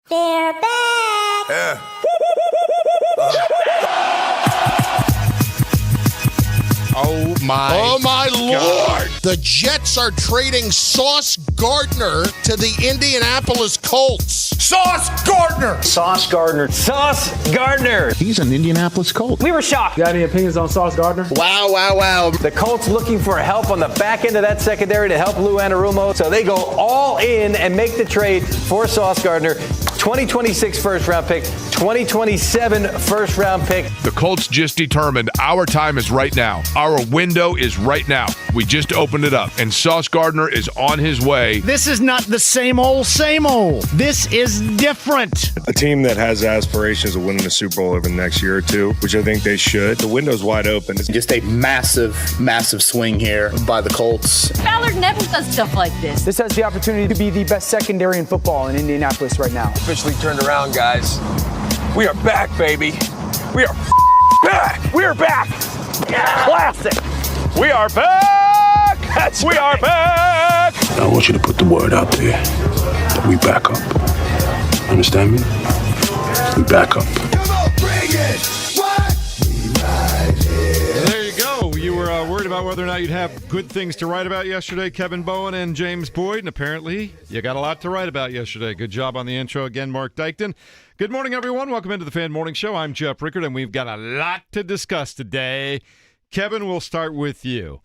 They're back! Yeah. Oh my Lord! The Jets are trading Sauce Gardner to the Indianapolis Colts. Sauce Gardner! Sauce Gardner. Sauce Gardner. He's an Indianapolis Colt. We were shocked. Got any opinions on Sauce Gardner? Wow. The Colts looking for help on the back end of that secondary to help Lou Anarumo. So they go all in and make the trade for Sauce Gardner. 2026 first-round pick, 2027 first-round pick. The Colts just determined our time is right now. Our window is right now. We just opened it up, and Sauce Gardner is on his way. This is not the same old, same old. This is different. A team that has aspirations of winning the Super Bowl over the next year or two, which I think they should. The window's wide open. Just a massive swing here by the Colts. Ballard never does stuff like this. This has the opportunity to be the best secondary in football in Indianapolis right now. Officially turned around, guys. We are back, baby. We are back. We are back. Classic. We are back. We are back. I want you to put the word out there that we back up. Understand me? We back up. Come on, bring it. What? We ride it. There you go. You were worried about whether or not you'd have good things to write about yesterday, Kevin Bowen and James Boyd, and apparently you got a lot to write about yesterday. Good job on the intro again, Mark Dykton. Good morning, everyone. Welcome into the Fan Morning Show. I'm Jeff Rickard, and we've got a lot to discuss today. Kevin, we'll start with you.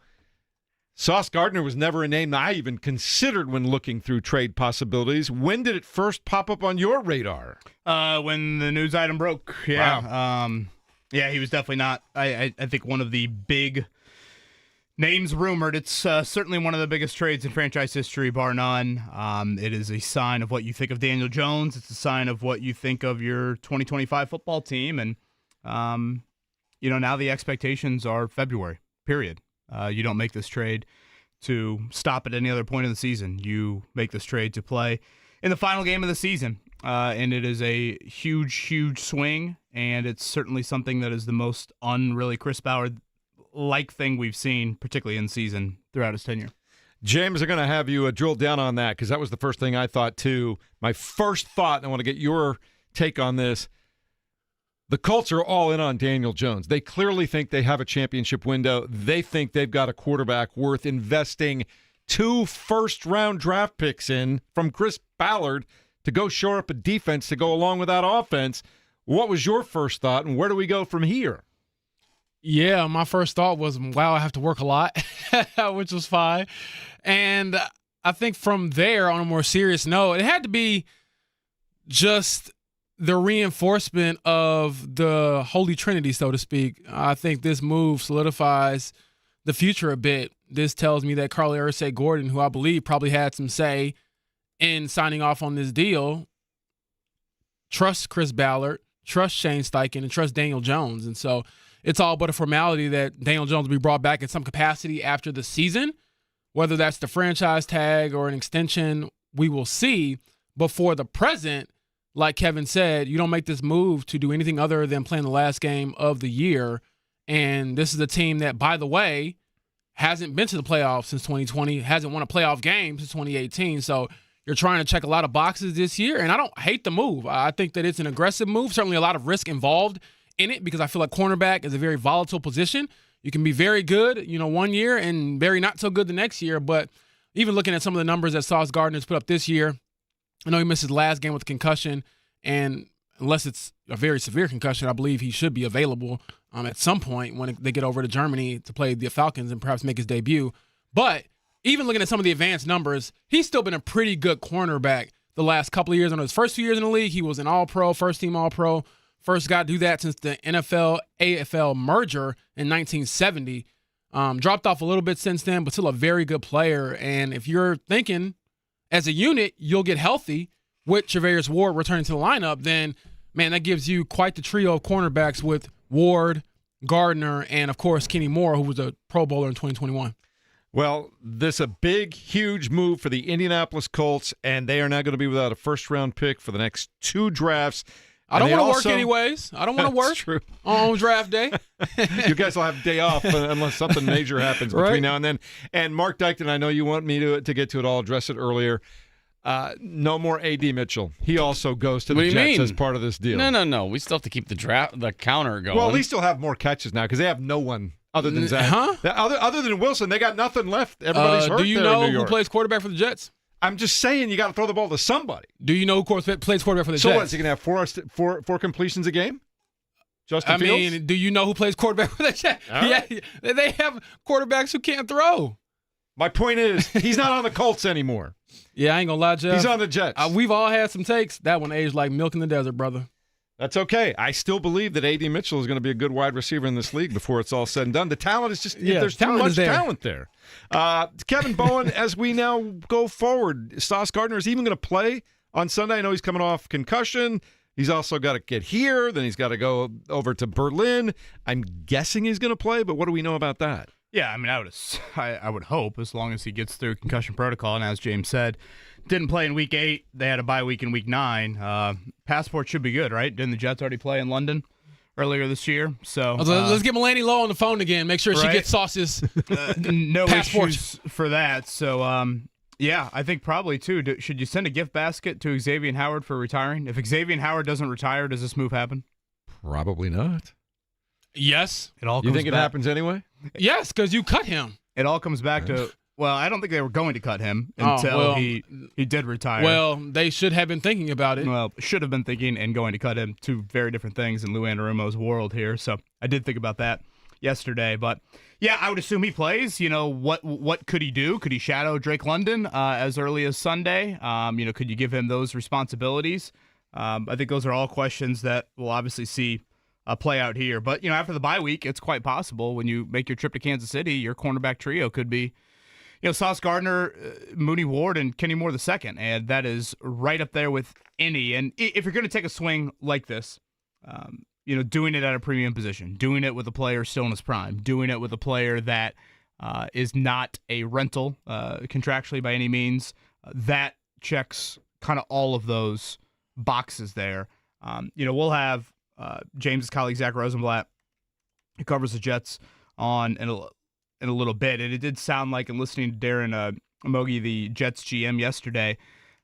Sauce Gardner was never a name that I even considered when looking through trade possibilities. When did it first pop up on your radar? When the news item broke. Yeah. Wow. Yeah, he was definitely not, I think, one of the big names rumored. It's certainly one of the biggest trades in franchise history, bar none. It is a sign of what you think of Daniel Jones. It's a sign of what you think of your 2025 football team. And, now the expectations are February, period. You don't make this trade to stop at any other point in the season. You make this trade to play in the final game of the season. And it is a huge swing, and it's certainly something that is the most unreally Chris Ballard-like thing we've seen, particularly in season throughout his tenure. James, I'm going to have you drill down on that because that was the first thing I thought too. My first thought, and I want to get your take on this, the Colts are all in on Daniel Jones. They clearly think they have a championship window. They think they've got a quarterback worth investing 2 first-round draft picks in from Chris Ballard to go shore up a defense to go along with that offense. What was your first thought, and where do we go from here? Yeah, my first thought was, wow, I have to work a lot, which was fine. And I think from there, on a more serious note, it had to be just the reinforcement of the Holy Trinity, so to speak. I think this move solidifies the future a bit. This tells me that Carly Gordon, who I believe probably had some say in signing off on this deal, trusts Chris Ballard, trusts Shane Steichen, and trusts Daniel Jones. And so it's all but a formality that Daniel Jones will be brought back in some capacity after the season. Whether that's the franchise tag or an extension, we will see. But for the present, like Kevin said, you don't make this move to do anything other than playing the last game of the year. And this is a team that, by the way, hasn't been to the playoffs since 2020, hasn't won a playoff game since 2018. So you're trying to check a lot of boxes this year, and I don't hate the move. I think that it's an aggressive move, certainly a lot of risk involved in it because I feel like cornerback is a very volatile position. You can be very good, 1 year and very not so good the next year. But even looking at some of the numbers that Sauce Gardner's put up this year, I know he missed his last game with a concussion, and unless it's a very severe concussion, I believe he should be available at some point when they get over to Germany to play the Falcons and perhaps make his debut. But even looking at some of the advanced numbers, he's still been a pretty good cornerback the last couple of years. In his first few years in the league, he was an All-Pro, first-team All-Pro, first guy to do that since the NFL-AFL merger in 1970. Dropped off a little bit since then, but still a very good player. And if you're thinking as a unit, you'll get healthy with Charvarius Ward returning to the lineup, then, man, that gives you quite the trio of cornerbacks with Ward, Gardner, and, of course, Kenny Moore, who was a Pro Bowler in 2021. Well, this is a big, huge move for the Indianapolis Colts, and they are now going to be without a first-round pick for the next 2 drafts. I don't want to work anyways. I don't want to work true. on draft day. You guys will have a day off unless something major happens between now and then. And Mark Dykton, I know you want me to get to it all, address it earlier. No more A.D. Mitchell. He also goes to What the do you Jets mean? as part of this deal. No. We still have to keep the counter going. Well, at least he'll have more catches now because they have no one other than Zach. Other than Wilson, they got nothing left. Everybody's hurt. Do you there know in New who York. plays quarterback for the Jets? I'm just saying you got to throw the ball to somebody. Do you know who plays quarterback for the Jets? So what? Is he going to have four completions a game? Justin Fields? Do you know who plays quarterback for the Jets? Right. Yeah, they have quarterbacks who can't throw. My point is, he's not on the Colts anymore. Yeah, I ain't gonna lie, Jeff. He's on the Jets. We've all had some takes. That one aged like milk in the desert, brother. That's okay. I still believe that A.D. Mitchell is going to be a good wide receiver in this league before it's all said and done. The talent is just there's too much talent there. Kevin Bowen, as we now go forward, Sauce Gardner is even going to play on Sunday. I know he's coming off concussion. He's also got to get here. Then he's got to go over to Berlin. I'm guessing he's going to play, but what do we know about that? Yeah, I mean, I would hope as long as he gets through concussion protocol. And as James said, didn't play in Week 8. They had a bye week in Week 9. Passport should be good, right? Didn't the Jets already play in London earlier this year? So let's get Melanie Lowe on the phone again. Make sure she gets Sauce's no passport. issues for that. So yeah, I think probably too. Should you send a gift basket to Xavier Howard for retiring? If Xavier Howard doesn't retire, does this move happen? Probably not. Yes. It all. You think it happens anyway? Yes, because you cut him. It all comes back to. Well, I don't think they were going to cut him until he did retire. Well, they should have been thinking about it. Well, should have been thinking and going to cut him. Two very different things in Lou Anarumo's world here. So I did think about that yesterday. But yeah, I would assume he plays. You know, what could he do? Could he shadow Drake London as early as Sunday? Could you give him those responsibilities? I think those are all questions that we'll obviously see play out here. But, after the bye week, it's quite possible when you make your trip to Kansas City, your cornerback trio could be, Sauce Gardner, Mooney Ward, and Kenny Moore II. And that is right up there with any. And if you're going to take a swing like this, doing it at a premium position, doing it with a player still in his prime, doing it with a player that is not a rental contractually by any means, that checks kind of all of those boxes there. We'll have James' colleague Zach Rosenblatt, who covers the Jets, on in a little bit, and it did sound like, in listening to Darren Amogi, the Jets GM, yesterday,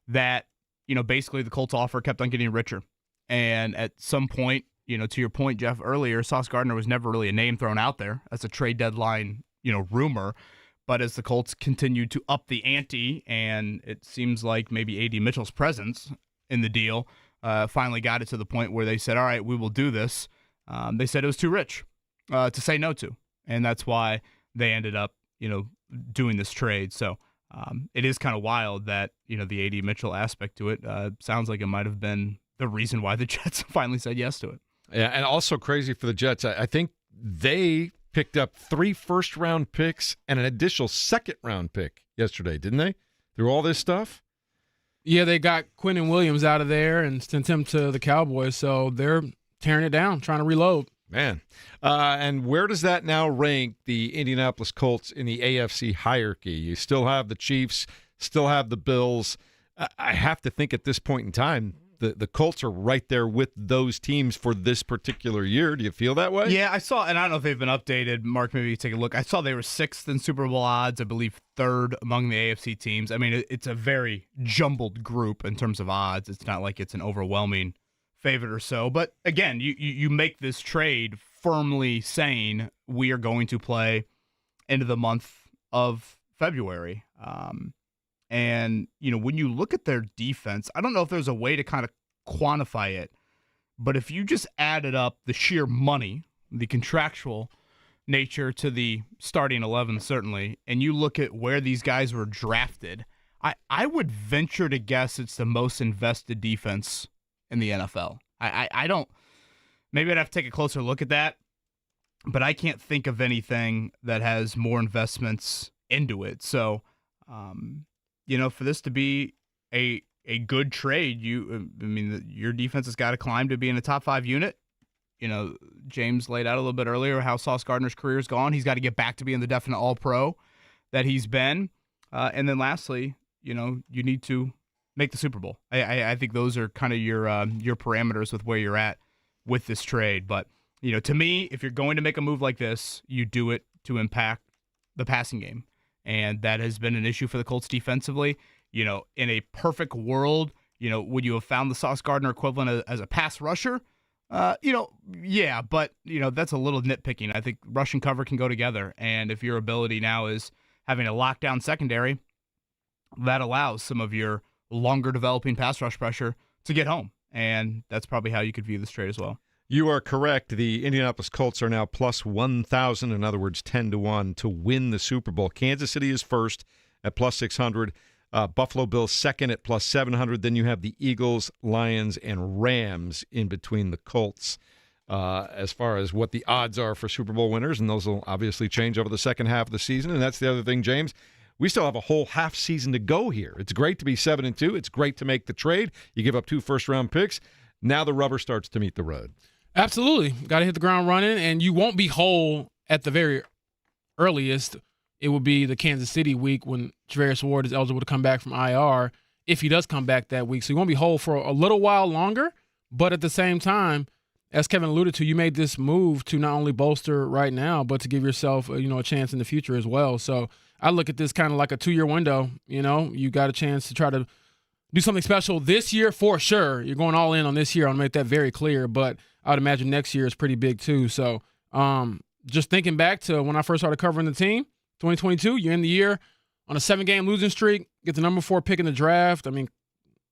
that basically the Colts offer kept on getting richer, and at some point, to your point, Jeff, earlier, Sauce Gardner was never really a name thrown out there as a trade deadline rumor, but as the Colts continued to up the ante, and it seems like maybe A.D. Mitchell's presence in the deal finally got it to the point where they said, all right, we will do this. They said it was too rich to say no to. And that's why they ended up, doing this trade. So it is kind of wild that, the A.D. Mitchell aspect to it sounds like it might have been the reason why the Jets finally said yes to it. Yeah, and also crazy for the Jets. I think they picked up 3 first-round picks and an additional second-round pick yesterday, didn't they? Through all this stuff? Yeah, they got Quinnen Williams out of there and sent him to the Cowboys, so they're tearing it down, trying to reload. Man. And where does that now rank the Indianapolis Colts in the AFC hierarchy? You still have the Chiefs, still have the Bills. I have to think at this point in time, the Colts are right there with those teams for this particular year. Do you feel that way? Yeah, I saw, and I don't know if they've been updated. Mark, maybe you take a look. I saw they were 6th in Super Bowl odds, I believe 3rd among the AFC teams. I mean, it's a very jumbled group in terms of odds. It's not like it's an overwhelming favorite or so. But again, you make this trade firmly saying we are going to play into the month of February. And, when you look at their defense, I don't know if there's a way to kind of quantify it, but if you just added up the sheer money, the contractual nature to the starting 11, certainly, and you look at where these guys were drafted, I would venture to guess it's the most invested defense in the NFL. I don't, maybe I'd have to take a closer look at that, but I can't think of anything that has more investments into it. So, for this to be a good trade, your defense has got to climb to be in a top 5 unit. James laid out a little bit earlier how Sauce Gardner's career is gone. He's got to get back to being the definite all-pro that he's been. And then lastly, you need to make the Super Bowl. I think those are kind of your parameters with where you're at with this trade. But, to me, if you're going to make a move like this, you do it to impact the passing game. And that has been an issue for the Colts defensively. in a perfect world, would you have found the Sauce Gardner equivalent as a pass rusher? Yeah, but, that's a little nitpicking. I think rush and cover can go together. And if your ability now is having a lockdown secondary, that allows some of your longer developing pass rush pressure to get home. And that's probably how you could view this trade as well. You are correct. The Indianapolis Colts are now plus 1,000, in other words, 10-1 to win the Super Bowl. Kansas City is first at plus 600. Buffalo Bills second at plus 700. Then you have the Eagles, Lions, and Rams in between the Colts as far as what the odds are for Super Bowl winners, and those will obviously change over the second half of the season. And that's the other thing, James. We still have a whole half season to go here. It's great to be 7-2. It's great to make the trade. You give up 2 first-round picks. Now the rubber starts to meet the road. Absolutely. Got to hit the ground running, and you won't be whole at the very earliest. It will be the Kansas City week when Travarius Ward is eligible to come back from IR, if he does come back that week. So you won't be whole for a little while longer, but at the same time, as Kevin alluded to, you made this move to not only bolster right now, but to give yourself a chance in the future as well. So I look at this kind of like a 2-year window. You got a chance to try to do something special this year for sure. You're going all in on this year. I want to make that very clear, but I would imagine next year is pretty big too. So just thinking back to when I first started covering the team, 2022, you end the year on a 7-game losing streak, get the number 4 pick in the draft. I mean,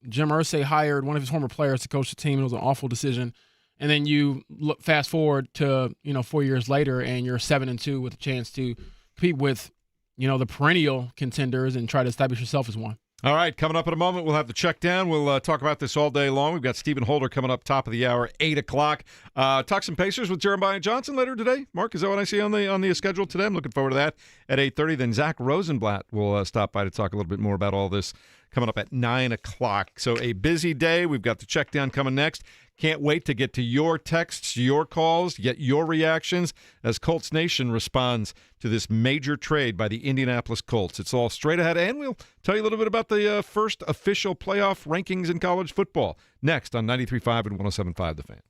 Jim Irsay hired one of his former players to coach the team. It was an awful decision. And then you look fast forward to, 4 years later, and you're 7-2 with a chance to compete with, the perennial contenders and try to establish yourself as one. All right, coming up in a moment, we'll have the check down. We'll talk about this all day long. We've got Stephen Holder coming up top of the hour, 8 o'clock. Talk some Pacers with Jeremiah Johnson later today. Mark, is that what I see on the schedule today? I'm looking forward to that at 8:30. Then Zach Rosenblatt will stop by to talk a little bit more about all this coming up at 9 o'clock. So a busy day. We've got the check down coming next. Can't wait to get to your texts, your calls, get your reactions as Colts Nation responds to this major trade by the Indianapolis Colts. It's all straight ahead, and we'll tell you a little bit about the first official playoff rankings in college football next on 93.5 and 107.5 The Fan.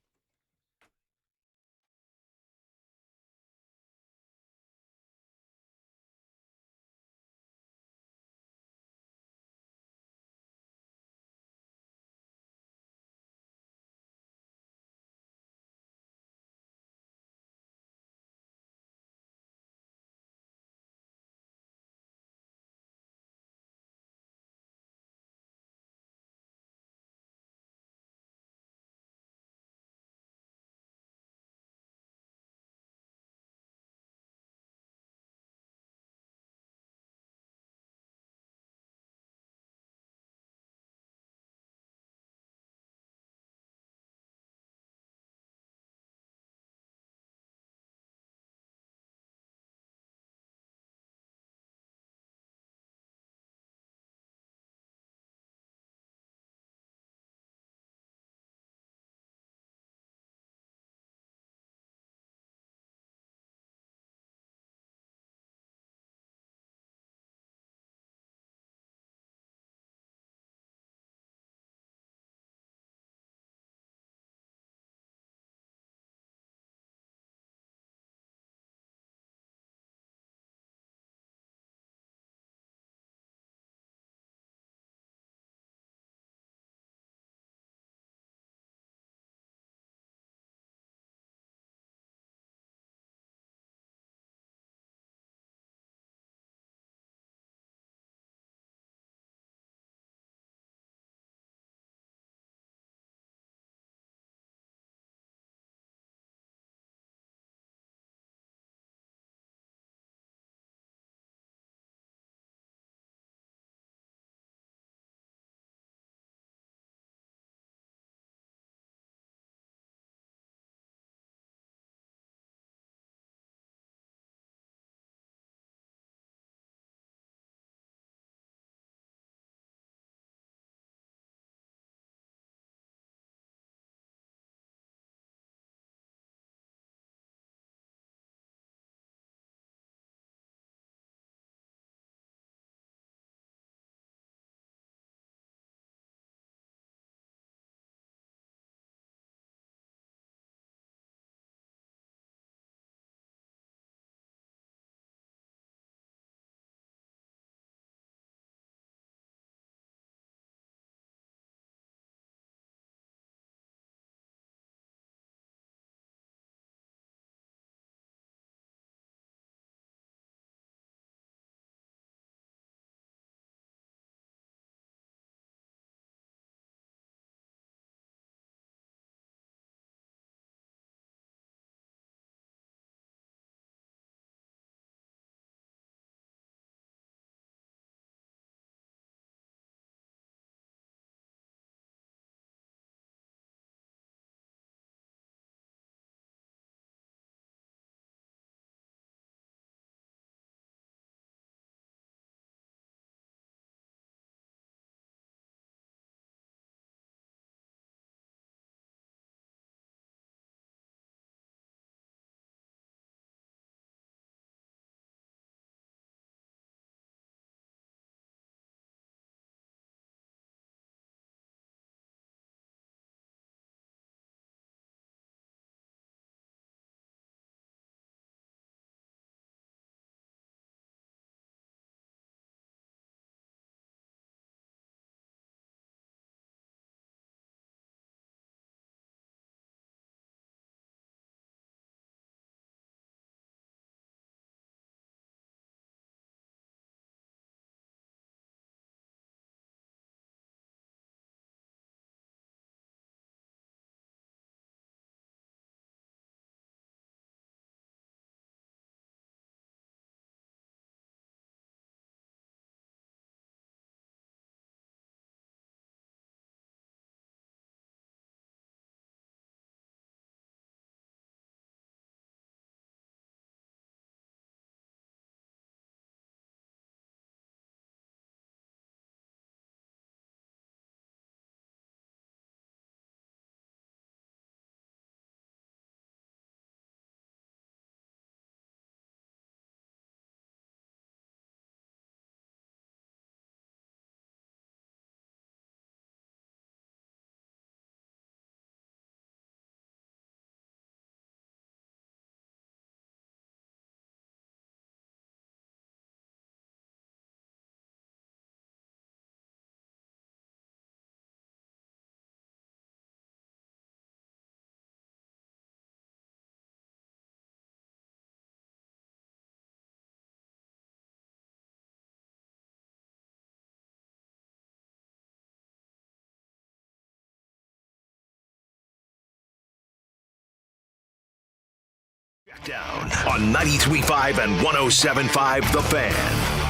Down on 93.5 and 107.5 The Fan.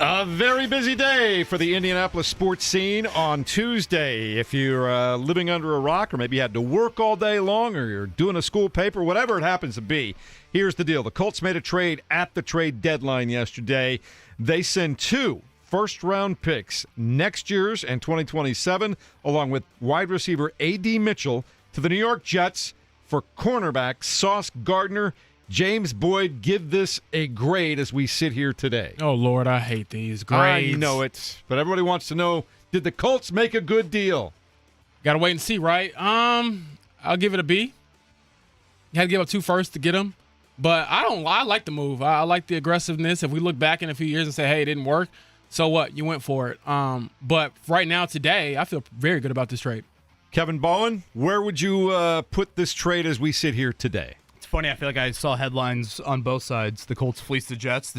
A very busy day for the Indianapolis sports scene on Tuesday. If you're living under a rock or maybe you had to work all day long or you're doing a school paper, whatever it happens to be, here's the deal. The Colts made a trade at the trade deadline yesterday. They send 2 first-round picks, next year's and 2027, along with wide receiver A.D. Mitchell, to the New York Jets for cornerback Sauce Gardner. James Boyd, give this a grade as we sit here today. Oh, Lord, I hate these grades. I know it, but everybody wants to know, did the Colts make a good deal? Got to wait and see, right? I'll give it a B. You had to give up 2 firsts to get him. But I like the move. I like the aggressiveness. If we look back in a few years and say, hey, it didn't work, so what? You went for it. But right now, today, I feel very good about this trade. Kevin Bowen, where would you put this trade as we sit here today? It's funny. I feel like I saw headlines on both sides. The Colts fleece the Jets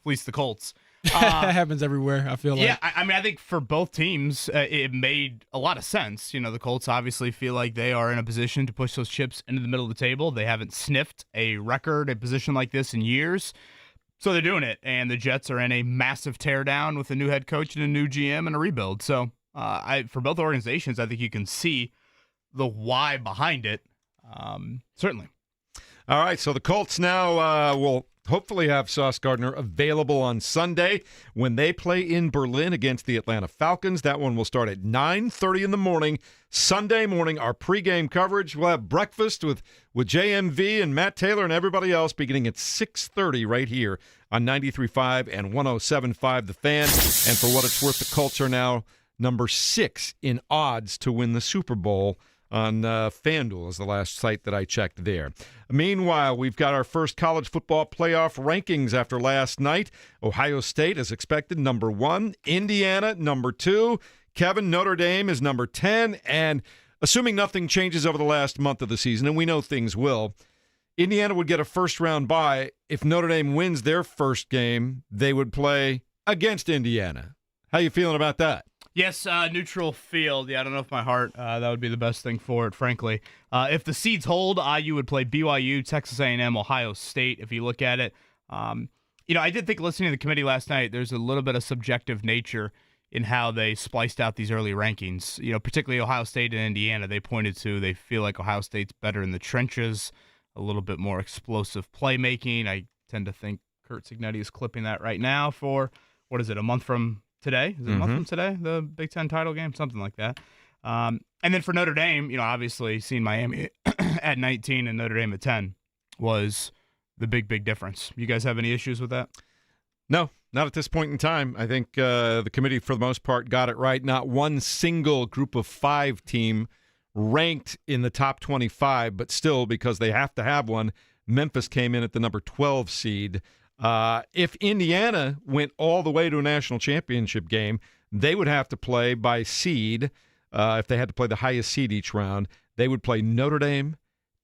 fleece the Colts. That happens everywhere, I feel like. Yeah, I mean, I think for both teams, it made a lot of sense. You know, the Colts obviously feel like they are in a position to push those chips into the middle of the table. They haven't sniffed a position like this in years. So they're doing it. And the Jets are in a massive teardown with a new head coach and a new GM and a rebuild. So for both organizations, I think you can see the why behind it, certainly. All right, so the Colts now will hopefully have Sauce Gardner available on Sunday when they play in Berlin against the Atlanta Falcons. That one will start at 9:30 in the morning, Sunday morning. Our pregame coverage, we'll have breakfast with JMV and Matt Taylor and everybody else beginning at 6:30 right here on 93.5 and 107.5 The Fan. And for what it's worth, the Colts are now number 6 in odds to win the Super Bowl on FanDuel is the last site that I checked there. Meanwhile, we've got our first college football playoff rankings after last night. Ohio State is expected number 1, Indiana number 2, Kevin, Notre Dame is number 10, and assuming nothing changes over the last month of the season, and we know things will, Indiana would get a first-round bye. If Notre Dame wins their first game, they would play against Indiana. How you feeling about that? Yes, neutral field. Yeah, I don't know if my heart, that would be the best thing for it, frankly. If the seeds hold, IU would play BYU, Texas A&M, Ohio State, if you look at it. I did think listening to the committee last night, there's a little bit of subjective nature in how they spliced out these early rankings. Particularly Ohio State and Indiana, they pointed to, they feel like Ohio State's better in the trenches, a little bit more explosive playmaking. I tend to think Kurt Cignetti is clipping that right now for, what is it, a month from today? Is it a month from today, the Big Ten title game? Something like that. And then for Notre Dame, obviously seeing Miami at 19 and Notre Dame at 10 was the big difference. You guys have any issues with that? No, not at this point in time. I think the committee, for the most part, got it right. Not one single group of 5 team ranked in the top 25, but still, because they have to have one, Memphis came in at the number 12 seed. If Indiana went all the way to a national championship game, they would have to play by seed. If they had to play the highest seed each round, they would play Notre Dame,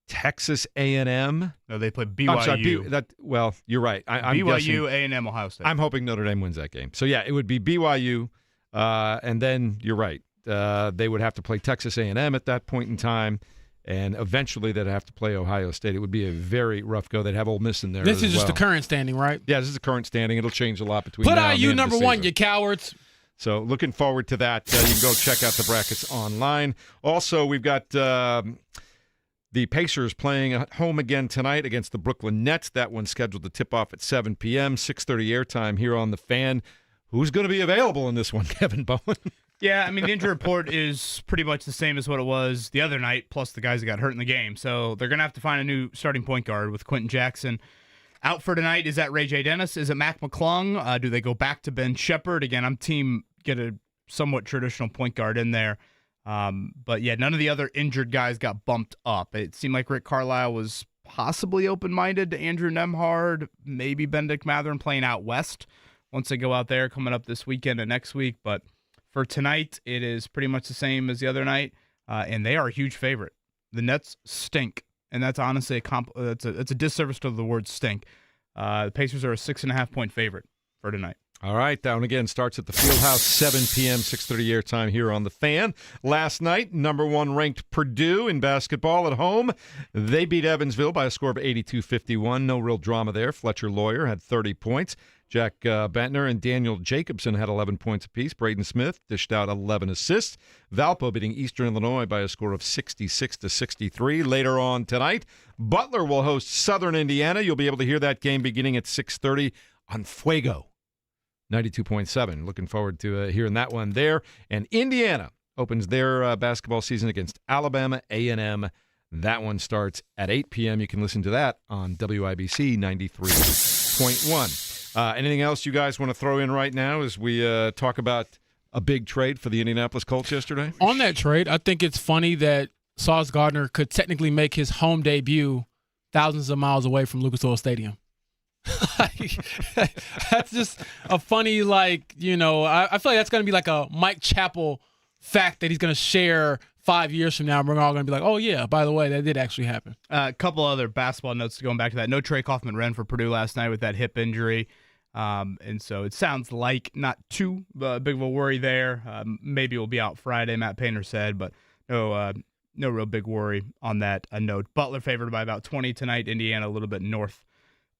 Texas A&M. No, they play BYU. I'm sorry, you're right. I'm BYU, guessing, A&M, Ohio State. I'm hoping Notre Dame wins that game. So, yeah, it would be BYU, and then you're right. They would have to play Texas A&M at that point in time. And eventually they'd have to play Ohio State. It would be a very rough go. They'd have Ole Miss in there. This is just the current standing, right? Yeah, this is the current standing. It'll change a lot between now and IU the end number of the 1, season. you cowards. So looking forward to that. You can go check out the brackets online. Also, we've got the Pacers playing at home again tonight against the Brooklyn Nets. That one's scheduled to tip off at 7 p.m., 6:30 airtime here on The Fan. Who's going to be available in this one, Kevin Bowen? Yeah, I mean, the injury report is pretty much the same as what it was the other night, plus the guys that got hurt in the game. So they're going to have to find a new starting point guard with Quentin Jackson out for tonight. Is that Ray J. Dennis? Is it Mac McClung? Do they go back to Ben Shepherd? Again, I'm team get a somewhat traditional point guard in there. But, yeah, none of the other injured guys got bumped up. It seemed like Rick Carlisle was possibly open-minded to Andrew Nembhard, maybe Benedict Mathurin playing out west once they go out there coming up this weekend and next week. But for tonight, it is pretty much the same as the other night, and they are a huge favorite. The Nets stink, and that's honestly it's a disservice to the word stink. The Pacers are a 6.5-point favorite for tonight. All right, that one again starts at the Fieldhouse, 7 p.m., 6:30 airtime here on The Fan. Last night, number 1 ranked Purdue in basketball at home. They beat Evansville by a score of 82-51. No real drama there. Fletcher Lawyer had 30 points. Jack Bentner and Daniel Jacobson had 11 points apiece. Braden Smith dished out 11 assists. Valpo beating Eastern Illinois by a score of 66-63. Later on tonight, Butler will host Southern Indiana. You'll be able to hear that game beginning at 6:30 on Fuego 92.7. Looking forward to hearing that one there. And Indiana opens their basketball season against Alabama A&M. That one starts at 8 p.m. You can listen to that on WIBC 93.1. Anything else you guys want to throw in right now as we talk about a big trade for the Indianapolis Colts yesterday? On that trade, I think it's funny that Sauce Gardner could technically make his home debut thousands of miles away from Lucas Oil Stadium. That's just a funny, I feel like that's going to be like a Mike Chappell fact that he's going to share 5 years from now. We're all going to be like, oh, yeah, by the way, that did actually happen. A couple other basketball notes going back to that. No Trey Kaufman-Renn for Purdue last night with that hip injury. And so it sounds like not too big of a worry there. Maybe we'll be out Friday, Matt Painter said, but no real big worry on that note. Butler favored by about 20 tonight. Indiana a little bit north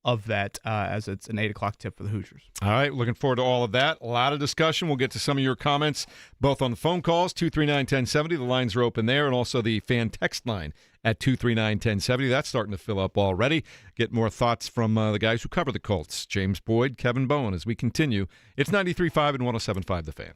of that as it's an 8 o'clock tip for the Hoosiers. All right, looking forward to all of that. A lot of discussion. We'll get to some of your comments, both on the phone calls, 239-1070. The lines are open there, and also the fan text line at 239-1070. That's starting to fill up already. Get more thoughts from the guys who cover the Colts, James Boyd, Kevin Bowen, as we continue. It's 93.5 and 107.5 The Fan.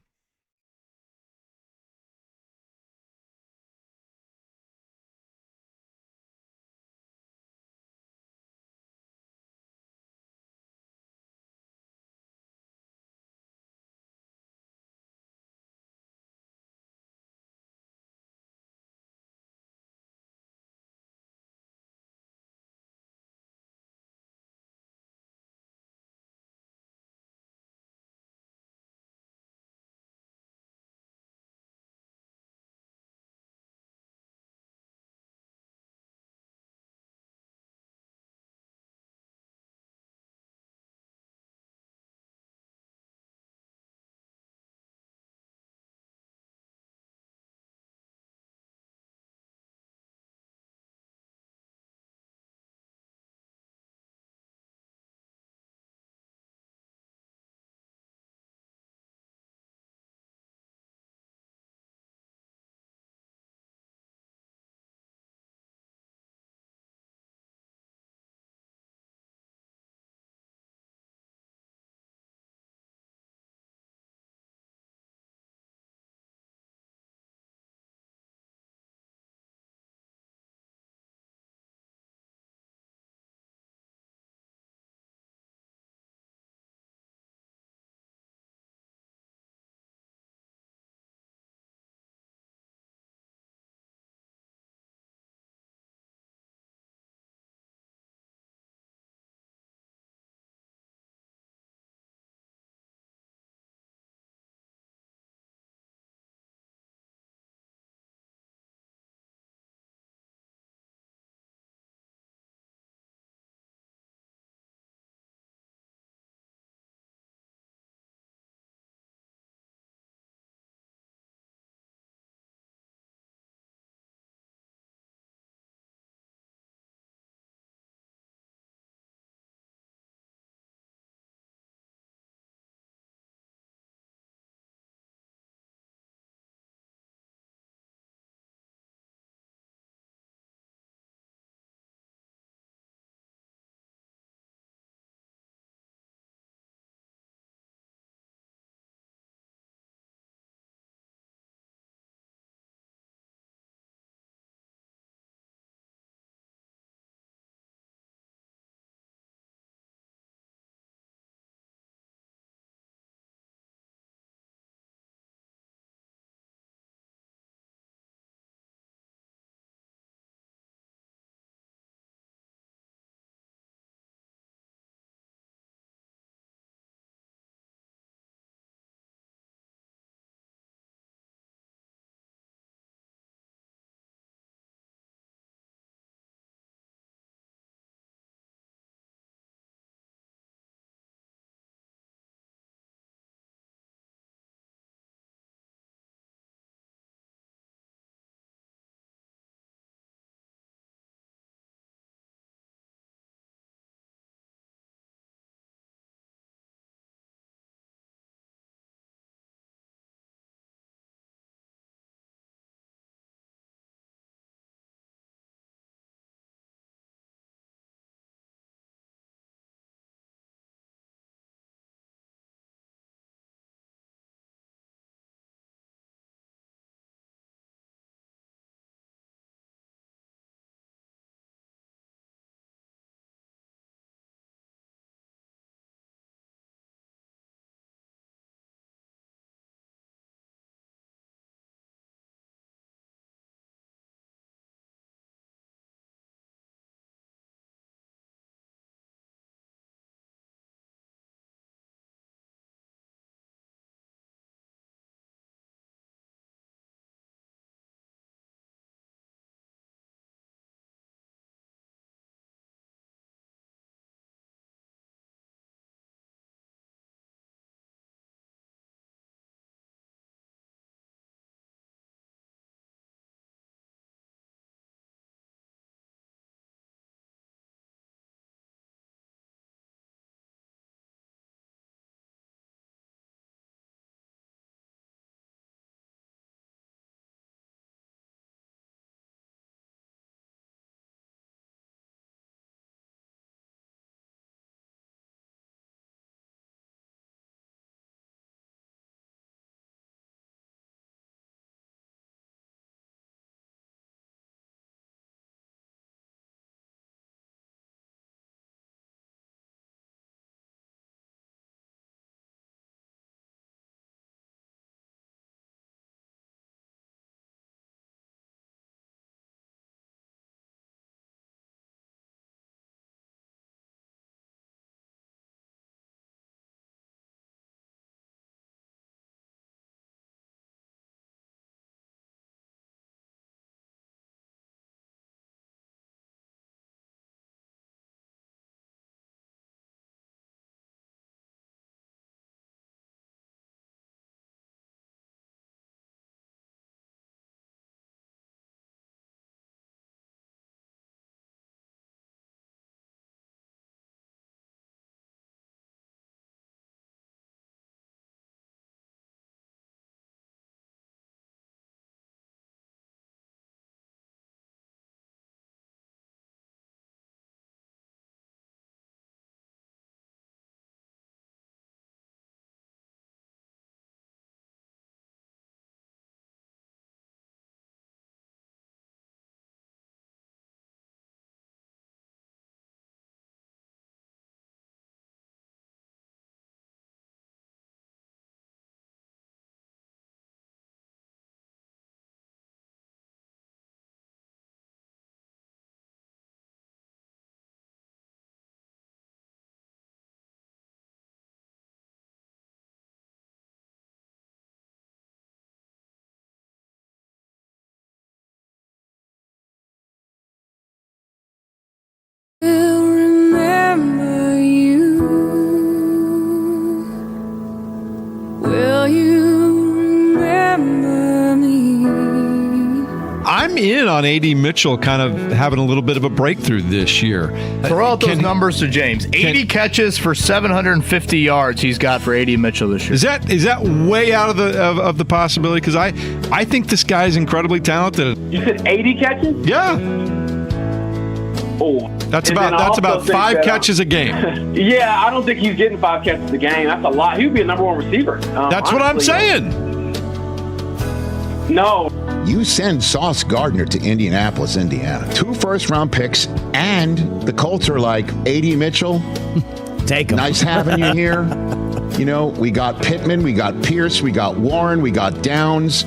I'm in on A.D. Mitchell kind of having a little bit of a breakthrough this year. Throw out those numbers to James. 80 catches for 750 yards he's got for A.D. Mitchell this year. Is that way out of the possibility? Because I think this guy's incredibly talented. You said 80 catches? Yeah. Oh, that's about 5 catches a game. Yeah, I don't think he's getting 5 catches a game. That's a lot. He would be a number 1 receiver. That's what I'm saying. No. You send Sauce Gardner to Indianapolis, Indiana. 2 first-round picks, and the Colts are like, A.D. Mitchell, take him. Nice having you here. You know, we got Pittman, we got Pierce, we got Warren, we got Downs,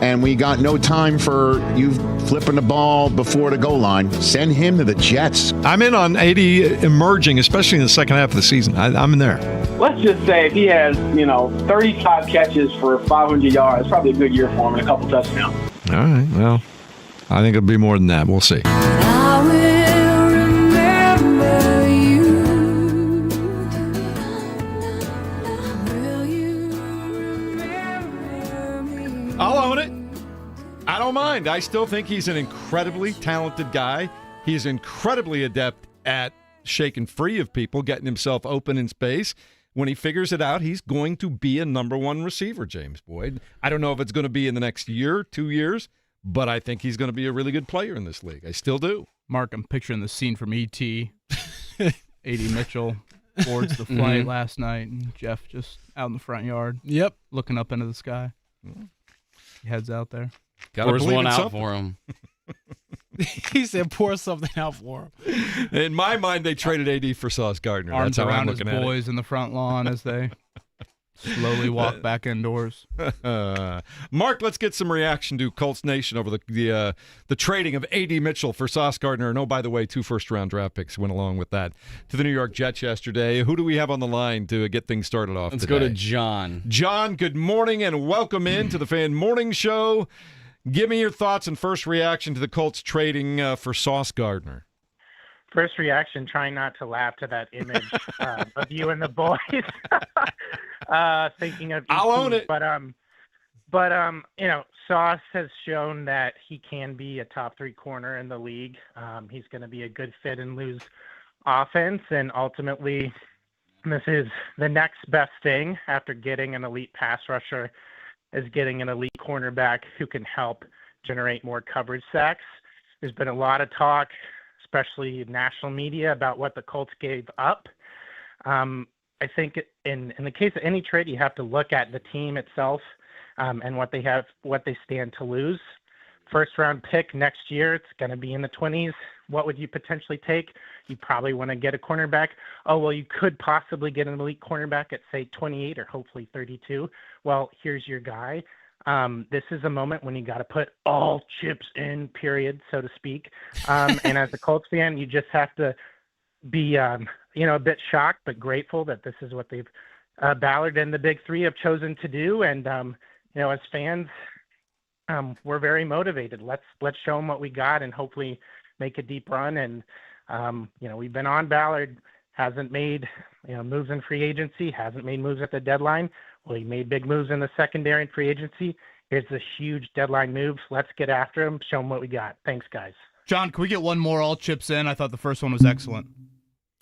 and we got no time for you flipping the ball before the goal line. Send him to the Jets. I'm in on A.D. emerging, especially in the second half of the season. I'm in there. Let's just say if he has, 35 catches for 500 yards, it's probably a good year for him and a couple touchdowns. All right, well, I think it'll be more than that. We'll see. I will remember you. Will you remember me? I'll own it. I don't mind. I still think he's an incredibly talented guy. He's incredibly adept at shaking free of people, getting himself open in space. When he figures it out, he's going to be a number 1 receiver, James Boyd. I don't know if it's going to be in the next year, 2 years, but I think he's going to be a really good player in this league. I still do. Mark, I'm picturing the scene from E.T. A.D. Mitchell boards the flight last night, and Jeff just out in the front yard. Yep. Looking up into the sky. He heads out there. Pours one out for him. He said, pour something out for him. In my mind, they traded AD for Sauce Gardner. Arms That's how around I'm his looking boys in the front lawn as they slowly walk back indoors. Mark, let's get some reaction to Colts Nation over the trading of A.D. Mitchell for Sauce Gardner. And, oh, by the way, 2 first-round draft picks went along with that to the New York Jets yesterday. Who do we have on the line to get things started off Let's today? go to John. John, good morning and welcome in to the Fan Morning Show. Give me your thoughts and first reaction to the Colts trading for Sauce Gardner. First reaction, trying not to laugh to that image of you and the boys. Thinking of I'll own it. But Sauce has shown that he can be a top 3 corner in the league. He's going to be a good fit in Lou's offense, and ultimately, this is the next best thing after getting an elite pass rusher. Is getting an elite cornerback who can help generate more coverage sacks. There's been a lot of talk, especially in national media, about what the Colts gave up. I think in the case of any trade, you have to look at the team itself and what they stand to lose. First round pick next year, it's going to be in the 20s. What would you potentially take? You probably want to get a cornerback. Oh, well, you could possibly get an elite cornerback at, say, 28 or hopefully 32. Well, here's your guy. This is a moment when you got to put all chips in, period, so to speak. And as a Colts fan, you just have to be, a bit shocked but grateful that this is what they've Ballard and the Big Three have chosen to do. And as fans, we're very motivated. Let's show them what we got and hopefully make a deep run. And we've been on Ballard, hasn't made moves in free agency, hasn't made moves at the deadline. Well, he made big moves in the secondary and free agency. Here's a huge deadline move. Let's get after him. Show him what we got. Thanks, guys. John, can we get one more all chips in? I thought the first one was excellent.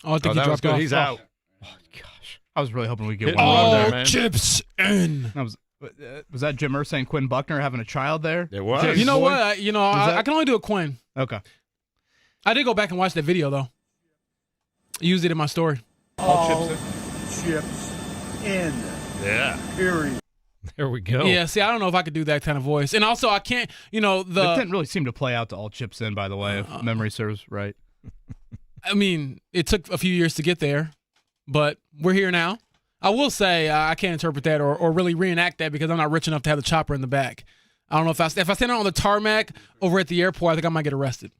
I think he dropped off. He's out. Oh, gosh. I was really hoping we'd get Hit one all more there, man. chips in. Was that Jim Irsay and Quinn Buckner having a child there? It was. James You know Boyd? what? I can only do a Quinn. Okay. I did go back and watch that video, though. I used it in my story. All chips in. Yeah. Period. There we go. Yeah, see, I don't know if I could do that kind of voice. And also, I can't, That didn't really seem to play out to all chips in, by the way, if memory serves right. I mean, it took a few years to get there, but we're here now. I will say I can't interpret that or really reenact that because I'm not rich enough to have the chopper in the back. I don't know if I stand on the tarmac over at the airport, I think I might get arrested.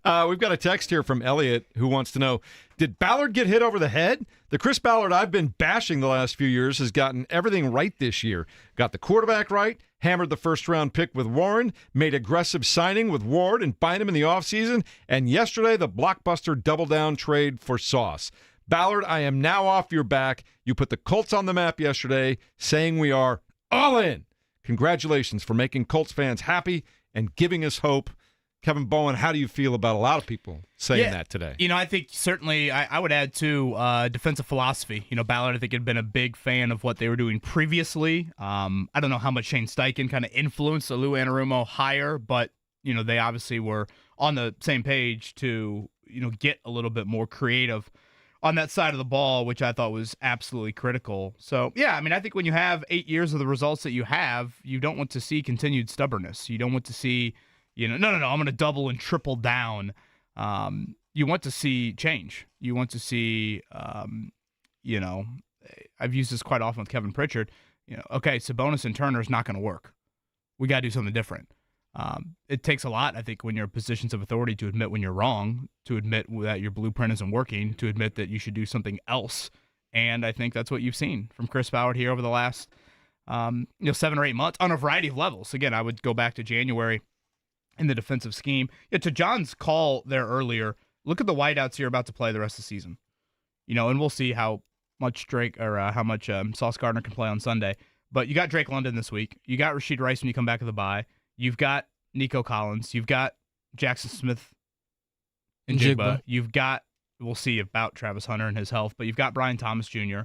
We've got a text here from Elliot who wants to know, did Ballard get hit over the head? The Chris Ballard I've been bashing the last few years has gotten everything right this year. Got the quarterback right, hammered the first-round pick with Warren, made aggressive signing with Ward and buying him in the offseason, and yesterday the blockbuster double-down trade for Sauce. Ballard, I am now off your back. You put the Colts on the map yesterday saying we are all in. Congratulations for making Colts fans happy and giving us hope. Kevin Bowen, how do you feel about a lot of people saying that today? I think certainly I would add to defensive philosophy. Ballard, I think, had been a big fan of what they were doing previously. I don't know how much Shane Steichen kind of influenced the Lou Anarumo hire, but, they obviously were on the same page to, get a little bit more creative on that side of the ball, which I thought was absolutely critical. So, I think when you have 8 years of the results that you have, you don't want to see continued stubbornness. You don't want to see, no, I'm going to double and triple down. You want to see change. You want to see, I've used this quite often with Kevin Pritchard. Okay, Sabonis and Turner is not going to work. We got to do something different. It takes a lot, I think, when you're in positions of authority to admit when you're wrong, to admit that your blueprint isn't working, to admit that you should do something else. And I think that's what you've seen from Chris Ballard here over the last 7 or 8 months on a variety of levels. Again, I would go back to January in the defensive scheme. To John's call there earlier, look at the wideouts you're about to play the rest of the season. And we'll see how much Drake or how much Sauce Gardner can play on Sunday. But you got Drake London this week. You got Rashid Rice when you come back to the bye. You've got Nico Collins. You've got Jackson Smith and Jigba. You've got, we'll see about Travis Hunter and his health, but you've got Brian Thomas Jr.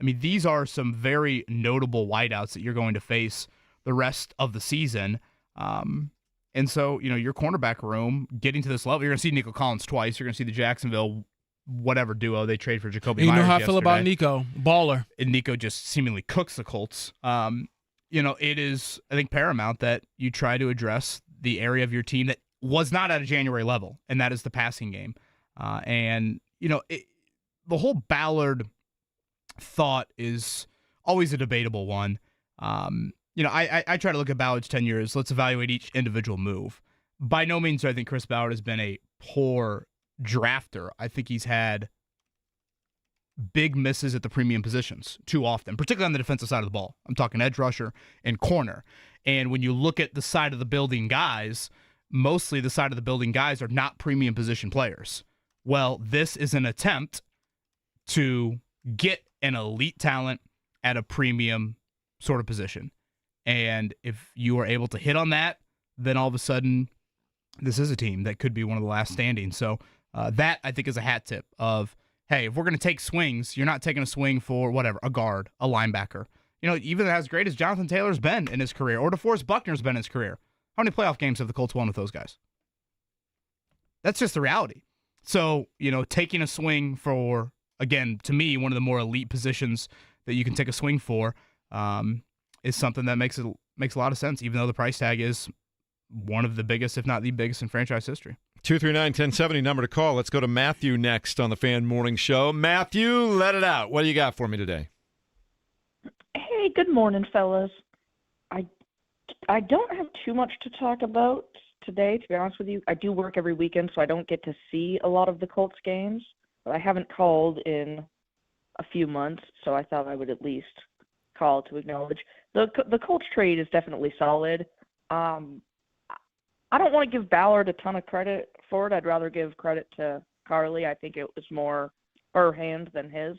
These are some very notable wideouts that you're going to face the rest of the season. And so, your cornerback room getting to this level, you're going to see Nico Collins twice. You're going to see the Jacksonville whatever duo they trade for Jacoby Myers. You know how I feel about Nico, baller. And Nico just seemingly cooks the Colts. It is, I think, paramount that you try to address the area of your team that was not at a January level, and that is the passing game. The whole Ballard thought is always a debatable one. I try to look at Ballard's 10 years. Let's evaluate each individual move. By no means do I think Chris Ballard has been a poor drafter. I think he's had big misses at the premium positions too often, particularly on the defensive side of the ball. I'm talking edge rusher and corner. And when you look at the side of the building guys, mostly the side of the building guys are not premium position players. Well, this is an attempt to get an elite talent at a premium sort of position. And if you are able to hit on that, then all of a sudden, this is a team that could be one of the last standing. So that, I think, is a hat tip of, hey, if we're going to take swings, you're not taking a swing for whatever, a guard, a linebacker. Even as great as Jonathan Taylor's been in his career, or DeForest Buckner's been in his career, how many playoff games have the Colts won with those guys? That's just the reality. So, taking a swing for, again, to me, one of the more elite positions that you can take a swing for is something that makes a lot of sense, even though the price tag is one of the biggest, if not the biggest, in franchise history. 239-1070, number to call. Let's go to Matthew next on the Fan Morning Show. Matthew, let it out. What do you got for me today? Hey, good morning, fellas. I don't have too much to talk about today, to be honest with you. I do work every weekend, so I don't get to see a lot of the Colts games, but I haven't called in a few months, so I thought I would at least call to acknowledge. The Colts trade is definitely solid. I don't want to give Ballard a ton of credit for it. I'd rather give credit to Carly. I think it was more her hand than his.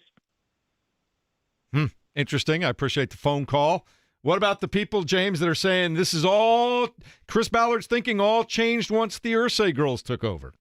Interesting. I appreciate the phone call. What about the people, James, that are saying this is all Chris Ballard's thinking all changed once the Irsay girls took over?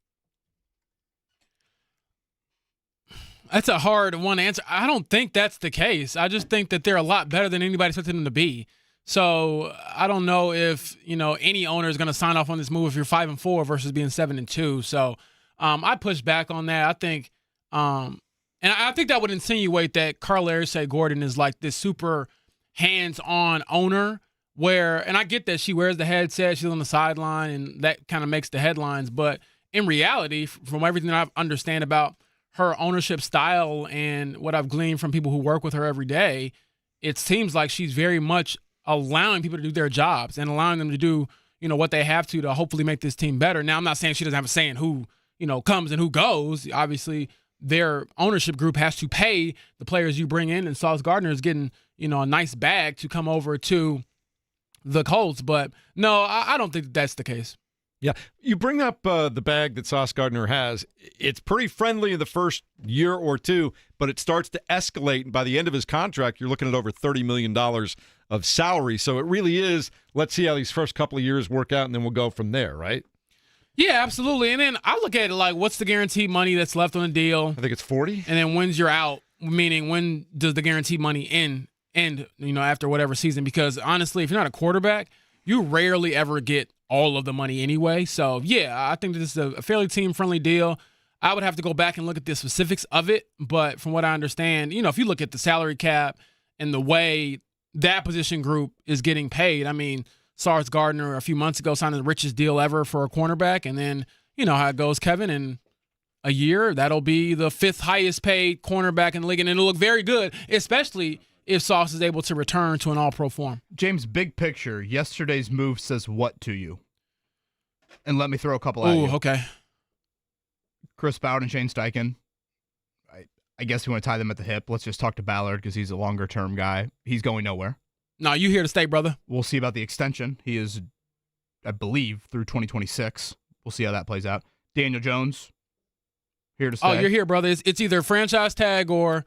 That's a hard one to answer. I don't think that's the case. I just think that they're a lot better than anybody expected them to be. So I don't know if, any owner is going to sign off on this move if you're 5-4 versus being 7-2. So I push back on that. I think, and I think that would insinuate that Carl Irsay Gordon is like this super hands-on owner where, and I get that she wears the headset, she's on the sideline, and that kind of makes the headlines. But in reality, from everything that I understand about her ownership style and what I've gleaned from people who work with her every day, it seems like she's very much allowing people to do their jobs and allowing them to do, what they have to hopefully make this team better. Now, I'm not saying she doesn't have a say in who, comes and who goes. Obviously, their ownership group has to pay the players you bring in, and Sauce Gardner is getting, a nice bag to come over to the Colts. But no, I don't think that's the case. Yeah, you bring up the bag that Sauce Gardner has. It's pretty friendly in the first year or two, but it starts to escalate. And by the end of his contract, you're looking at over $30 million of salary. So it really is, let's see how these first couple of years work out, and then we'll go from there, right? Yeah, absolutely. And then I look at it like, what's the guaranteed money that's left on the deal? I think it's 40. And then when's you're out, meaning when does the guaranteed money end, after whatever season? Because honestly, if you're not a quarterback, you rarely ever get all of the money anyway. So, yeah, I think that this is a fairly team-friendly deal. I would have to go back and look at the specifics of it. But from what I understand, if you look at the salary cap and the way that position group is getting paid, I mean, Sauce Gardner a few months ago signed the richest deal ever for a cornerback. And then, you know how it goes, Kevin. In a year, that'll be the 5th highest paid cornerback in the league. And it'll look very good, especially if Sauce is able to return to an all-pro form. James, big picture, yesterday's move says what to you? And let me throw a couple at you. Okay. Chris Ballard and Shane Steichen. I guess we want to tie them at the hip. Let's just talk to Ballard because he's a longer-term guy. He's going nowhere. No, you here to stay, brother. We'll see about the extension. He is, I believe, through 2026. We'll see how that plays out. Daniel Jones, here to stay. Oh, you're here, brother. It's either a franchise tag or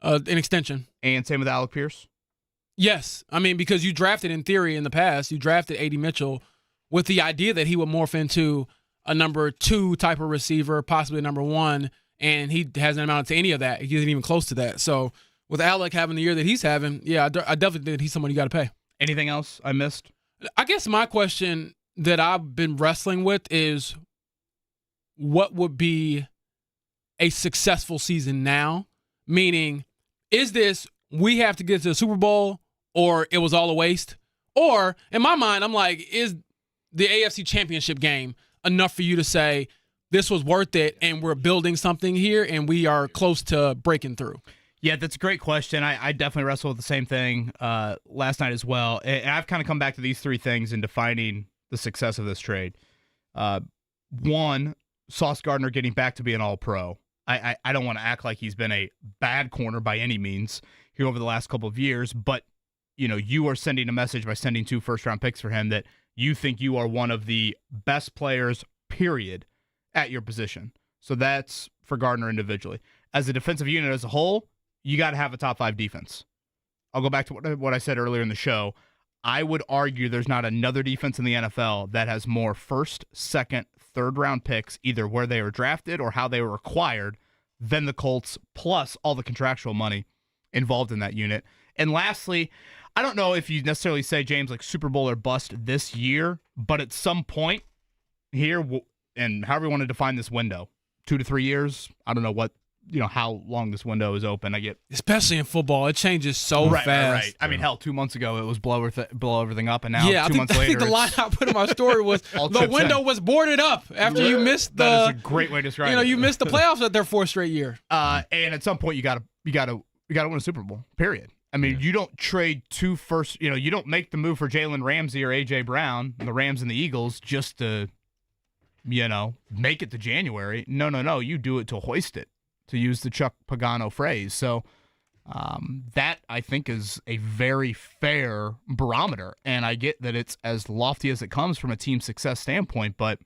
an extension. And same with Alec Pierce? Yes. I mean, because you drafted, in theory, in the past, you drafted A.D. Mitchell with the idea that he would morph into a number 2 type of receiver, possibly a number 1, and he hasn't amounted to any of that. He isn't even close to that. So with Alec having the year that he's having, yeah, I definitely think he's someone you got to pay. Anything else I missed? I guess my question that I've been wrestling with is what would be a successful season now? Meaning, is this we have to get to the Super Bowl or it was all a waste? Or, in my mind, I'm like, is the AFC Championship game enough for you to say this was worth it and we're building something here and we are close to breaking through? Yeah, that's a great question. I definitely wrestled with the same thing last night as well. And I've kind of come back to these 3 things in defining the success of this trade. 1, Sauce Gardner getting back to be an all-pro. I don't want to act like he's been a bad corner by any means here over the last couple of years, but you are sending a message by sending 2 first-round picks for him that you think you are one of the best players, period, at your position. So that's for Gardner individually. As a defensive unit as a whole, you got to have a top 5 defense. I'll go back to what I said earlier in the show. I would argue there's not another defense in the NFL that has more first, second, third-round picks, either where they were drafted or how they were acquired, than the Colts, plus all the contractual money involved in that unit. And lastly, I don't know if you necessarily say, James, like Super Bowl or bust this year, but at some point here, and however you want to define this window, 2 to 3 years, I don't know what, how long this window is open. Especially in football, it changes so fast. Right. I mean, hell, 2 months ago it was blow everything up, and now 2 months later. I think the line I put in my story was the window was boarded up after you missed the. That is a great way to describe it. You missed the playoffs at their 4th straight year. And at some point you gotta win a Super Bowl. Period. I mean, you don't trade 2 first. You don't make the move for Jalen Ramsey or AJ Brown, the Rams and the Eagles, just to, make it to January. No. You do it to hoist it, to use the Chuck Pagano phrase. So that, I think, is a very fair barometer. And I get that it's as lofty as it comes from a team success standpoint. But,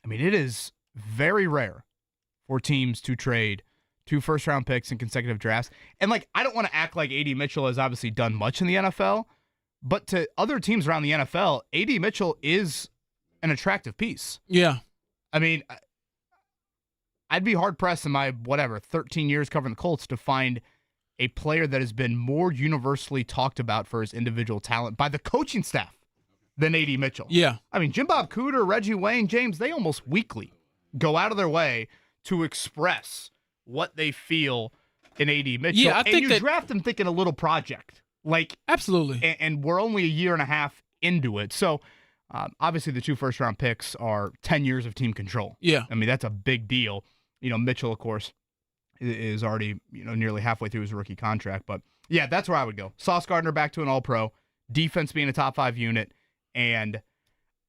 I mean, it is very rare for teams to trade 2 first-round picks in consecutive drafts. And, I don't want to act like A.D. Mitchell has obviously done much in the NFL. But to other teams around the NFL, A.D. Mitchell is an attractive piece. Yeah. I mean, I'd be hard-pressed in my, 13 years covering the Colts to find a player that has been more universally talked about for his individual talent by the coaching staff than A.D. Mitchell. Yeah. I mean, Jim Bob Cooter, Reggie Wayne, James, they almost weekly go out of their way to express what they feel in A.D. Mitchell. Yeah, I think you draft him thinking a little project. Absolutely. And we're only a year and a half into it. So, obviously, the 2 first-round picks are 10 years of team control. Yeah. I mean, that's a big deal. Mitchell, of course, is already, nearly halfway through his rookie contract. But, yeah, that's where I would go. Sauce Gardner back to an all-pro, defense being a top 5 unit, and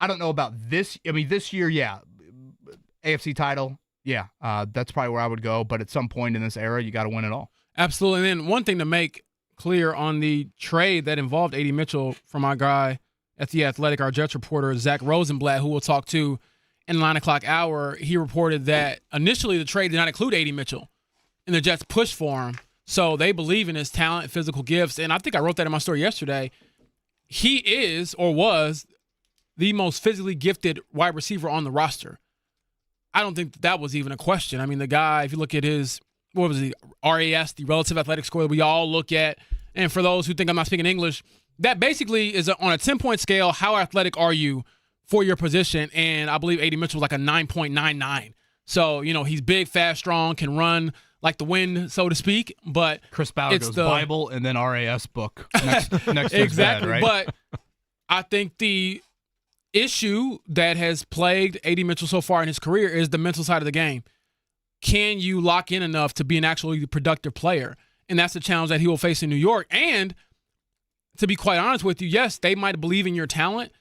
I don't know about this. I mean, this year, yeah, AFC title, yeah, that's probably where I would go. But at some point in this era, you got to win it all. Absolutely. And then one thing to make clear on the trade that involved A.D. Mitchell from our guy at The Athletic, our Jets reporter, Zach Rosenblatt, who we'll talk to in the 9 o'clock hour, he reported that initially the trade did not include A.D. Mitchell, and the Jets pushed for him So they believe in his talent, physical gifts, and I think I wrote that in my story yesterday. He is or was the most physically gifted wide receiver on the roster. I don't think that was even a question. I mean, the guy, if you look at his, what was he, RAS, the relative athletic score that we all look at, and for those who think I'm not speaking English, that basically is on a 10-point scale, how athletic are you for your position? And I believe A.D. Mitchell was like a 9.99. So, he's big, fast, strong, can run like the wind, so to speak. But Chris Ballard goes Bible and then RAS book next to his bed, right? But I think the issue that has plagued A.D. Mitchell so far in his career is the mental side of the game. Can you lock in enough to be an actually productive player? And that's the challenge that he will face in New York. And to be quite honest with you, yes, they might believe in your talent,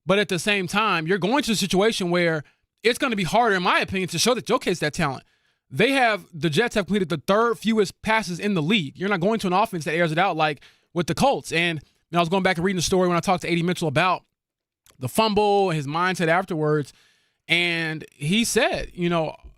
but at the same time, you're going to a situation where it's going to be harder, in my opinion, to showcase that talent. The Jets have completed the third fewest passes in the league. You're not going to an offense that airs it out like with the Colts. And I was going back and reading the story when I talked to A.D. Mitchell about the fumble, his mindset afterwards. And he said,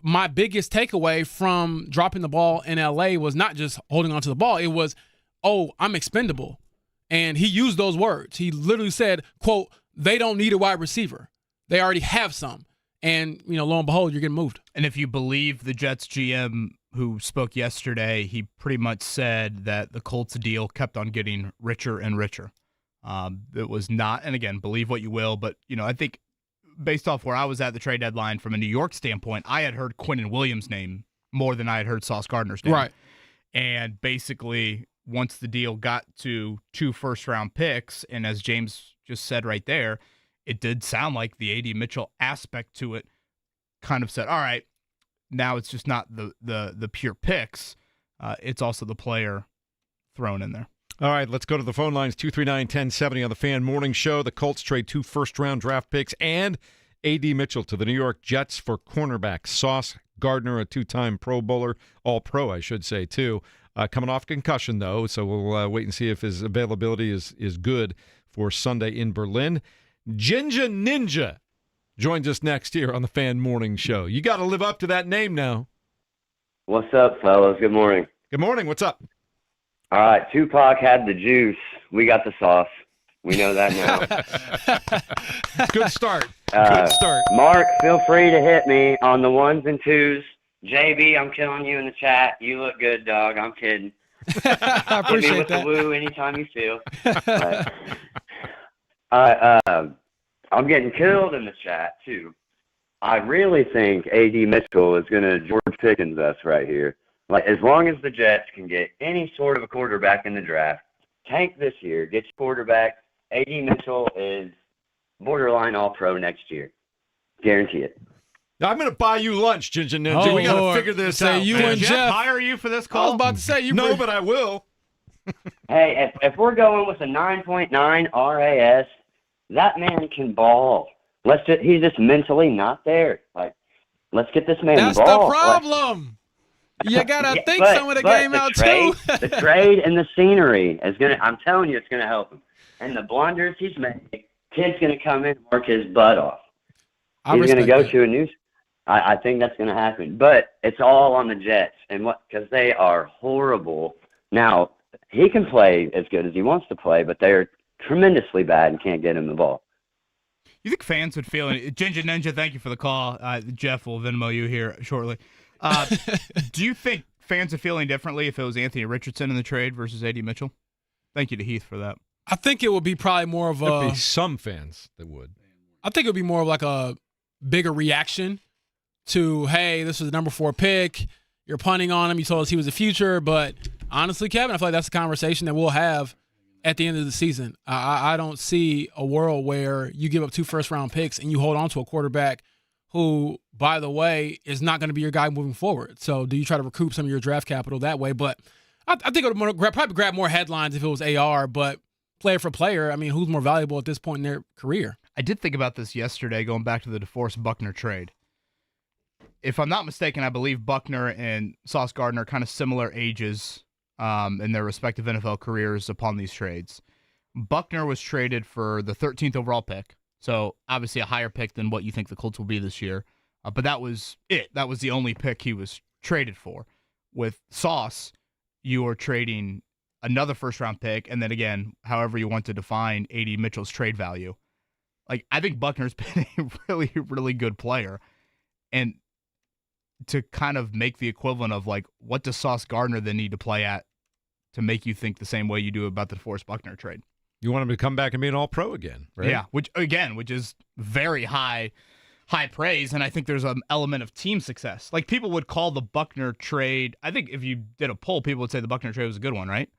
my biggest takeaway from dropping the ball in L.A. was not just holding onto the ball. It was, I'm expendable. And he used those words. He literally said, quote, they don't need a wide receiver. They already have some. And, lo and behold, you're getting moved. And if you believe the Jets GM who spoke yesterday, he pretty much said that the Colts deal kept on getting richer and richer. It was not, and again, believe what you will, but, I think based off where I was at the trade deadline from a New York standpoint, I had heard Quinnen Williams' name more than I had heard Sauce Gardner's name. Right. And basically, once the deal got to 2 first-round picks, and as James just said right there, it did sound like the A.D. Mitchell aspect to it kind of said, all right, now it's just not the pure picks. It's also the player thrown in there. All right, let's go to the phone lines, 239-1070 on the Fan Morning Show. The Colts trade 2 first-round draft picks and A.D. Mitchell to the New York Jets for cornerback Sauce Gardner, a 2-time Pro Bowler, All-Pro, I should say, too. Coming off concussion, though, so we'll wait and see if his availability is good for Sunday in Berlin. Ginger Ninja joins us next here on the Fan Morning Show. You got to live up to that name now. What's up, fellas? Good morning. Good morning. What's up? All right, Tupac had the juice. We got the sauce. We know that now. Good start. Good start. Mark, feel free to hit me on the 1s and 2s. JB, I'm killing you in the chat. You look good, dog. I'm kidding. I appreciate hit me with that. the woo anytime you feel. I'm getting killed in the chat, too. I really think A.D. Mitchell is going to George Pickens us right here. Like, as long as the Jets can get any sort of a quarterback in the draft, tank this year, get your quarterback. A.D. Mitchell is borderline All-Pro next year. Guarantee it. Now, I'm going to buy you lunch, Ginger Ninja. We got to figure this out. You man. and Jeff hire you for this I call? was about to say you. No, but I will. Hey, if we're going with a 9.9 RAS, that man can ball. He's just mentally not there. Like, let's get this man That's ball. the problem. You gotta think some of the game out too. The trade and the scenery is gonna. I'm telling you, it's gonna help him. And the blunders he's made, kid's gonna come in and work his butt off. He's gonna go to a new. I think that's gonna happen, but it's all on the Jets and because they are horrible. Now he can play as good as he wants to play, but they're tremendously bad and can't get him the ball. You think fans would feel it? Ginger Ninja, thank you for the call. Jeff will Venmo you here shortly. Do you think fans would feel any differently if it was Anthony Richardson in the trade versus A.D. Mitchell? Thank you to Heath for that. I think it would be probably more of There'd be some fans that would. I think it would be more of like a bigger reaction to, hey, this was the number 4 pick. You're punting on him. You told us he was the future. But honestly, Kevin, I feel like that's a conversation that we'll have at the end of the season. I don't see a world where you give up 2 first-round picks and you hold on to a quarterback who, by the way, is not going to be your guy moving forward. So do you try to recoup some of your draft capital that way? But I think it would probably grab more headlines if it was AR, but player for player, I mean, who's more valuable at this point in their career? I did think about this yesterday, going back to the DeForest Buckner trade. If I'm not mistaken, I believe Buckner and Sauce Gardner are kind of similar ages in their respective NFL careers upon these trades. Buckner was traded for the 13th overall pick, so obviously a higher pick than what you think the Colts will be this year. But that was it. That was the only pick he was traded for. With Sauce, you are trading another first-round pick, and then again, however you want to define A.D. Mitchell's trade value. Like, I think Buckner's been a really, really good player. And to kind of make the equivalent of, like, what does Sauce Gardner then need to play at to make you think the same way you do about the DeForest Buckner trade? You want him to come back and be an all-pro again, right? Yeah, which is very high praise, and I think there's an element of team success. Like, people would call the Buckner trade, I think if you did a poll, people would say the Buckner trade was a good one, right?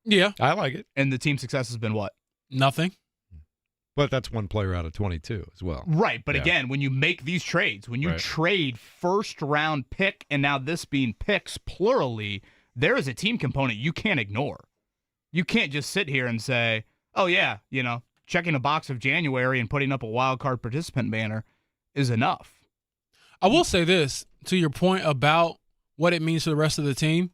Yeah. I like it. And the team success has been what? Nothing. But that's one player out of 22 as well. Right, but again, when you make these trades, when you trade first-round pick, and now this being picks plurally, there is a team component you can't ignore. You can't just sit here and say, oh, yeah, checking a box of January and putting up a wild card participant banner is enough. I will say this, to your point about what it means to the rest of the team.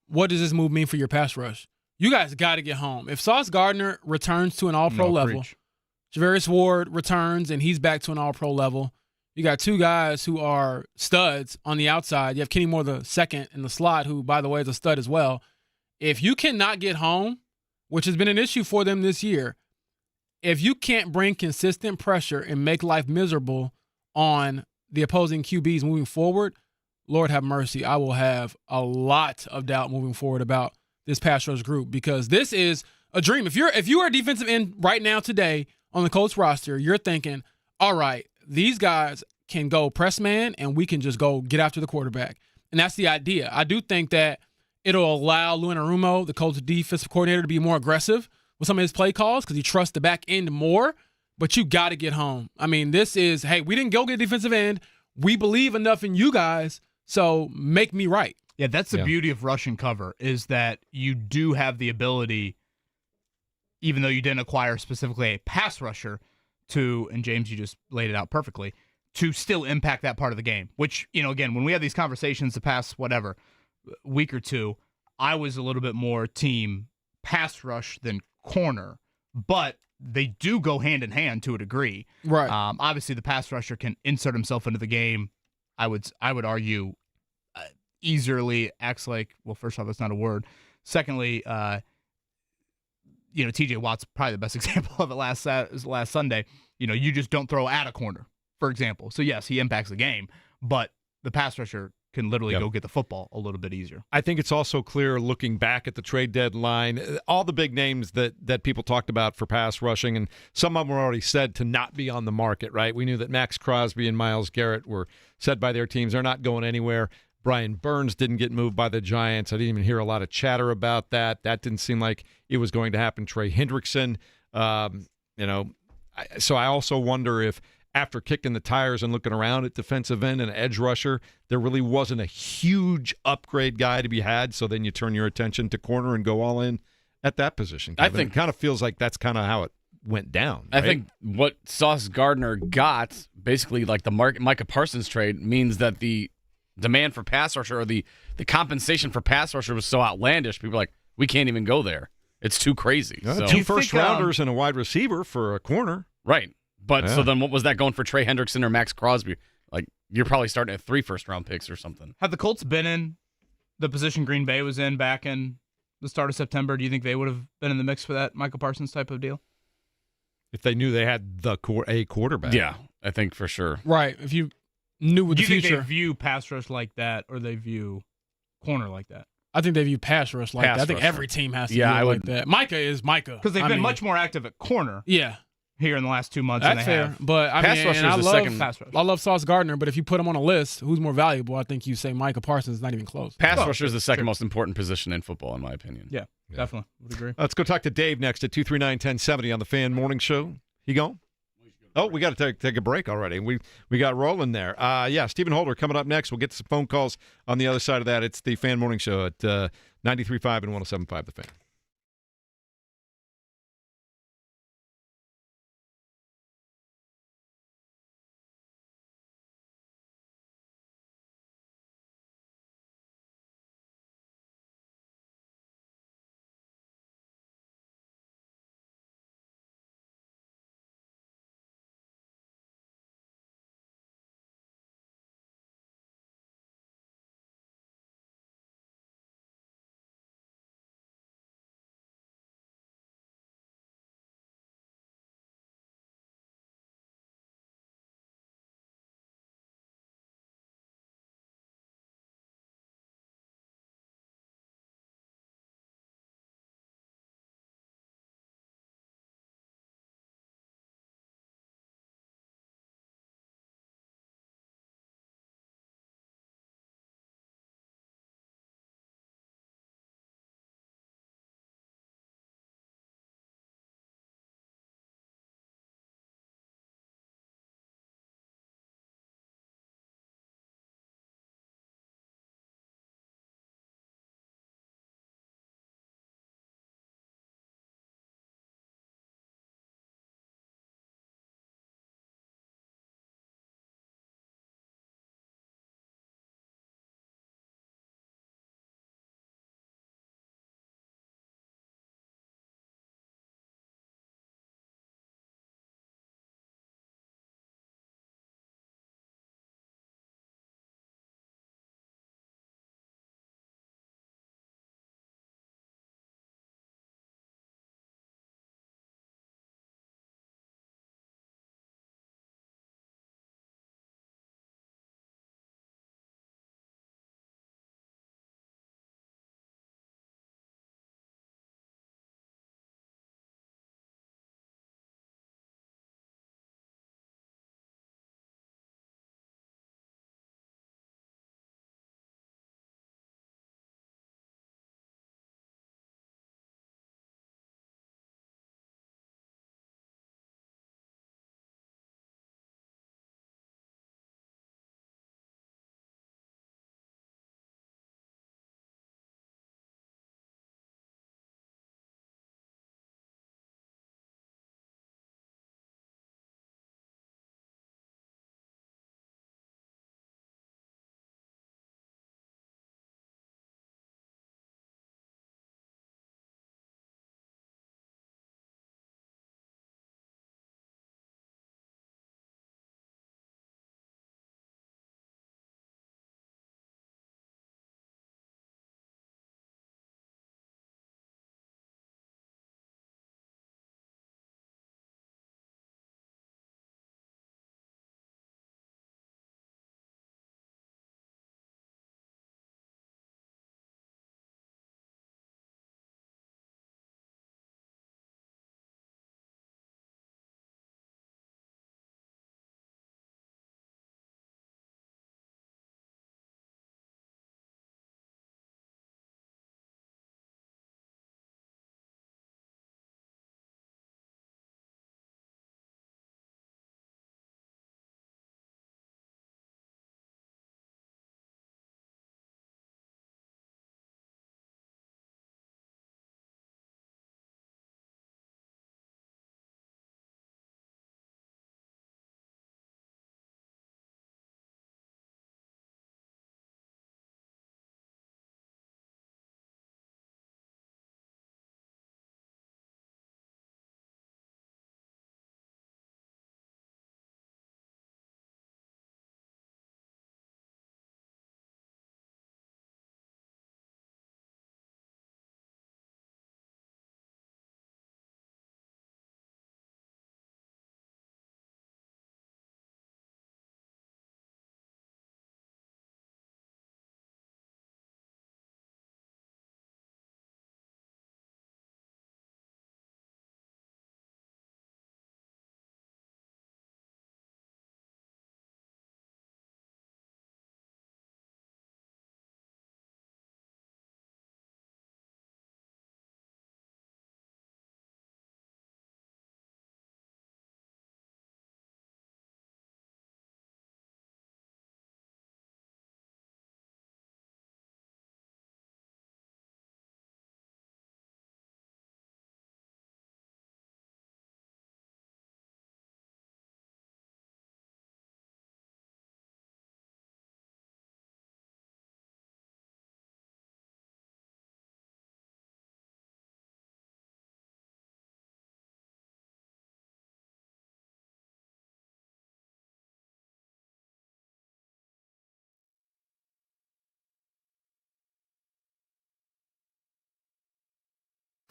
What does this move mean for your pass rush? You guys got to get home. If Sauce Gardner returns to an all-pro level, Javarius Ward returns and he's back to an all-pro level, you got two guys who are studs on the outside. You have Kenny Moore the second in the slot, who, by the way, is a stud as well. If you cannot get home, which has been an issue for them this year, if you can't bring consistent pressure and make life miserable on the opposing QBs moving forward, Lord have mercy, I will have a lot of doubt moving forward about this pass rush group, because this is a dream. If you are a defensive end right now today on the Colts roster, you're thinking, all right, these guys can go press man and we can just go get after the quarterback. And that's the idea. I do think that it'll allow Lou Anarumo, the Colts defensive coordinator, to be more aggressive with some of his play calls because he trusts the back end more, but you got to get home. I mean, this is, hey, we didn't go get a defensive end. We believe enough in you guys, so make me right. Yeah, that's the beauty of rush and cover, is that you do have the ability, even though you didn't acquire specifically a pass rusher, and James, you just laid it out perfectly, to still impact that part of the game. Which, again, when we have these conversations the past, week or two, I was a little bit more team pass rush than corner, but they do go hand in hand to a degree. Right. Obviously, the pass rusher can insert himself into the game. I would argue easily acts like, well, first off, that's not a word. Secondly, TJ Watt's probably the best example of it last Sunday. You just don't throw at a corner, for example. So yes, he impacts the game, but the pass rusher can literally go get the football a little bit easier. I think it's also clear, looking back at the trade deadline, all the big names that people talked about for pass rushing, and some of them were already said to not be on the market, right? We knew that Max Crosby and Myles Garrett were said by their teams they're not going anywhere. Brian Burns didn't get moved by the Giants. I didn't even hear a lot of chatter about that. That didn't seem like it was going to happen. Trey Hendrickson, so I also wonder if, after kicking the tires and looking around at defensive end and edge rusher, there really wasn't a huge upgrade guy to be had, so then you turn your attention to corner and go all in at that position. Kevin. I think it kind of feels like that's kind of how it went down. I right? think what Sauce Gardner got, basically like the Micah Parsons trade, means that the demand for pass rusher, or the compensation for pass rusher, was so outlandish, people are like, we can't even go there. It's too crazy. So. 2 first-rounders and a wide receiver for a corner. Right. But so then what was that going for Trey Hendrickson or Max Crosby? Like, you're probably starting at 3 first-round picks or something. Have the Colts been in the position Green Bay was in back in the start of September? Do you think they would have been in the mix for that Michael Parsons type of deal? If they knew they had a quarterback. Yeah, I think for sure. Right. If you knew with Do the you future. think they view pass rush like that, or they view corner like that? I think they view pass rush like that. I think every team has to view it like that. Micah is Micah. Because they've been much more active at corner. Yeah. Here in the last 2 months That's than they fair. have. But I pass rusher is the second. I love Sauce Gardner, but if you put him on a list, who's more valuable? I think you say Micah Parsons is not even close. Pass rusher is the second most important position in football, in my opinion. Yeah, definitely. Would agree. Let's go talk to Dave next at 239-1070 on the Fan Morning Show. He gone? Oh, we got to take a break already. We got rolling there. Stephen Holder coming up next. We'll get some phone calls on the other side of that. It's the Fan Morning Show at 93.5 and 107.5 The Fan.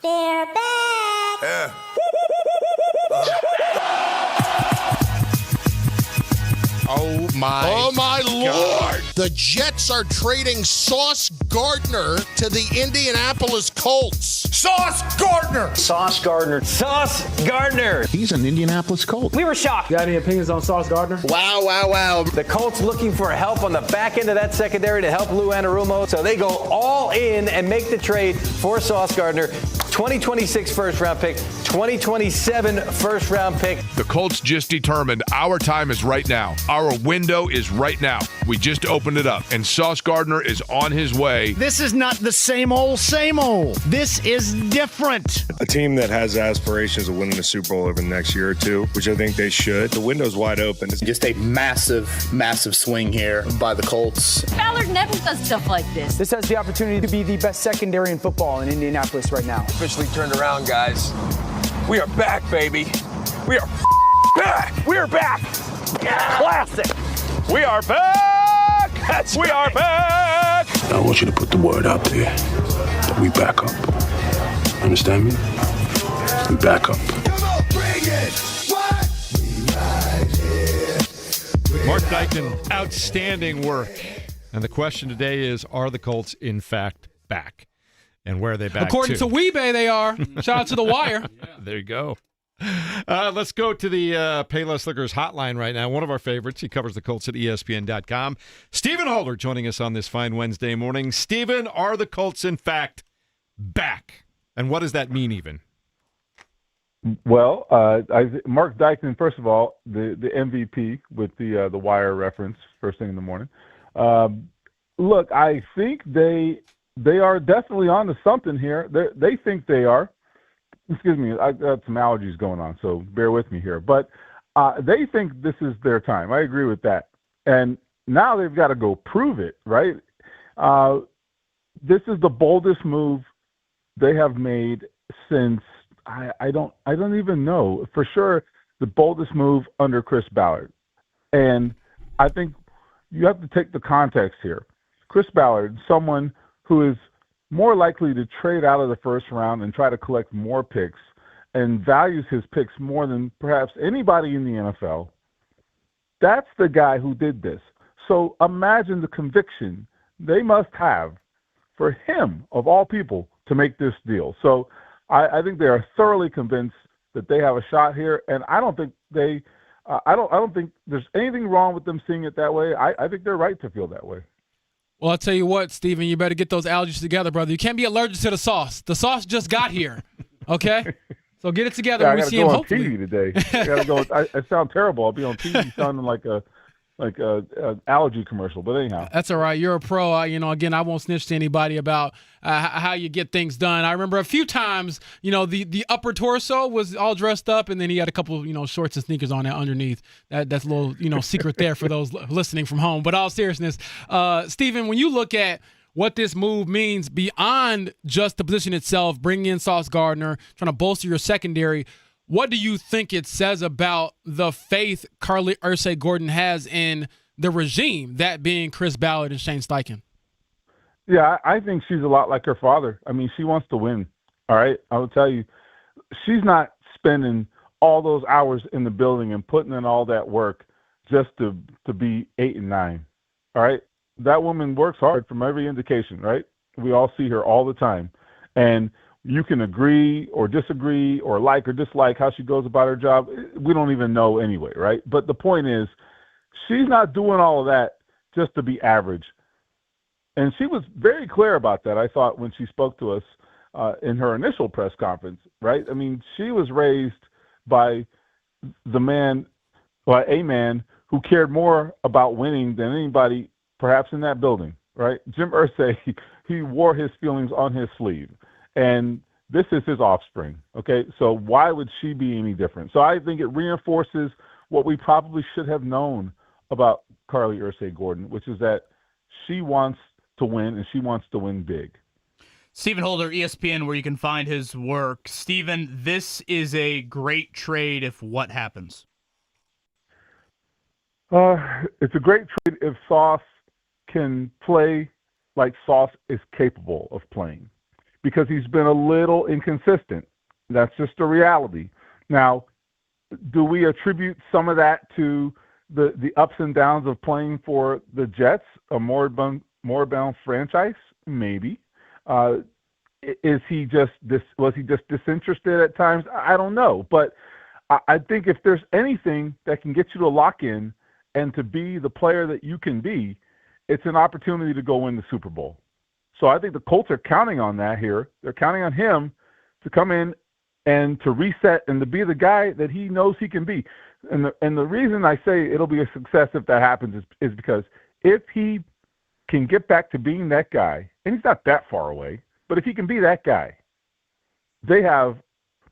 They're back. Yeah. Oh my Lord! The Jets are trading Sauce Gardner to the Indianapolis Colts. Sauce Gardner. Sauce Gardner. Sauce Gardner. He's an Indianapolis Colt. We were shocked. Got any opinions on Sauce Gardner? Wow, wow, wow. The Colts looking for help on the back end of that secondary to help Lou Anarumo. So they go all in and make the trade for Sauce Gardner. 2026 first round pick, 2027 first round pick. The Colts just determined our time is right now. Our window is right now. We just opened it up, and Sauce Gardner is on his way. This is not the same old, same old. This is different. A team that has aspirations of winning the Super Bowl over the next year or two, which I think they should. The window's wide open. Just a massive, massive swing here by the Colts. Ballard never does stuff like this. This has the opportunity to be the best secondary in football in Indianapolis right now. Officially turned around, guys. We are back, baby. We are back. We are back. Classic. We are back. We are back. I want you to put the word out there that we back up. Understand me? We back up. Mark Dykman, outstanding work. And the question today is, are the Colts in fact back? And where are they back According to Weebay, they are. Shout out to The Wire. There you go. Let's go to the Payless Liquors hotline right now. One of our favorites. He covers the Colts at ESPN.com. Stephen Holder joining us on this fine Wednesday morning. Stephen, are the Colts in fact back? And what does that mean even? Well, Mark Dykman, first of all, the MVP with the Wire reference first thing in the morning. Look, I think they are definitely on to something here. They think they are. Excuse me, I got some allergies going on, so bear with me here. But they think this is their time. I agree with that. And now they've got to go prove it, right? This is the boldest move they have made since I don't even know for sure, the boldest move under Chris Ballard. And I think you have to take the context here. Chris Ballard, someone who is more likely to trade out of the first round and try to collect more picks and values his picks more than perhaps anybody in the NFL. That's the guy who did this. So imagine the conviction they must have for him, of all people, to make this deal. So I think they are thoroughly convinced that they have a shot here, and I don't think I don't think there's anything wrong with them seeing it that way. I think they're right to feel that way. Well, I'll tell you what, Steven, you better get those allergies together, brother. You can't be allergic to the sauce. The sauce just got here, okay? So get it together when we see him, hopefully. I got to go on TV today. I got to go. I sound terrible. I'll be on TV sounding like a allergy commercial, but anyhow. That's all right. You're a pro. Again, I won't snitch to anybody about how you get things done. I remember a few times, the upper torso was all dressed up, and then he had a couple, shorts and sneakers on underneath. That's a little, secret there for those listening from home. But all seriousness, Stephen, when you look at what this move means beyond just the position itself, bringing in Sauce Gardner, trying to bolster your secondary, what do you think it says about the faith Carly Ursay-Gordon has in the regime, that being Chris Ballard and Shane Steichen? Yeah, I think she's a lot like her father. I mean, she wants to win, all right? I will tell you, she's not spending all those hours in the building and putting in all that work just to be 8 and 9, all right? That woman works hard from every indication, right? We all see her all the time. And you can agree or disagree or like or dislike how she goes about her job. We don't even know anyway, right? But the point is, she's not doing all of that just to be average. And she was very clear about that, I thought, when she spoke to us in her initial press conference, right? I mean, she was raised by a man who cared more about winning than anybody perhaps in that building, right? Jim Irsay, he wore his feelings on his sleeve. And this is his offspring, okay? So why would she be any different? So I think it reinforces what we probably should have known about Carly Ursay-Gordon, which is that she wants to win, and she wants to win big. Stephen Holder, ESPN, where you can find his work. Stephen, this is a great trade if what happens? It's a great trade if Sauce can play like Sauce is capable of playing. because he's been a little inconsistent. That's just a reality. Now, do we attribute some of that to the ups and downs of playing for the Jets, a moribund franchise? Maybe. Was he just disinterested at times? I don't know. But I think if there's anything that can get you to lock in and to be the player that you can be, it's an opportunity to go win the Super Bowl. So I think the Colts are counting on that here. They're counting on him to come in and to reset and to be the guy that he knows he can be. And the reason I say it'll be a success if that happens is because if he can get back to being that guy, and he's not that far away, but if he can be that guy, they have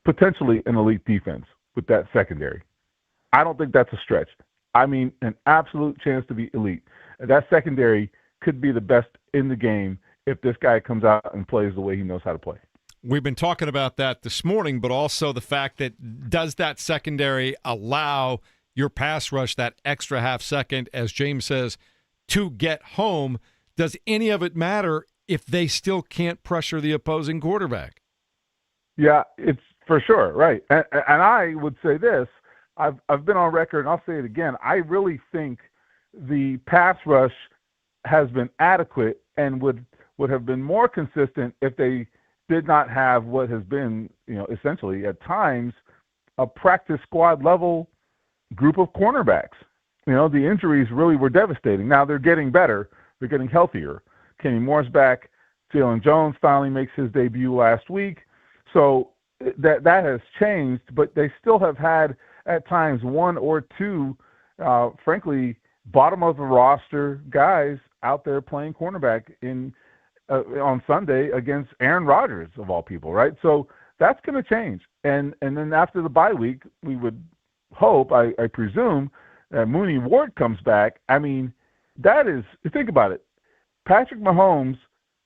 potentially an elite defense with that secondary. I don't think that's a stretch. I mean, an absolute chance to be elite. And that secondary could be the best in the game if this guy comes out and plays the way he knows how to play. We've been talking about that this morning, but also the fact that does that secondary allow your pass rush that extra half second, as James says, to get home? Does any of it matter if they still can't pressure the opposing quarterback? Yeah, it's for sure, right. And I would say this, I've been on record, and I'll say it again, I really think the pass rush has been adequate and would have been more consistent if they did not have what has been, essentially at times a practice squad level group of cornerbacks. The injuries really were devastating. Now they're getting better. They're getting healthier. Kenny Moore's back. Jalen Jones finally makes his debut last week. So that has changed, but they still have had at times one or two, frankly, bottom of the roster guys out there playing cornerback on Sunday against Aaron Rodgers, of all people, right? So that's going to change. And then after the bye week, we would hope, I presume, that Mooney Ward comes back. I mean, think about it. Patrick Mahomes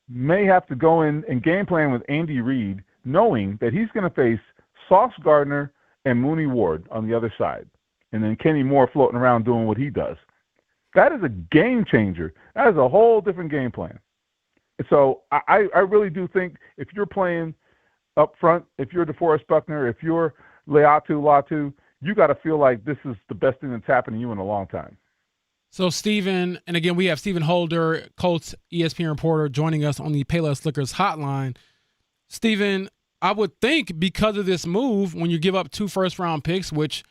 may have to go in and game plan with Andy Reid, knowing that he's going to face Sauce Gardner and Mooney Ward on the other side, and then Kenny Moore floating around doing what he does. That is a game changer. That is a whole different game plan. So I really do think if you're playing up front, if you're DeForest Buckner, if you're Latu, you got to feel like this is the best thing that's happened to you in a long time. So, Stephen, and again, we have Stephen Holder, Colts ESPN reporter, joining us on the Payless Liquors hotline. Stephen, I would think because of this move, when you give up 2 first-round picks, which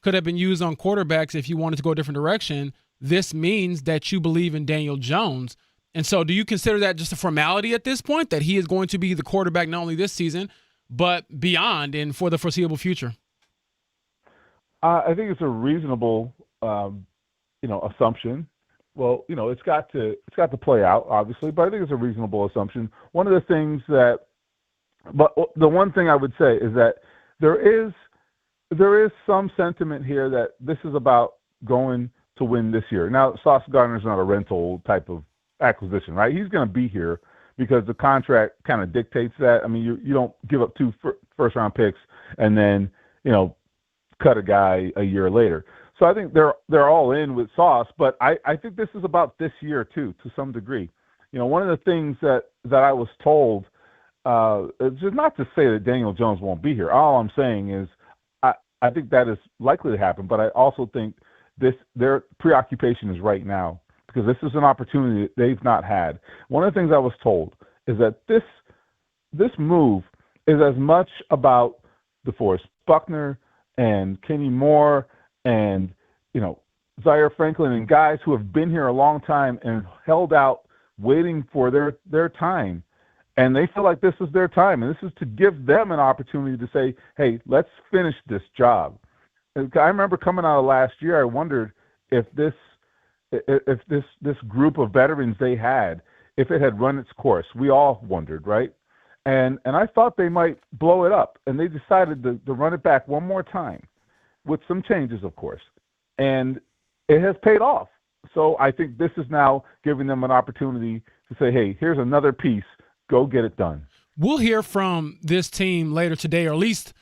could have been used on quarterbacks if you wanted to go a different direction, this means that you believe in Daniel Jones. And so do you consider that just a formality at this point, that he is going to be the quarterback not only this season, but beyond and for the foreseeable future? I think it's a reasonable, assumption. Well, it's got to play out, obviously, but I think it's a reasonable assumption. But the one thing I would say is that there is some sentiment here that this is about going to win this year. Now, Sauce Gardner's not a rental type of acquisition, right? He's going to be here because the contract kind of dictates that. I mean, you don't give up 2 first-round picks and then, cut a guy a year later. So I think they're all in with Sauce, but I think this is about this year too, to some degree. One of the things that I was told, just not to say that Daniel Jones won't be here. All I'm saying is I think that is likely to happen, but I also think their preoccupation is right now because this is an opportunity that they've not had. One of the things I was told is that this move is as much about DeForest Buckner and Kenny Moore and, Zaire Franklin and guys who have been here a long time and held out waiting for their time. And they feel like this is their time. And this is to give them an opportunity to say, hey, let's finish this job. And I remember coming out of last year, I wondered if this group of veterans they had, if it had run its course. We all wondered, right? And I thought they might blow it up. And they decided to run it back one more time with some changes, of course. And it has paid off. So I think this is now giving them an opportunity to say, hey, here's another piece. Go get it done. We'll hear from this team later today, or at least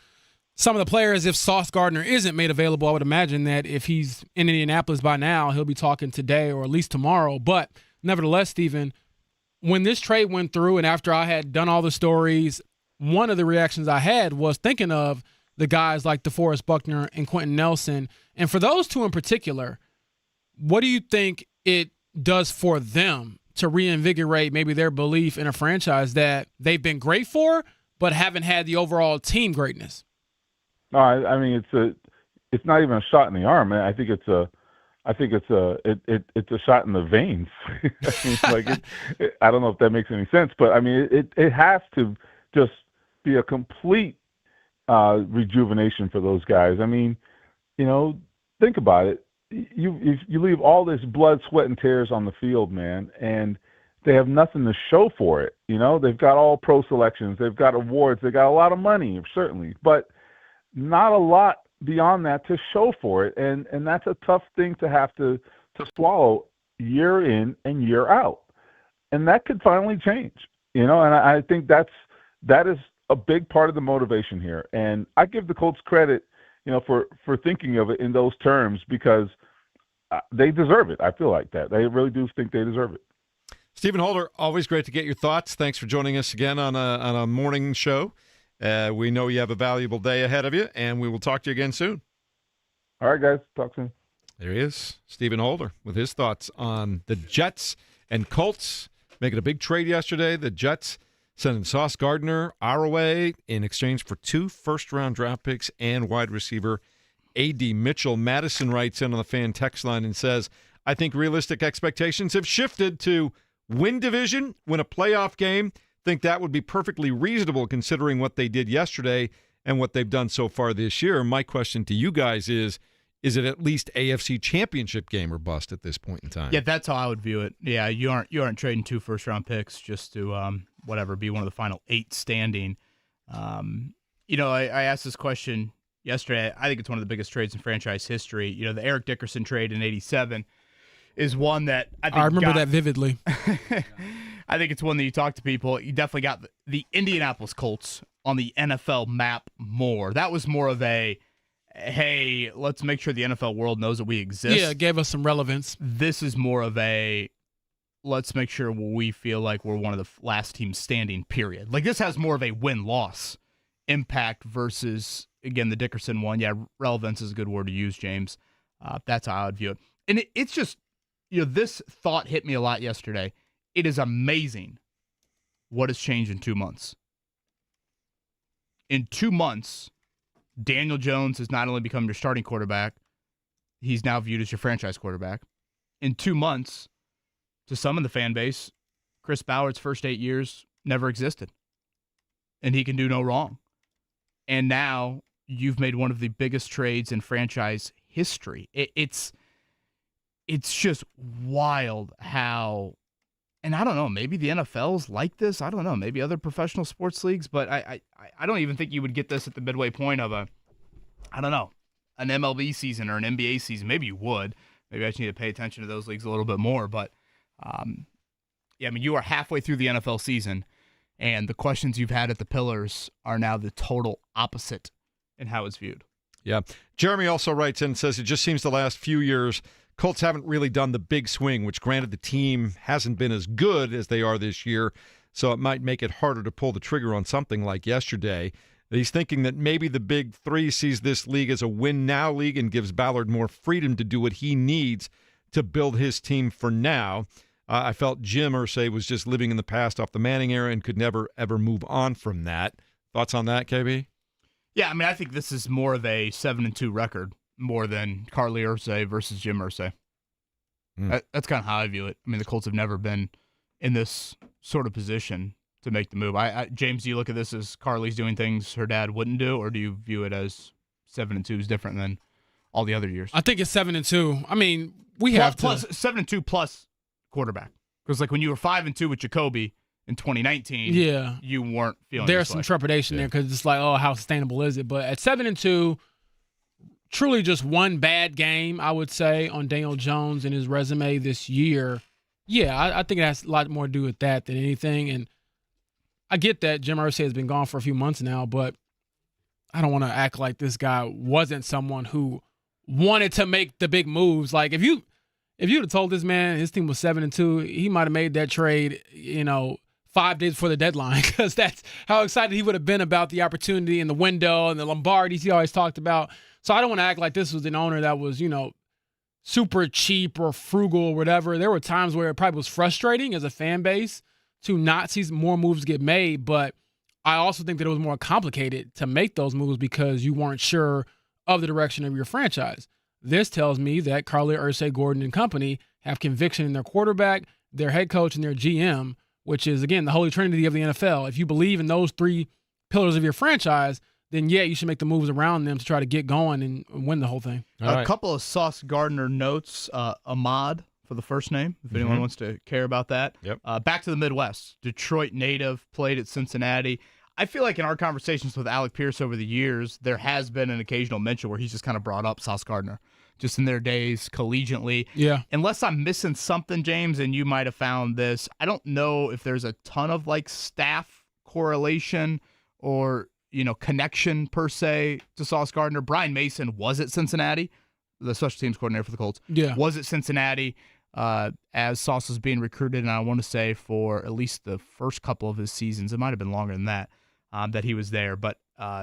some of the players if Sauce Gardner isn't made available. I would imagine that if he's in Indianapolis by now, he'll be talking today or at least tomorrow. But nevertheless, Stephen, when this trade went through and after I had done all the stories, one of the reactions I had was thinking of the guys like DeForest Buckner and Quentin Nelson. And for those two in particular, what do you think it does for them to reinvigorate maybe their belief in a franchise that they've been great for but haven't had the overall team greatness? No, I mean it's not even a shot in the arm, man. I think it's a shot in the veins. I mean, I don't know if that makes any sense, but I mean it has to just be a complete rejuvenation for those guys. I mean, think about it. You leave all this blood, sweat, and tears on the field, man, and they have nothing to show for it. They've got all pro selections, they've got awards, they got a lot of money, certainly, but not a lot beyond that to show for it, and that's a tough thing to have to swallow year in and year out, and that could finally change. And I think that is a big part of the motivation here, and I give the Colts credit, for thinking of it in those terms because they deserve it. I feel like that. They really do think they deserve it. Stephen Holder, always great to get your thoughts. Thanks for joining us again on a morning show. We know you have a valuable day ahead of you, and we will talk to you again soon. All right, guys. Talk soon. There he is, Stephen Holder, with his thoughts on the Jets and Colts making a big trade yesterday. The Jets sending Sauce Gardner our way in exchange for 2 first-round draft picks and wide receiver A.D. Mitchell. Madison writes in on the fan text line and says, I think realistic expectations have shifted to win division, win a playoff game. Think that would be perfectly reasonable considering what they did yesterday and what they've done so far this year. My question to you guys is it at least AFC Championship game or bust at this point in time? Yeah, that's how I would view it. Yeah, you aren't trading 2 first-round picks just to be one of the final 8 standing. I asked this question yesterday. I think it's one of the biggest trades in franchise history. The Eric Dickerson trade in '87 is one that I remember that vividly. I think it's one that you talk to people. You definitely got the Indianapolis Colts on the NFL map more. That was more of a, hey, let's make sure the NFL world knows that we exist. Yeah, it gave us some relevance. This is more of a, let's make sure we feel like we're one of the last teams standing, period. Like, this has more of a win-loss impact versus, again, the Dickerson one. Yeah, relevance is a good word to use, James. That's how I would view it. And it's just, this thought hit me a lot yesterday. It is amazing what has changed in 2 months. In 2 months, Daniel Jones has not only become your starting quarterback, he's now viewed as your franchise quarterback. In 2 months, to some in the fan base, Chris Ballard's first 8 years never existed. And he can do no wrong. And now you've made one of the biggest trades in franchise history. It's just wild how, and I don't know, maybe the NFL's like this. I don't know, maybe other professional sports leagues, but I don't even think you would get this at the midway point of an MLB season or an NBA season. Maybe you would. Maybe I just need to pay attention to those leagues a little bit more. But, you are halfway through the NFL season, and the questions you've had at the Pillars are now the total opposite in how it's viewed. Yeah. Jeremy also writes in and says, it just seems the last few years Colts haven't really done the big swing, which granted the team hasn't been as good as they are this year, so it might make it harder to pull the trigger on something like yesterday. He's thinking that maybe the Big Three sees this league as a win-now league and gives Ballard more freedom to do what he needs to build his team for now. I felt Jim Irsay was just living in the past off the Manning era and could never, ever move on from that. Thoughts on that, KB? Yeah, I think this is more of a 7-2 record more than Carly Irsay versus Jim Irsay. That's kind of how I view it. The Colts have never been in this sort of position to make the move. James, do you look at this as Carly's doing things her dad wouldn't do, or do you view it as 7-2 is different than all the other years? I think it's 7-2. We have plus 7-2 plus quarterback, because like when you were 5-2 with Jacoby in 2019, you weren't feeling. There's some trepidation there because it's like, oh, how sustainable is it? But at 7-2, truly just one bad game, I would say, on Daniel Jones and his resume this year. Yeah, I think it has a lot more to do with that than anything. And I get that Jim Irsay has been gone for a few months now, but I don't want to act like this guy wasn't someone who wanted to make the big moves. Like, if if you'd have told this man his team was 7-2, he might have made that trade, 5 days before the deadline, because that's how excited he would have been about the opportunity and the window and the Lombardis he always talked about. So I don't want to act like this was an owner that was, super cheap or frugal or whatever. There were times where it probably was frustrating as a fan base to not see more moves get made, but I also think that it was more complicated to make those moves because you weren't sure of the direction of your franchise. This tells me that Carly Ursay, Gordon, and company have conviction in their quarterback, their head coach, and their GM, which is, again, the holy trinity of the NFL. If you believe in those 3 pillars of your franchise, then, yeah, you should make the moves around them to try to get going and win the whole thing. A couple of Sauce Gardner notes. Ahmad for the first name, if anyone wants to care about that. Yep. Back to the Midwest. Detroit native, played at Cincinnati. I feel like in our conversations with Alec Pierce over the years, there has been an occasional mention where he's just kind of brought up Sauce Gardner just in their days collegiately. Yeah. Unless I'm missing something, James, and you might have found this, I don't know if there's a ton of staff correlation or connection per se to Sauce Gardner. Brian Mason was at Cincinnati, the special teams coordinator for the Colts. Yeah. Was at Cincinnati as Sauce was being recruited, and I want to say for at least the first couple of his seasons, it might have been longer than that, that he was there. But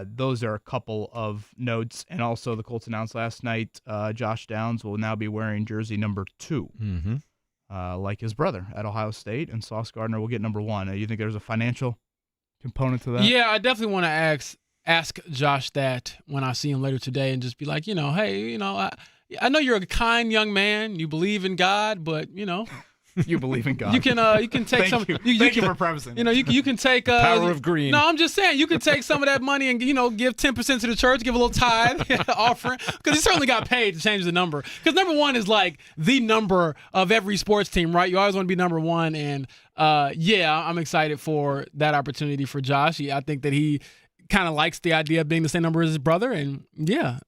those are a couple of notes. And also the Colts announced last night Josh Downs will now be wearing jersey number 2, like his brother at Ohio State, and Sauce Gardner will get number 1. You think there's a financial component to that? Yeah, I definitely want to ask Josh that when I see him later today and just be like, hey, I know you're a kind young man. You believe in God, but, You believe in God. You can take Thank you for prefacing. You can take power of green. No, I'm just saying you can take some of that money and give 10% to the church, give a little tithe offering, because he certainly got paid to change the number. Because number 1 is like the number of every sports team, right? You always want to be number 1, and I'm excited for that opportunity for Josh. I think that he kind of likes the idea of being the same number as his brother, and yeah.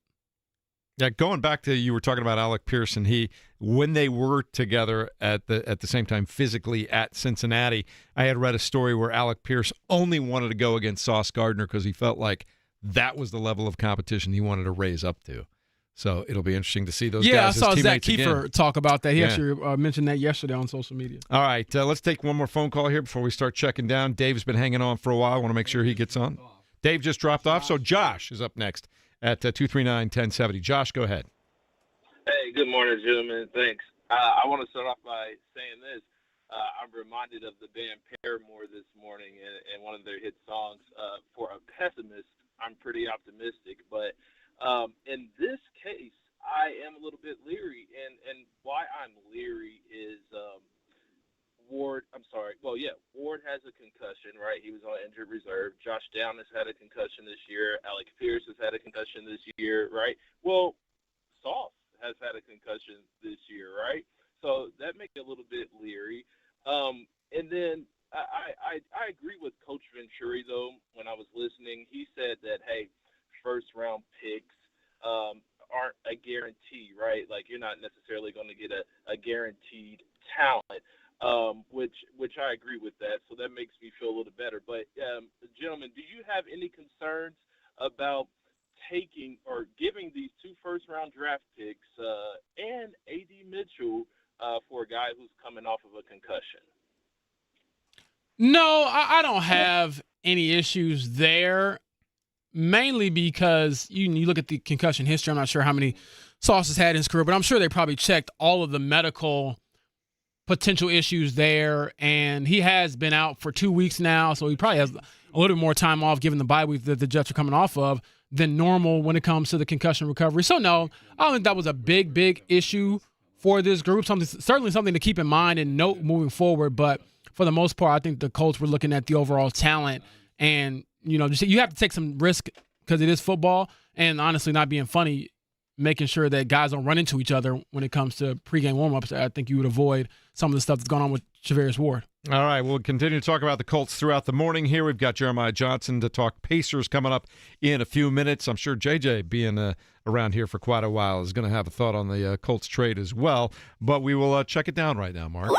Yeah, going back to you were talking about Alec Pierce and when they were together at the same time physically at Cincinnati, I had read a story where Alec Pierce only wanted to go against Sauce Gardner because he felt like that was the level of competition he wanted to raise up to. So it'll be interesting to see those guys as teammates I saw Zach Kiefer again. talk about that. He actually mentioned that yesterday on social media. All right, let's take one more phone call here before we start checking down. Dave's been hanging on for a while. I want to make sure he gets on. Dave just dropped off, so Josh is up next at 239-1070. Josh, go ahead. Hey, good morning, gentlemen. Thanks. I want to start off by saying this. I'm reminded of the band Paramore this morning and one of their hit songs. For a pessimist, I'm pretty optimistic. But in this case, I am a little bit leery. And why I'm leery is Ward has a concussion, right? He was on injured reserve. Josh Downs has had a concussion this year. Alec Pierce has had a concussion this year, right? Well, Sauce has had a concussion this year, right? So that makes me a little bit leery. And then I agree with Coach Venturi, though, when I was listening. He said that, hey, first-round picks aren't a guarantee, right? Like, you're not necessarily going to get a guaranteed talent. Which I agree with that, so that makes me feel a little better. But, gentlemen, do you have any concerns about taking or giving these 2 first-round draft picks and A.D. Mitchell for a guy who's coming off of a concussion? No, I don't have any issues there, mainly because you look at the concussion history. I'm not sure how many Sauce has had in his career, but I'm sure they probably checked all of the medical potential issues there, and he has been out for 2 weeks now, so he probably has a little bit more time off given the bye week that the Jets are coming off of than normal when it comes to the concussion recovery. So no, I don't think that was a big issue for this group. Certainly something to keep in mind and note moving forward, but for the most part, I think the Colts were looking at the overall talent, and you have to take some risk because it is football, and honestly, not being funny, making sure that guys don't run into each other when it comes to pregame warmups. I think you would avoid some of the stuff that's going on with Javarius Ward. All right, we'll continue to talk about the Colts throughout the morning here. We've got Jeremiah Johnson to talk Pacers coming up in a few minutes. I'm sure JJ, being around here for quite a while, is going to have a thought on the Colts trade as well. But we will check it down right now, Mark.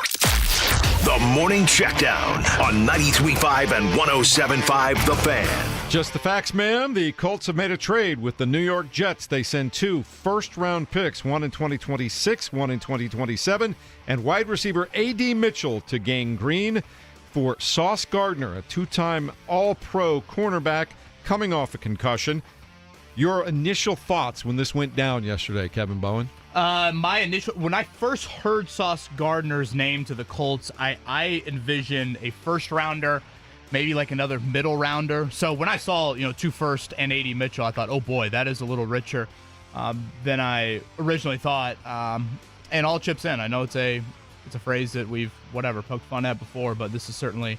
The Morning Checkdown on 93.5 and 107.5 The Fan. Just the facts, ma'am. The Colts have made a trade with the New York Jets. They send 2 first-round picks, one in 2026, one in 2027, and wide receiver A.D. Mitchell to Gang Green for Sauce Gardner, a 2-time All-Pro cornerback coming off a concussion. Your initial thoughts when this went down yesterday, Kevin Bowen? When I first heard Sauce Gardner's name to the Colts, I envisioned a first rounder, maybe like another middle rounder. So when I saw 2 first and A.D. Mitchell, I thought, oh boy, that is a little richer than I originally thought. And all chips in. I know it's a phrase that we've poked fun at before, but this is certainly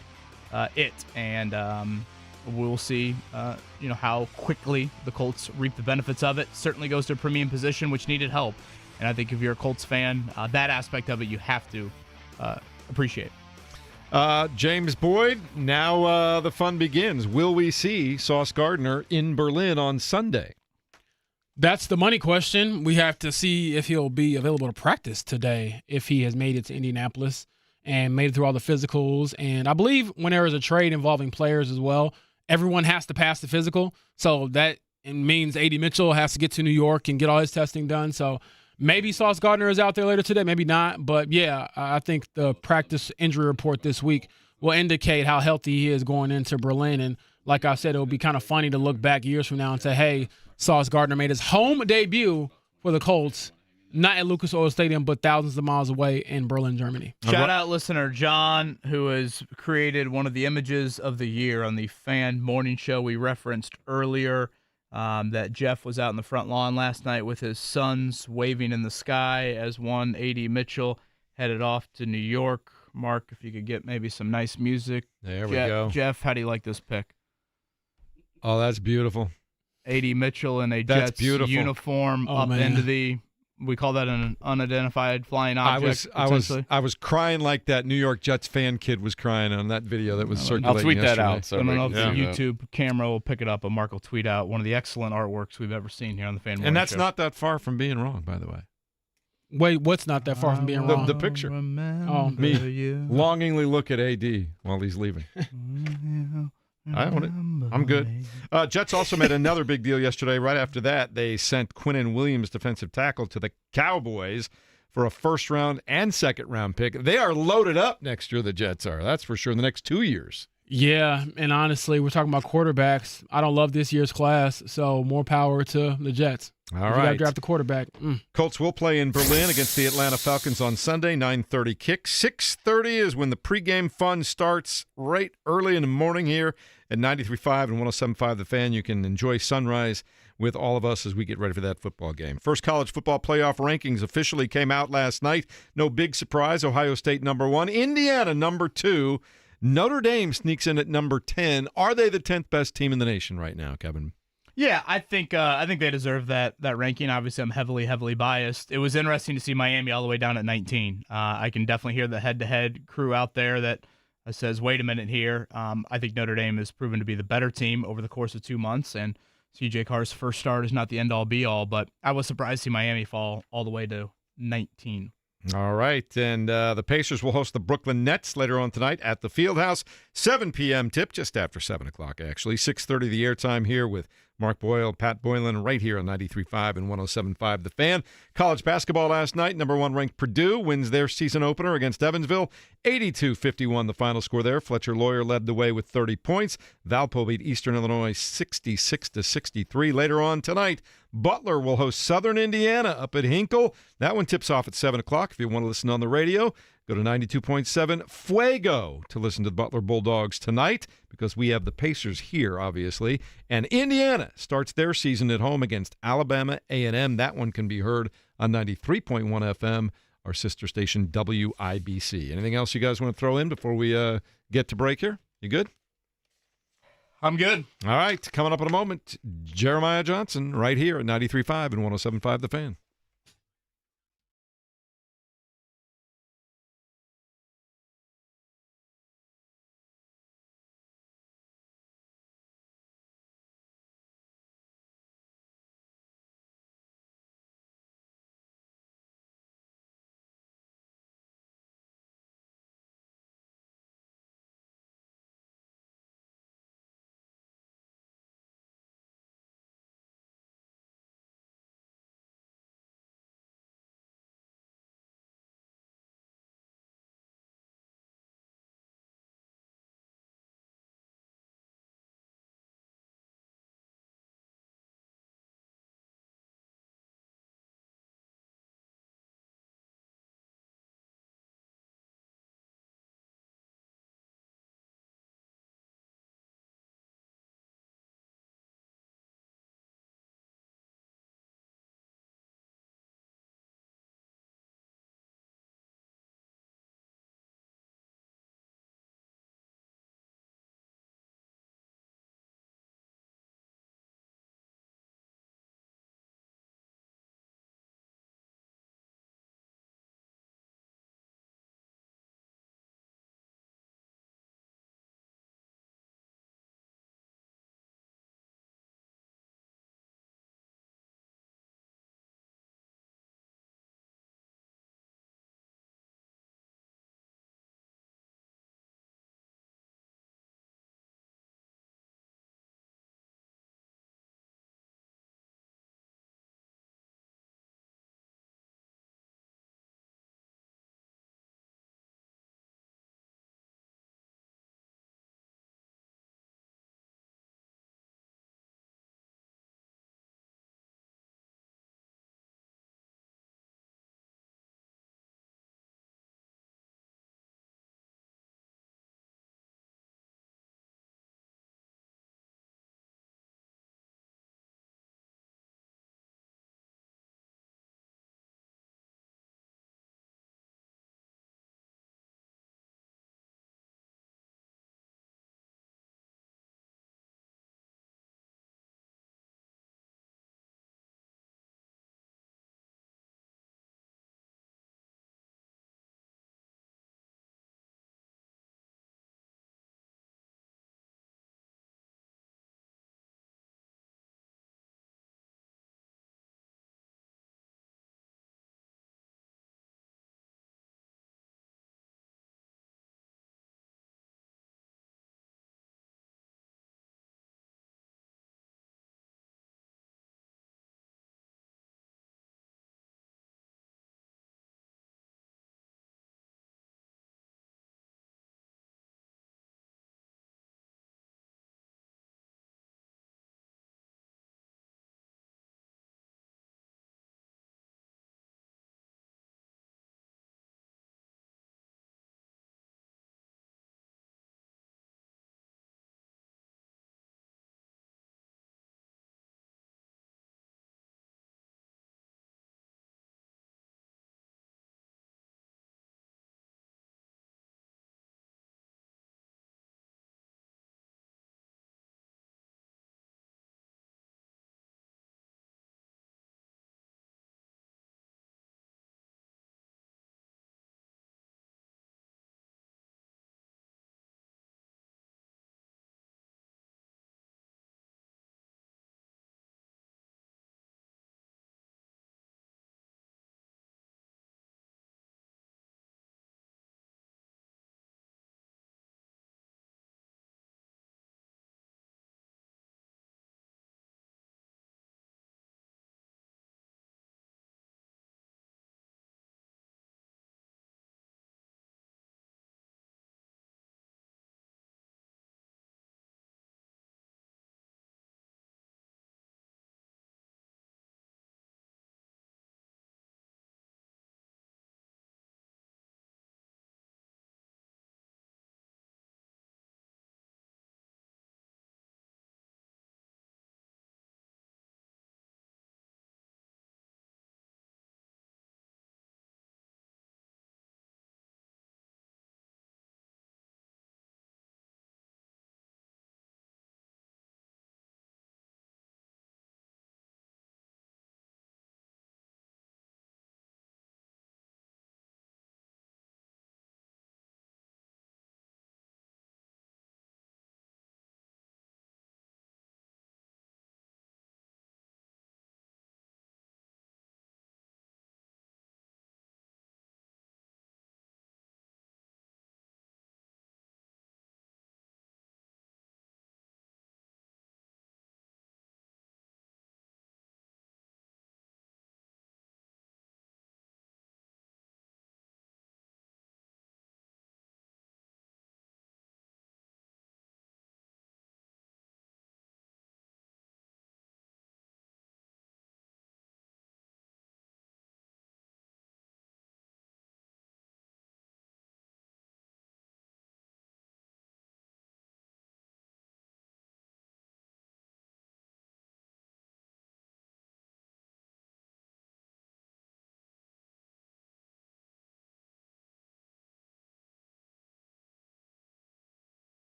it. And we'll see how quickly the Colts reap the benefits of it. Certainly goes to a premium position, which needed help. And I think if you're a Colts fan, that aspect of it you have to appreciate. James Boyd, now the fun begins. Will we see Sauce Gardner in Berlin on Sunday? That's the money question. We have to see if he'll be available to practice today, if he has made it to Indianapolis and made it through all the physicals. And I believe when there is a trade involving players as well, everyone has to pass the physical. So that means A.D. Mitchell has to get to New York and get all his testing done. So maybe Sauce Gardner is out there later today, maybe not. But, yeah, I think the practice injury report this week will indicate how healthy he is going into Berlin. And like I said, it will be kind of funny to look back years from now and say, hey, Sauce Gardner made his home debut for the Colts, not at Lucas Oil Stadium, but thousands of miles away in Berlin, Germany. Shout out listener John, who has created one of the images of the year on the Fan Morning Show we referenced earlier. That Jeff was out in the front lawn last night with his sons waving in the sky as one A.D. Mitchell headed off to New York. Mark, if you could get maybe some nice music. There we go. Jeff, how do you like this pick? Oh, that's beautiful. A.D. Mitchell in a Jets uniform into the, we call that an unidentified flying object. I was crying like that New York Jets fan kid was crying on that video that was circulating I'll tweet yesterday. that out. So I don't know if the YouTube camera will pick it up, but Mark will tweet out one of the excellent artworks we've ever seen here on the Fan Morning And that's Show. not that far from being wrong, by the way. Wait, what's not that far from being wrong? The picture. Me longingly look at AD while he's leaving. I own it. I'm good. Jets also made another big deal yesterday. Right after that, they sent Quinnen Williams, defensive tackle, to the Cowboys for a first-round and second-round pick. They are loaded up next year, the Jets are. That's for sure, in the next 2 years. Yeah, and honestly, we're talking about quarterbacks. I don't love this year's class, so more power to the Jets. All right. You got to draft a quarterback. Colts will play in Berlin against the Atlanta Falcons on Sunday, 9:30 kick. 6:30 is when the pregame fun starts right early in the morning here at 93.5 and 107.5 The Fan. You can enjoy sunrise with all of us as we get ready for that football game. First college football playoff rankings officially came out last night. No big surprise. Ohio State number 1, Indiana number 2. Notre Dame sneaks in at number 10. Are they the 10th best team in the nation right now, Kevin? Yeah, I think they deserve that ranking. Obviously, I'm heavily biased. It was interesting to see Miami all the way down at 19. I can definitely hear the head-to-head crew out there that says, wait a minute here. I think Notre Dame has proven to be the better team over the course of 2 months, and C.J. Carr's first start is not the end-all, be-all, but I was surprised to see Miami fall all the way to 19. All right, and the Pacers will host the Brooklyn Nets later on tonight at the Fieldhouse. 7 p.m. tip, just after 7 o'clock, actually. 6:30 the airtime here with Mark Boyle, Pat Boylan, right here on 93.5 and 107.5 The Fan. College basketball last night, number 1 ranked Purdue wins their season opener against Evansville. 82-51 the final score there. Fletcher Lawyer led the way with 30 points. Valpo beat Eastern Illinois 66-63. Later on tonight, Butler will host Southern Indiana up at Hinkle. That one tips off at 7 o'clock. If you want to listen on the radio, go to 92.7 Fuego to listen to the Butler Bulldogs tonight, because we have the Pacers here, obviously. And Indiana starts their season at home against Alabama A&M. That one can be heard on 93.1 FM, our sister station WIBC. Anything else you guys want to throw in before we get to break here? You good? I'm good. All right, coming up in a moment, Jeremiah Johnson right here at 93.5 and 107.5 The Fan.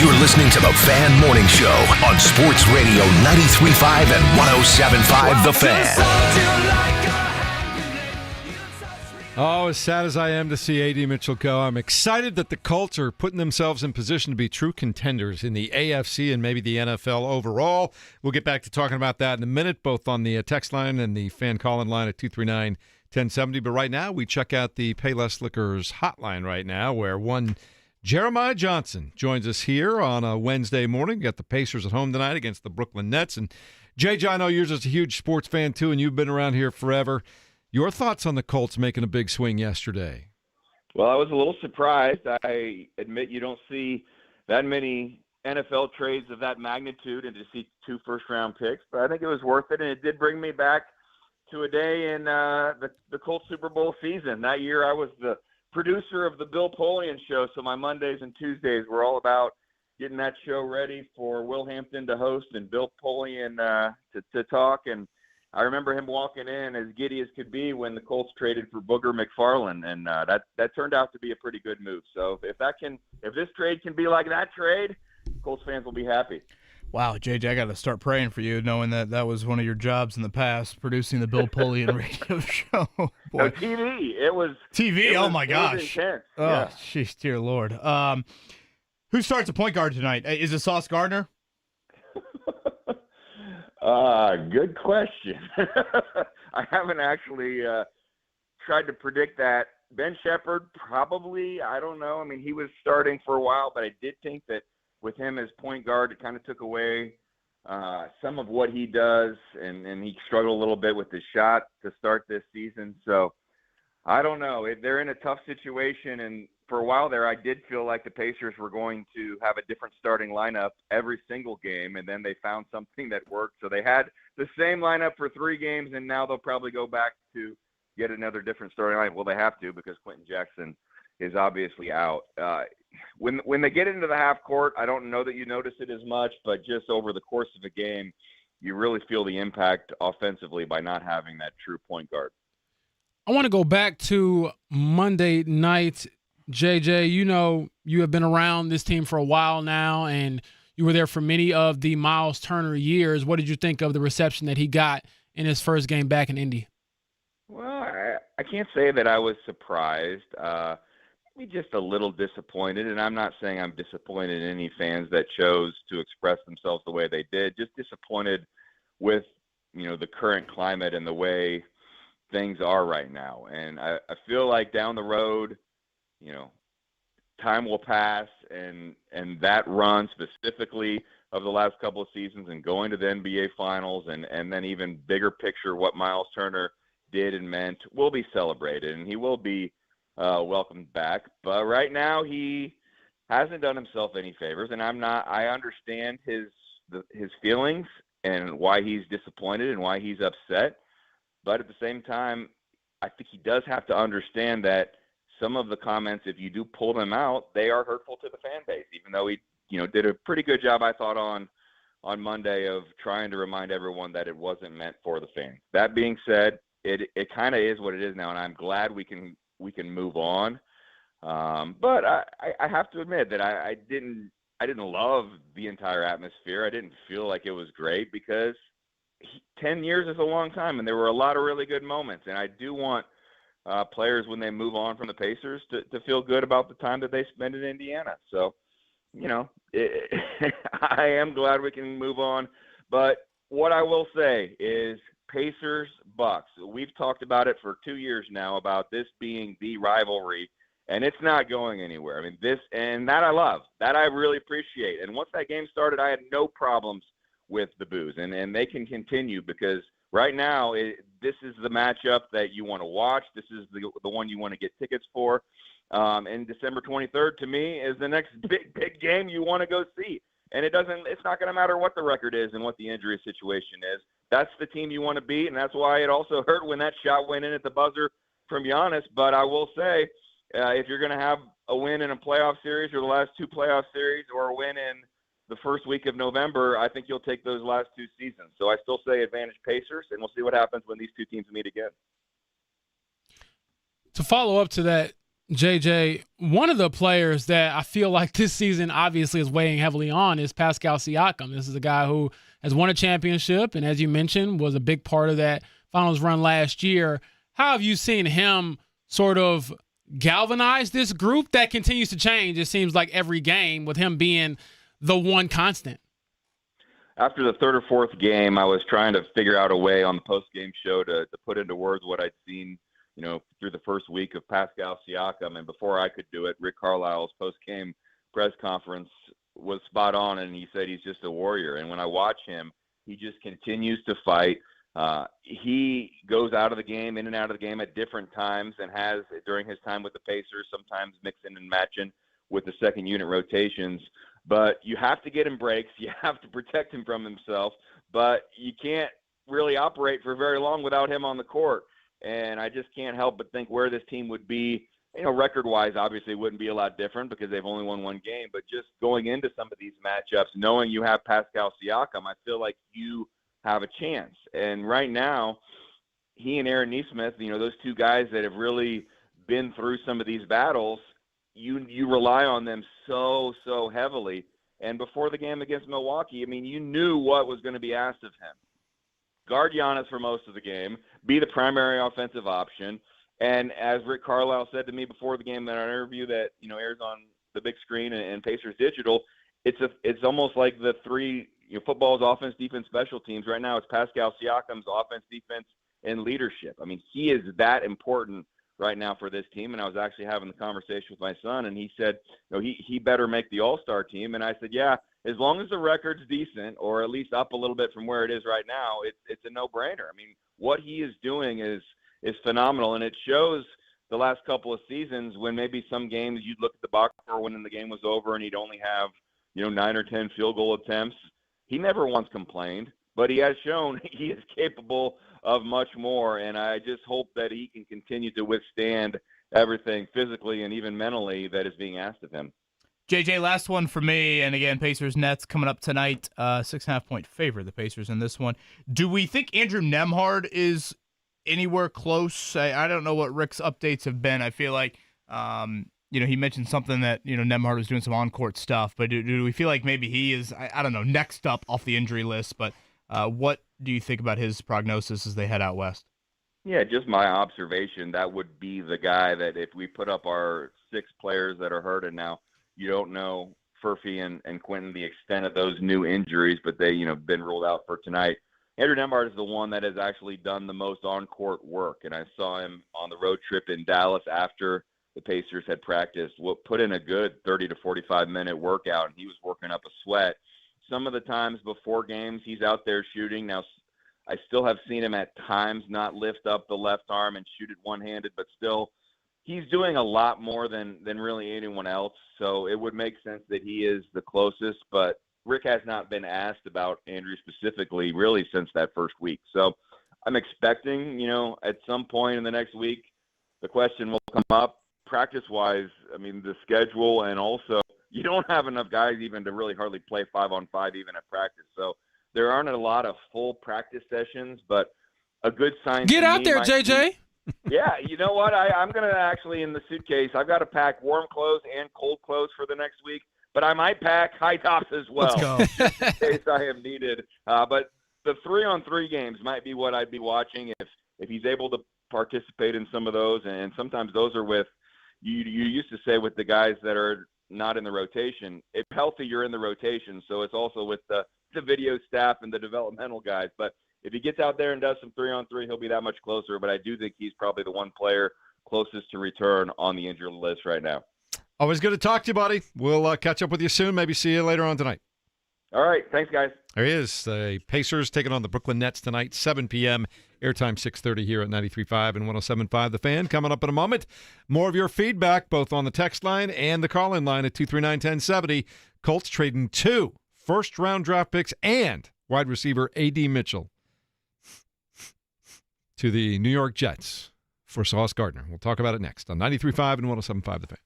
You're listening to the Fan Morning Show on Sports Radio 93.5 and 107.5 The Fan. Oh, as sad as I am to see A.D. Mitchell go, I'm excited that the Colts are putting themselves in position to be true contenders in the AFC and maybe the NFL overall. We'll get back to talking about that in a minute, both on the text line and the fan call-in line at 239-1070. But right now, we check out the Payless Liquors hotline right now, where one Jeremiah Johnson joins us here on a Wednesday morning. Got the Pacers at home tonight against the Brooklyn Nets. And JJ, I know you're just a huge sports fan too, and you've been around here forever. Your thoughts on the Colts making a big swing yesterday? Well, I was a little surprised. I admit you don't see that many NFL trades of that magnitude and to see 2 first-round picks, but I think it was worth it, and it did bring me back to a day in the Colts Super Bowl season. That year I was the producer of the Bill Polian show, so my Mondays and Tuesdays were all about getting that show ready for Will Hampton to host and Bill Polian to talk. And I remember him walking in as giddy as could be when the Colts traded for Booger McFarland, and that turned out to be a pretty good move. So if this trade can be like that trade, Colts fans will be happy. Wow, JJ, I got to start praying for you, knowing that was one of your jobs in the past, producing the Bill Polian radio show. Boy. No, TV. It was TV. It oh was, my gosh. Intense. Oh, yeah. jeez, dear Lord. Who starts at point guard tonight? Is it Sauce Gardner? Good question. I haven't actually tried to predict that. Ben Shepherd, probably. I don't know. I mean, he was starting for a while, but I did think that with him as point guard, it kind of took away some of what he does, and he struggled a little bit with his shot to start this season. So I don't know. They're in a tough situation, and for a while there, I did feel like the Pacers were going to have a different starting lineup every single game, and then they found something that worked. So they had the same lineup for 3 games, and now they'll probably go back to get another different starting lineup. Well, they have to, because Quentin Jackson is obviously out. When they get into the half court, I don't know that you notice it as much, but just over the course of a game, you really feel the impact offensively by not having that true point guard. I want to go back to Monday night. JJ, you know, you have been around this team for a while now, and you were there for many of the Miles Turner years. What did you think of the reception that he got in his first game back in Indy? Well, I can't say that I was surprised. Maybe just a little disappointed, and I'm not saying I'm disappointed in any fans that chose to express themselves the way they did. Just disappointed with, the current climate and the way things are right now. And I feel like down the road, time will pass, and that run specifically of the last couple of seasons and going to the NBA Finals and then even bigger picture what Miles Turner did and meant will be celebrated, and he will be welcomed back. But right now he hasn't done himself any favors, and I understand his feelings and why he's disappointed and why he's upset. But at the same time, I think he does have to understand that some of the comments, if you do pull them out, they are hurtful to the fan base, even though he, did a pretty good job, I thought, on Monday of trying to remind everyone that it wasn't meant for the fans. That being said, it kind of is what it is now, and I'm glad we can move on. But I have to admit that I didn't love the entire atmosphere. I didn't feel like it was great because 10 years is a long time, and there were a lot of really good moments, and I do want players, when they move on from the Pacers, to feel good about the time that they spend in Indiana. So, I am glad we can move on. But what I will say is Pacers, Bucks. We've talked about it for 2 years now, about this being the rivalry, and it's not going anywhere. I mean, that I love. That I really appreciate. And once that game started, I had no problems with the boos, and they can continue, because right now this is the matchup that you want to watch. This is the one you want to get tickets for. And December 23rd, to me, is the next big game you want to go see. And it's not going to matter what the record is and what the injury situation is. That's the team you want to beat, and that's why it also hurt when that shot went in at the buzzer from Giannis. But I will say, if you're going to have a win in a playoff series, or the last 2 playoff series, or a win in the first week of November, I think you'll take those last 2 seasons. So I still say advantage Pacers, and we'll see what happens when these 2 teams meet again. To follow up to that, JJ, one of the players that I feel like this season obviously is weighing heavily on is Pascal Siakam. This is a guy who has won a championship and, as you mentioned, was a big part of that finals run last year. How have you seen him sort of galvanize this group that continues to change, it seems like, every game, with him being the one constant? After the third or fourth game, I was trying to figure out a way on the post-game show to put into words what I'd seen, through the first week of Pascal Siakam. And before I could do it, Rick Carlisle's post-game press conference was spot on, and he said he's just a warrior. And when I watch him, he just continues to fight. He goes out of the game, in and out of the game at different times, and has during his time with the Pacers, sometimes mixing and matching with the second unit rotations. But you have to get him breaks. You have to protect him from himself. But you can't really operate for very long without him on the court. And I just can't help but think where this team would be, record-wise, obviously it wouldn't be a lot different because they've only won one game. But just going into some of these matchups, knowing you have Pascal Siakam, I feel like you have a chance. And right now, he and Aaron Nesmith, those two guys that have really been through some of these battles, you rely on them so heavily. And before the game against Milwaukee, you knew what was going to be asked of him. Guard Giannis for most of the game, be the primary offensive option. And as Rick Carlisle said to me before the game in our interview that, airs on the big screen and Pacers Digital, it's almost like the three, football's offense, defense, special teams. Right now it's Pascal Siakam's offense, defense, and leadership. He is that important right now for this team. And I was actually having the conversation with my son, and he said, he better make the All-Star team. And I said, yeah, as long as the record's decent, or at least up a little bit from where it is right now, it's a no-brainer. What he is doing is phenomenal, and it shows the last couple of seasons when maybe some games you'd look at the box score when the game was over and he'd only have 9 or 10 field goal attempts. He never once complained, but he has shown he is capable of much more, and I just hope that he can continue to withstand everything physically and even mentally that is being asked of him. JJ, last one for me, and again, Pacers-Nets coming up tonight. 6.5-point favorite, the Pacers in this one. Do we think Andrew Nembhard is anywhere close? I don't know what Rick's updates have been. I feel like, he mentioned something that, Nembhard was doing some on-court stuff, but do we feel like maybe he is, I don't know, next up off the injury list, but what do you think about his prognosis as they head out west? Yeah, just my observation, that would be the guy that if we put up our 6 players that are hurt, and now you don't know Furphy and Quentin the extent of those new injuries, but they, been ruled out for tonight. Andrew Nembhard is the one that has actually done the most on-court work, and I saw him on the road trip in Dallas after the Pacers had practiced, put in a good 30 to 45-minute workout, and he was working up a sweat. Some of the times before games, he's out there shooting. Now, I still have seen him at times not lift up the left arm and shoot it one-handed, but still, he's doing a lot more than really anyone else, so it would make sense that he is the closest, but Rick has not been asked about Andrew specifically really since that first week. So I'm expecting, at some point in the next week, the question will come up practice-wise. The schedule, and also you don't have enough guys even to really hardly play 5-on-5 even at practice. So there aren't a lot of full practice sessions, but a good sign. Get out there, JJ. Yeah, you know what? I'm going to actually, in the suitcase, I've got to pack warm clothes and cold clothes for the next week, but I might pack high tops as well. Let's go. In case I am needed. But the 3-on-3 games might be what I'd be watching if he's able to participate in some of those, and sometimes those are with, you used to say with the guys that are not in the rotation. If healthy, you're in the rotation, so it's also with the video staff and the developmental guys. But if he gets out there and does some 3-on-3, he'll be that much closer. But I do think he's probably the one player closest to return on the injured list right now. Always good to talk to you, buddy. We'll catch up with you soon. Maybe see you later on tonight. All right. Thanks, guys. There he is. The Pacers taking on the Brooklyn Nets tonight, 7 p.m. Airtime 6:30 here at 93.5 and 107.5 The Fan. Coming up in a moment, more of your feedback, both on the text line and the call-in line at 239-1070. Colts trading 2 first-round draft picks and wide receiver A.D. Mitchell to the New York Jets for Sauce Gardner. We'll talk about it next on 93.5 and 107.5 The Fan.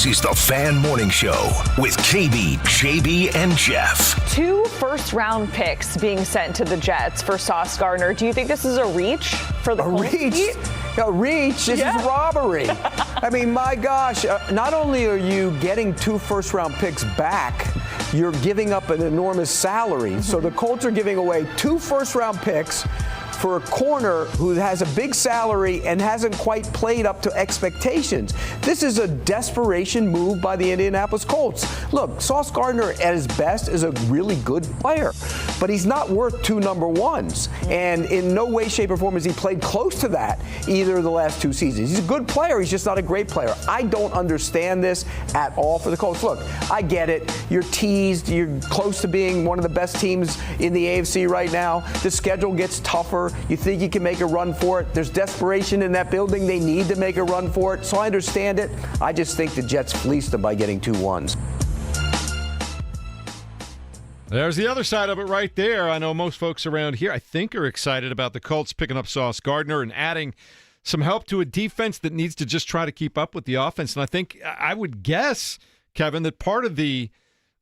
This is the Fan Morning Show with KB, JB, and Jeff. 2 first-round picks being sent to the Jets for Sauce Gardner. Do you think this is a reach for the Colts? Reach? A reach? This is robbery. I mean, my gosh, not only are you getting 2 first-round picks back, you're giving up an enormous salary. So the Colts are giving away 2 first-round picks for a corner who has a big salary and hasn't quite played up to expectations. This is a desperation move by the Indianapolis Colts. Look, Sauce Gardner at his best is a really good player, but he's not worth 2 number ones. And in no way, shape, or form has he played close to that either of the last 2 seasons. He's a good player. He's just not a great player. I don't understand this at all for the Colts. Look, I get it. You're teased. You're close to being one of the best teams in the AFC right now. The schedule gets tougher. You think you can make a run for it. There's desperation in that building. They need to make a run for it. So I understand it. I just think the Jets fleeced them by getting 2 ones. There's the other side of it right there. I know most folks around here, I think, are excited about the Colts picking up Sauce Gardner and adding some help to a defense that needs to just try to keep up with the offense. And I think, I would guess, Kevin, that part of the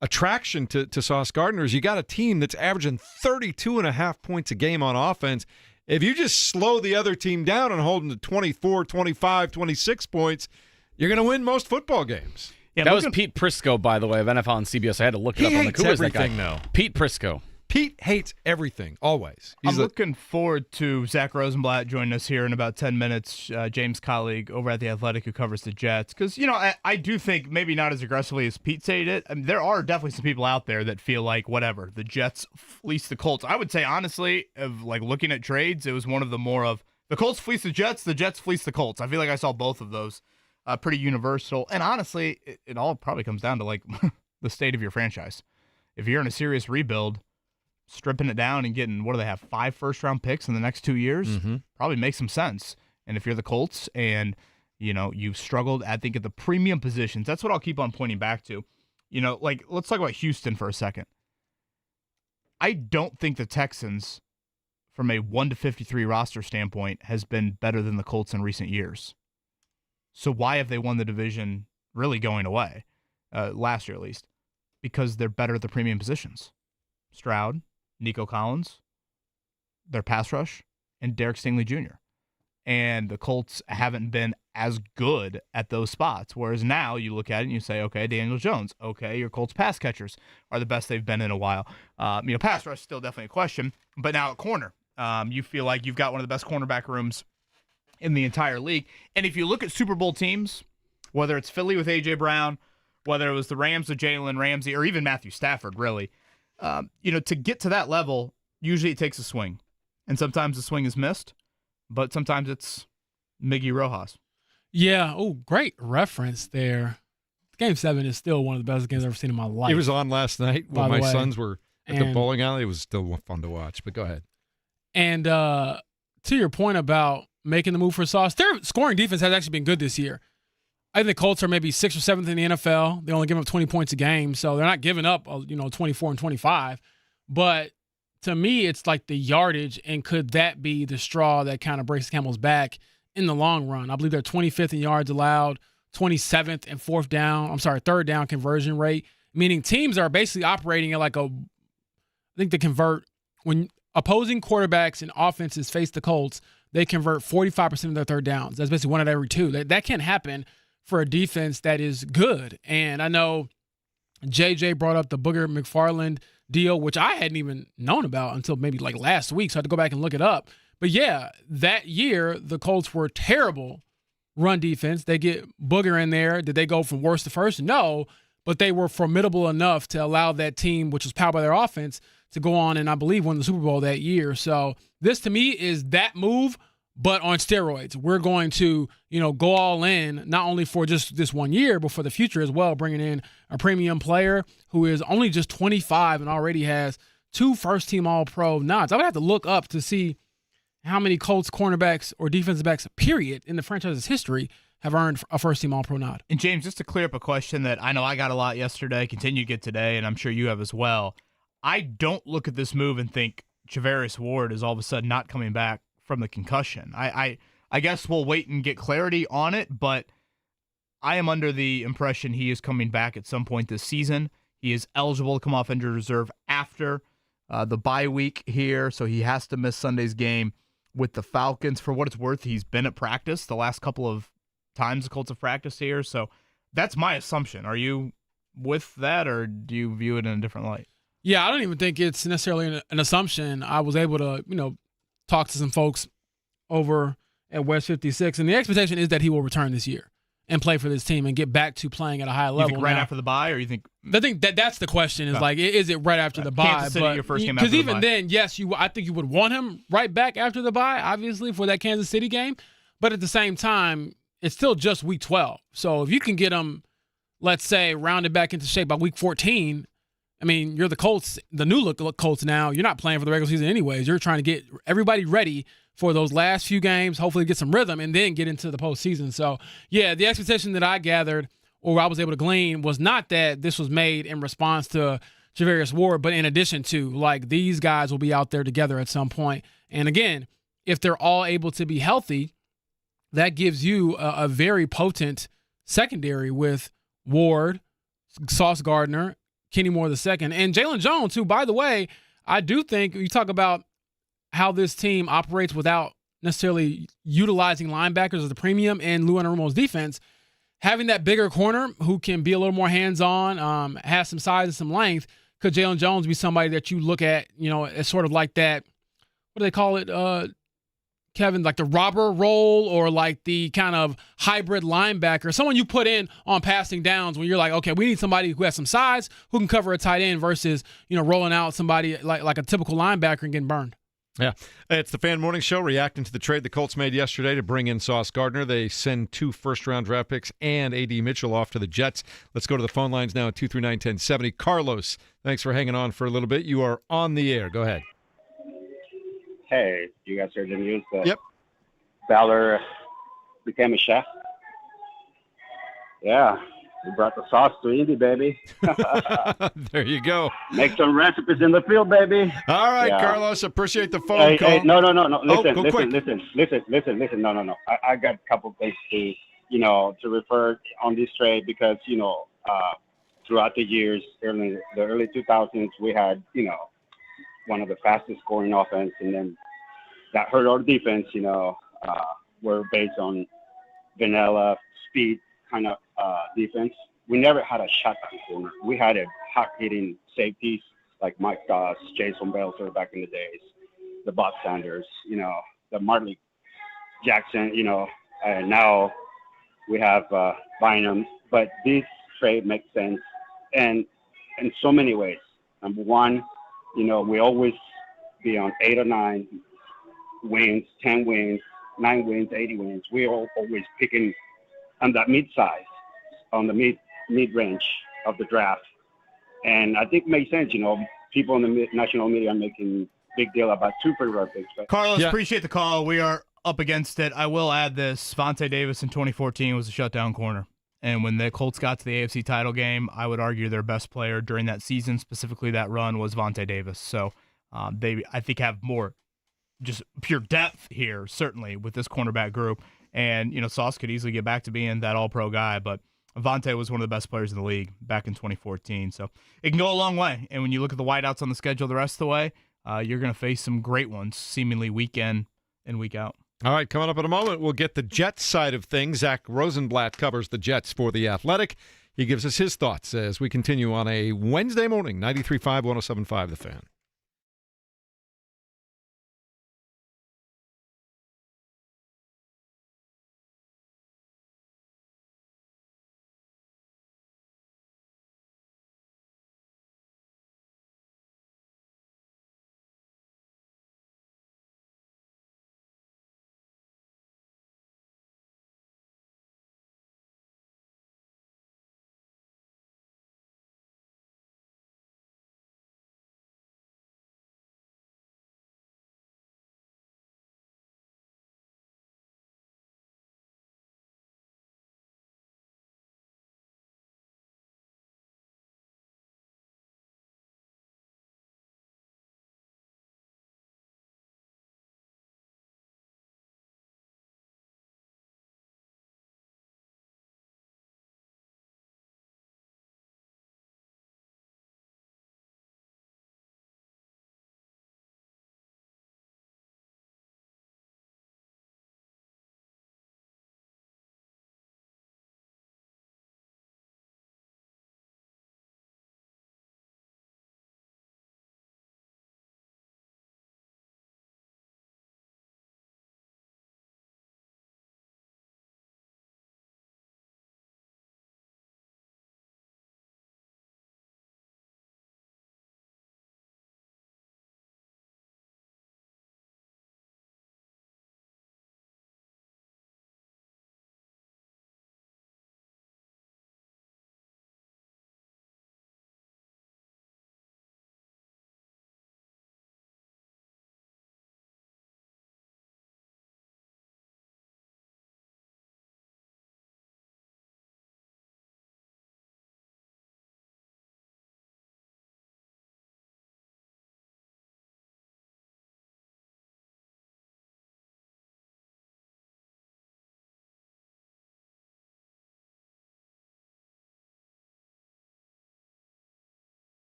attraction to Sauce Gardner is you got a team that's averaging 32.5 points a game on offense. If you just slow the other team down and hold them to 24, 25, 26 points, you're going to win most football games. Yeah, that was Pete Prisco, by the way, of NFL and CBS. I had to look it up on the Cougars. He hates everything, though. Pete Prisco. Pete hates everything, always. I'm looking forward to Zach Rosenblatt joining us here in about 10 minutes, James' colleague over at The Athletic who covers the Jets. Because, I do think maybe not as aggressively as Pete said it. I mean, there are definitely some people out there that feel like, whatever, the Jets fleece the Colts. I would say, honestly, of looking at trades, it was one of the more of the Colts fleece the Jets fleece the Colts. I feel like I saw both of those pretty universal. And honestly, it all probably comes down to, the state of your franchise. If you're in a serious rebuild, stripping it down and getting, what do they have, 5 first-round picks in the next 2 years? Probably makes some sense. And if you're the Colts and, you've struggled, I think, at the premium positions, that's what I'll keep on pointing back to. Let's talk about Houston for a second. I don't think the Texans, from a 1-53 roster standpoint, has been better than the Colts in recent years. So why have they won the division really going away, last year at least? Because they're better at the premium positions. Stroud, Nico Collins, their pass rush, and Derek Stingley Jr. And the Colts haven't been as good at those spots. Whereas now you look at it and you say, okay, Daniel Jones. Okay, your Colts pass catchers are the best they've been in a while. Pass rush is still definitely a question. But now at corner, you feel like you've got one of the best cornerback rooms in the entire league. And if you look at Super Bowl teams, whether it's Philly with A.J. Brown, whether it was the Rams with Jalen Ramsey, or even Matthew Stafford, really, to get to that level, usually it takes a swing. And sometimes the swing is missed, but sometimes it's Miggy Rojas. Yeah. Oh, great reference there. Game 7 is still one of the best games I've ever seen in my life. It was on last night when my sons were at the bowling alley. It was still fun to watch, but go ahead. And to your point about making the move for Sauce, their scoring defense has actually been good this year. I think the Colts are maybe 6th or 7th in the NFL. They only give up 20 points a game, so they're not giving up, 24 and 25. But to me, it's like the yardage, and could that be the straw that kind of breaks the camel's back in the long run? I believe they're 25th in yards allowed, 27th in third down conversion rate, meaning teams are basically operating at when opposing quarterbacks and offenses face the Colts, they convert 45% of their third downs. That's basically 1 out of every 2. That can't happen for a defense that is good. And I know JJ brought up the Booger McFarland deal, which I hadn't even known about until maybe last week, so I had to go back and look it up. But yeah, that year, the Colts were terrible run defense. They get Booger in there. Did they go from worst to first? No, but they were formidable enough to allow that team, which was powered by their offense, to go on and I believe win the Super Bowl that year. So this to me is that move, but on steroids. We're going to, go all in, not only for just this 1 year, but for the future as well, bringing in a premium player who is only just 25 and already has 2 first-team All-Pro nods. I would have to look up to see how many Colts cornerbacks or defensive backs, period, in the franchise's history have earned a first-team All-Pro nod. And, James, just to clear up a question that I know I got a lot yesterday, continue to get today, and I'm sure you have as well. I don't look at this move and think Charvarius Ward is all of a sudden not coming back from the concussion. I guess we'll wait and get clarity on it, but I am under the impression he is coming back at some point this season. He is eligible to come off injured reserve after the bye week here, so he has to miss Sunday's game with the Falcons. For what it's worth, he's been at practice the last couple of times the Colts have practiced here, so that's my assumption. Are you with that, or do you view it in a different light? Yeah, I don't even think it's necessarily an assumption. I was able to, talk to some folks over at West 56, and the expectation is that he will return this year and play for this team and get back to playing at a high level. You think right after the bye, or you think? I think that's the question. Is is it right after the bye? Kansas City, your first game after the bye. Because even then, yes, I think you would want him right back after the bye, obviously for that Kansas City game. But at the same time, it's still just week 12. So if you can get him, let's say, rounded back into shape by week 14. I mean, you're the Colts, the new look Colts now. You're not playing for the regular season anyways. You're trying to get everybody ready for those last few games, hopefully get some rhythm, and then get into the postseason. So, yeah, the expectation that I gathered or I was able to glean was not that this was made in response to Javarius Ward, but in addition to, these guys will be out there together at some point. And, again, if they're all able to be healthy, that gives you a very potent secondary with Ward, Sauce Gardner, Kenny Moore II, and Jalen Jones, who, by the way, I do think you talk about how this team operates without necessarily utilizing linebackers as the premium in Lou Anarumo's defense. Having that bigger corner who can be a little more hands-on, has some size and some length, could Jalen Jones be somebody that you look at, as sort of like that, what do they call it, Kevin, like the robber role or like the kind of hybrid linebacker, someone you put in on passing downs when you're like, okay, we need somebody who has some size, who can cover a tight end versus, rolling out somebody like a typical linebacker and getting burned. Yeah, it's the Fan Morning Show reacting to the trade the Colts made yesterday to bring in Sauce Gardner. They send 2 first-round draft picks and A.D. Mitchell off to the Jets. Let's go to the phone lines now at 239-1070. Carlos, thanks for hanging on for a little bit. You are on the air. Go ahead. Hey, you guys heard the news that Yep. Ballard became a chef? Yeah, we brought the sauce to Indy, baby. There you go. Make some recipes in the field, baby. All right, Yeah. Carlos, appreciate the phone call. Hey, no. Listen, go listen. No. I got a couple things to refer on this trade because, throughout the years, the early 2000s, we had, one of the fastest scoring offense, and then that hurt our defense. We're based on vanilla speed kind of defense. We never had a shotgun corner. We had a hot hitting safeties like Mike Goss, Jason Belzer back in the days, the Bob Sanders, the Marley Jackson, and now we have Bynum. But this trade makes sense, and in so many ways. Number one, we always be on 8 or 9 wins, 10 wins, 9 wins, 80 wins. We're always picking on that mid-size, on the mid-range of the draft. And I think it makes sense, people in the national media are making big deal about 2 first-round picks. But Carlos, appreciate the call. We are up against it. I will add this. Vontae Davis in 2014 was a shutdown corner. And when the Colts got to the AFC title game, I would argue their best player during that season, specifically that run, was Vontae Davis. So they, I think, have more just pure depth here, certainly, with this cornerback group. And, Sauce could easily get back to being that all-pro guy, but Vontae was one of the best players in the league back in 2014. So it can go a long way. And when you look at the wideouts on the schedule the rest of the way, you're going to face some great ones, seemingly week in and week out. All right, coming up in a moment, we'll get the Jets side of things. Zach Rosenblatt covers the Jets for The Athletic. He gives us his thoughts as we continue on a Wednesday morning, 93.5, 107.5 The Fan.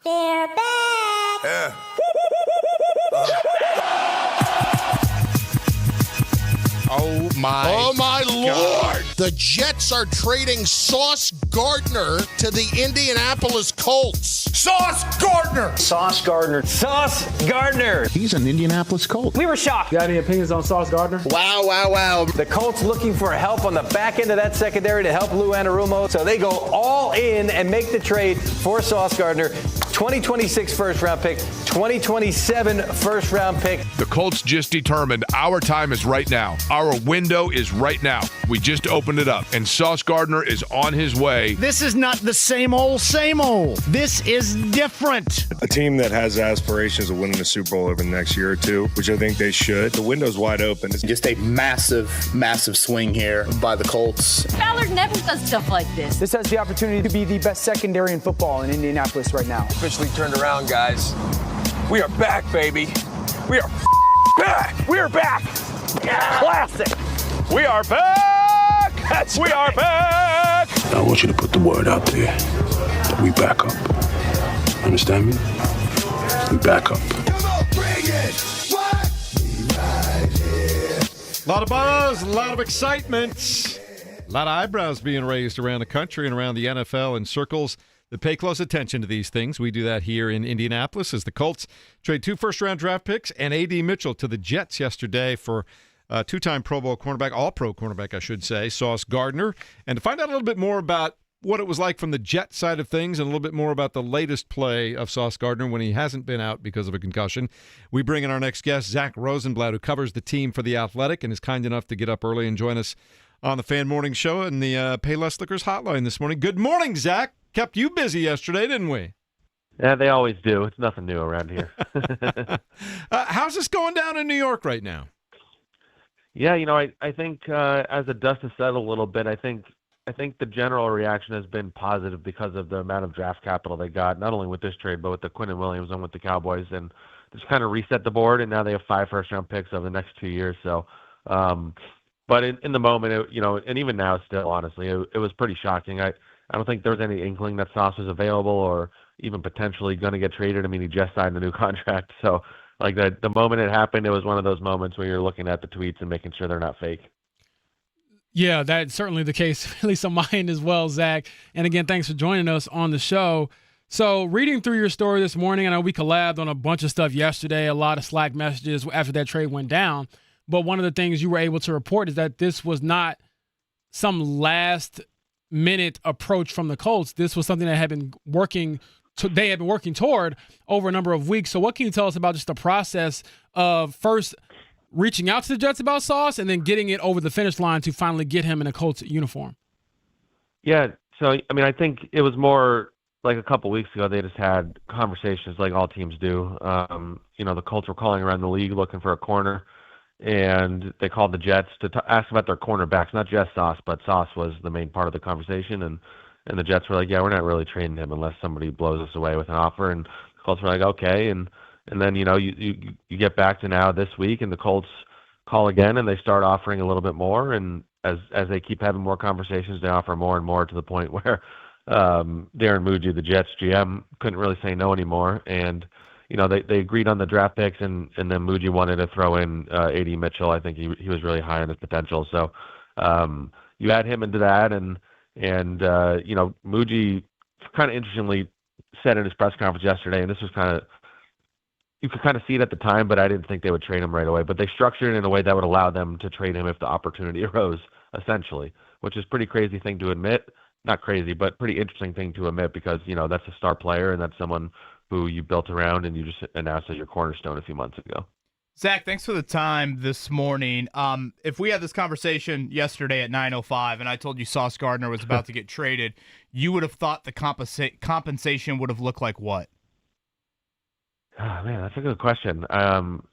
They're back. Yeah. Oh my Lord! The Jets are trading Sauce Gardner to the Indianapolis Colts. Sauce Gardner. Sauce Gardner. Sauce Gardner. He's an Indianapolis Colt. We were shocked. You got any opinions on Sauce Gardner? Wow. The Colts looking for help on the back end of that secondary to help Lou Anarumo. So they go all in and make the trade for Sauce Gardner. 2026 first round pick, 2027 first round pick. The Colts just determined our time is right now. Our window is right now. We just opened it up, and Sauce Gardner is on his way. This is not the same old, same old. This is different. A team that has aspirations of winning the Super Bowl over the next year or two, which I think they should. The window's wide open. It's Just a massive swing here by the Colts. Ballard never does stuff like this. This has the opportunity to be the best secondary in football in Indianapolis right now. Officially turned around, guys. We are back, baby. We are back. We are back. Classic. We are back. We are back. I want you to put the word out there that we back up. Understand me? We back up. A lot of buzz, a lot of excitement, a lot of eyebrows being raised around the country and around the NFL in circles that pay close attention to these things. We do that here in Indianapolis as the Colts trade 2 first-round draft picks and A.D. Mitchell to the Jets yesterday for two-time Pro Bowl cornerback, all-pro cornerback, I should say, Sauce Gardner. And to find out a little bit more about what it was like from the Jet side of things and a little bit more about the latest play of Sauce Gardner when he hasn't been out because of a concussion, we bring in our next guest, Zach Rosenblatt, who covers the team for The Athletic and is kind enough to get up early and join us on the Fan Morning Show and the Payless Liquors hotline this morning. Good morning, Zach. Kept you busy yesterday, didn't we? Yeah, they always do. It's nothing new around here. How's this going down in New York right now? Yeah, I think as the dust has settled a little bit, I think the general reaction has been positive because of the amount of draft capital they got, not only with this trade, but with the Quinnen Williams and with the Cowboys, and just kind of reset the board, and now they have 5 first-round picks over the next 2 years. So, but in the moment, and even now still, honestly, it was pretty shocking. I don't think there was any inkling that Sauce was available or even potentially going to get traded. I mean, he just signed a new contract. So, like, the moment it happened, it was one of those moments where you're looking at the tweets and making sure they're not fake. Yeah, that's certainly the case, at least on my end as well, Zach. And again, thanks for joining us on the show. So reading through your story this morning, I know we collabed on a bunch of stuff yesterday, a lot of Slack messages after that trade went down. But one of the things you were able to report is that this was not some last-minute approach from the Colts. This was something that had been they had been working toward over a number of weeks. So what can you tell us about just the process of first reaching out to the Jets about Sauce and then getting it over the finish line to finally get him in a Colts uniform? Yeah, so, I mean, I think it was more like a couple weeks ago they just had conversations like all teams do. The Colts were calling around the league looking for a corner, and they called the Jets to ask about their cornerbacks, not just Sauce, but Sauce was the main part of the conversation, and the Jets were like, yeah, we're not really trading him unless somebody blows us away with an offer, and the Colts were like, okay, and then, you get back to now this week, and the Colts call again, and they start offering a little bit more, and as they keep having more conversations, they offer more and more to the point where Darren Muji, the Jets GM, couldn't really say no anymore, and they agreed on the draft picks, and then Muji wanted to throw in A.D. Mitchell. I think he was really high on his potential, so you add him into that, and Muji kind of interestingly said in his press conference yesterday, and this was kind of, you could kind of see it at the time, but I didn't think they would trade him right away. But they structured it in a way that would allow them to trade him if the opportunity arose, essentially, which is a pretty crazy thing to admit. Not crazy, but pretty interesting thing to admit because, that's a star player and that's someone who you built around and you just announced as your cornerstone a few months ago. Zach, thanks for the time this morning. If we had this conversation yesterday at 9:05 and I told you Sauce Gardner was about to get traded, you would have thought the compensation would have looked like what? Oh, man, that's a good question.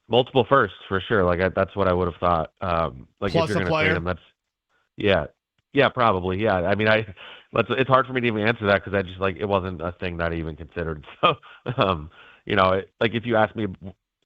Multiple firsts for sure. Like that's what I would have thought. Plus if you're going to trade him, yeah, probably. Yeah, I mean, it's hard for me to even answer that because I just it wasn't a thing that I even considered. So, if you ask me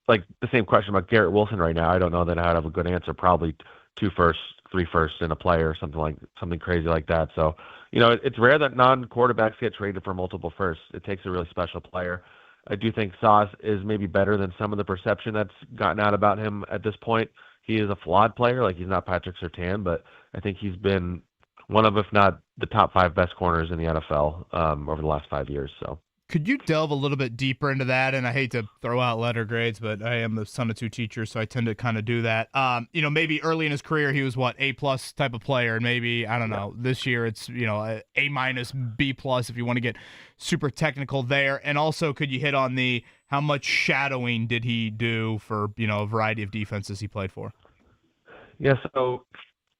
the same question about Garrett Wilson right now, I don't know that I'd have a good answer. Probably 2 firsts, 3 firsts in a player or something crazy like that. So, it's rare that non-quarterbacks get traded for multiple firsts. It takes a really special player. I do think Sauce is maybe better than some of the perception that's gotten out about him at this point. He is a flawed player, like he's not Patrick Surtain, but I think he's been one of, if not the top 5 best corners in the NFL over the last 5 years. So. Could you delve a little bit deeper into that? And I hate to throw out letter grades, but I am the son of 2 teachers, so I tend to kind of do that. Maybe early in his career, he was A+ type of player, and maybe, I don't know, this year it's, A-, B+ if you want to get super technical there. And also, could you hit on how much shadowing did he do for, a variety of defenses he played for? Yeah, so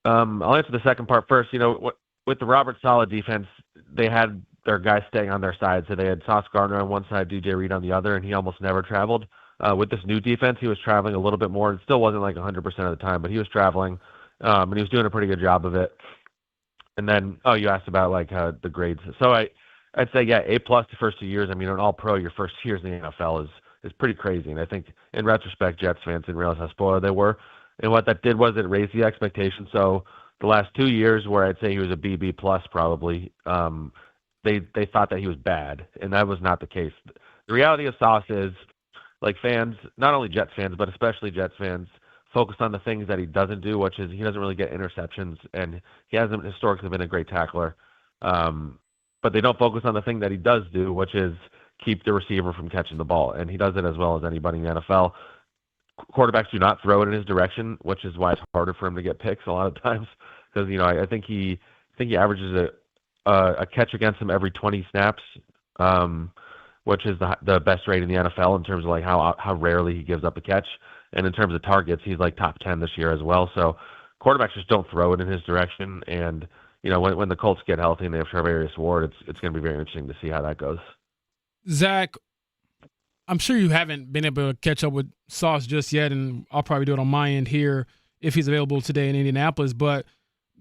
I'll answer the second part first. With the Robert Saleh defense, they had their guys staying on their side. So they had Sauce Gardner on one side, DJ Reed on the other, and he almost never traveled. With this new defense, he was traveling a little bit more. It still wasn't 100% of the time, but he was traveling, and he was doing a pretty good job of it. And then, you asked about the grades. So I'd say, yeah, A+ the first 2 years. I mean, an all-pro your first 2 years in the NFL is pretty crazy. And I think in retrospect, Jets fans didn't realize how spoiled they were. And what that did was it raised the expectation. So the last 2 years where I'd say he was a B+ probably, they thought that he was bad, and that was not the case. The reality of Sauce is, fans, not only Jets fans, but especially Jets fans, focus on the things that he doesn't do, which is he doesn't really get interceptions, and he hasn't historically been a great tackler. But they don't focus on the thing that he does do, which is keep the receiver from catching the ball, and he does it as well as anybody in the NFL. Quarterbacks do not throw it in his direction, which is why it's harder for him to get picks a lot of times, because I think he averages a catch against him every 20 snaps, which is the best rate in the NFL in terms of how rarely he gives up a catch. And in terms of targets, he's top 10 this year as well. So quarterbacks just don't throw it in his direction. And, when the Colts get healthy and they have Charvarius Ward, it's going to be very interesting to see how that goes. Zach, I'm sure you haven't been able to catch up with Sauce just yet, and I'll probably do it on my end here if he's available today in Indianapolis, but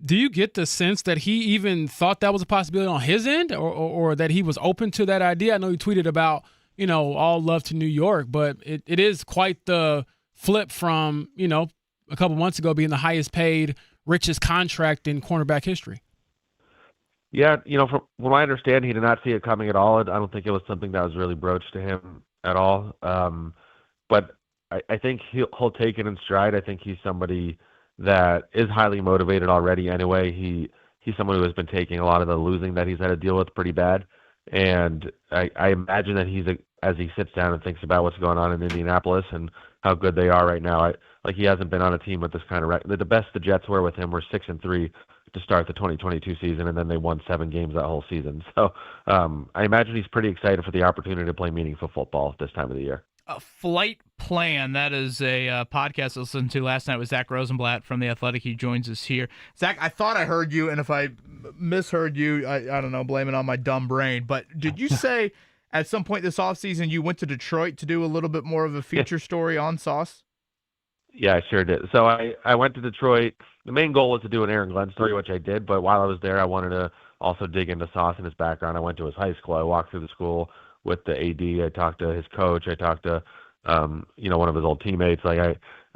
do you get the sense that he even thought that was a possibility on his end, or that he was open to that idea? I know he tweeted about, all love to New York, but it is quite the flip from, a couple months ago being the highest paid, richest contract in cornerback history. Yeah, from what I understand, he did not see it coming at all. I don't think it was something that was really broached to him at all. But I think he'll take it in stride. I think he's somebody that is highly motivated already anyway. He's someone who has been taking a lot of the losing that he's had to deal with pretty bad. And I imagine that as he sits down and thinks about what's going on in Indianapolis and how good they are right now, he hasn't been on a team with this kind of record. The best the Jets were with him were 6-3 to start the 2022 season, and then they won 7 games that whole season. So I imagine he's pretty excited for the opportunity to play meaningful football at this time of the year. Flight Plan, that is a podcast I listened to last night with Zach Rosenblatt from The Athletic. He joins us here. Zach, I thought I heard you, and if I misheard you, I don't know, blame it on my dumb brain, but did you say at some point this offseason you went to Detroit to do a little bit more of a feature story on Sauce? Yeah, I sure did. So I went to Detroit. The main goal was to do an Aaron Glenn story, which I did, but while I was there, I wanted to also dig into Sauce and his background. I went to his high school. I walked through the school with the AD. I talked to his coach. I talked to, one of his old teammates. I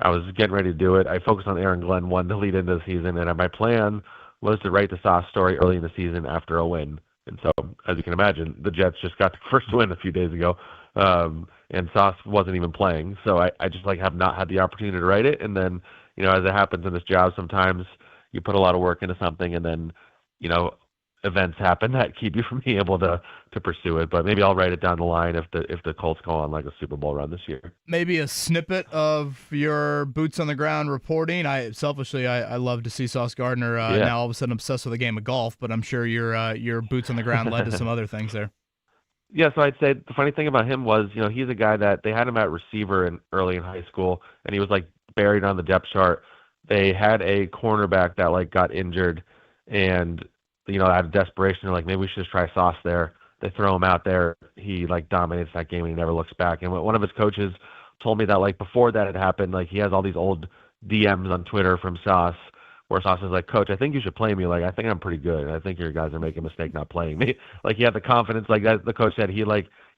was getting ready to do it. I focused on Aaron Glenn 1 to lead into the season, and my plan was to write the Sauce story early in the season after a win. And so, as you can imagine, the Jets just got the first win a few days ago, and Sauce wasn't even playing. So I just have not had the opportunity to write it. And then, as it happens in this job, sometimes you put a lot of work into something, and then, events happen that keep you from being able to pursue it. But maybe I'll write it down the line if the Colts go on a Super Bowl run this year. Maybe a snippet of your boots on the ground reporting. I love to see Sauce Gardner now all of a sudden obsessed with a game of golf, but I'm sure your boots on the ground led to some other things there. Yeah, so I'd say the funny thing about him was, he's a guy that they had him at receiver early in high school, and he was buried on the depth chart. They had a cornerback that got injured, and out of desperation, they're maybe we should just try Sauce there. They throw him out there. He dominates that game, and he never looks back. And one of his coaches told me that before that had happened, he has all these old DMs on Twitter from Sauce where Sauce is like, Coach, I think you should play me. Like, I think I'm pretty good. I think your guys are making a mistake not playing me. Like, he had the confidence. Like, as the coach said, he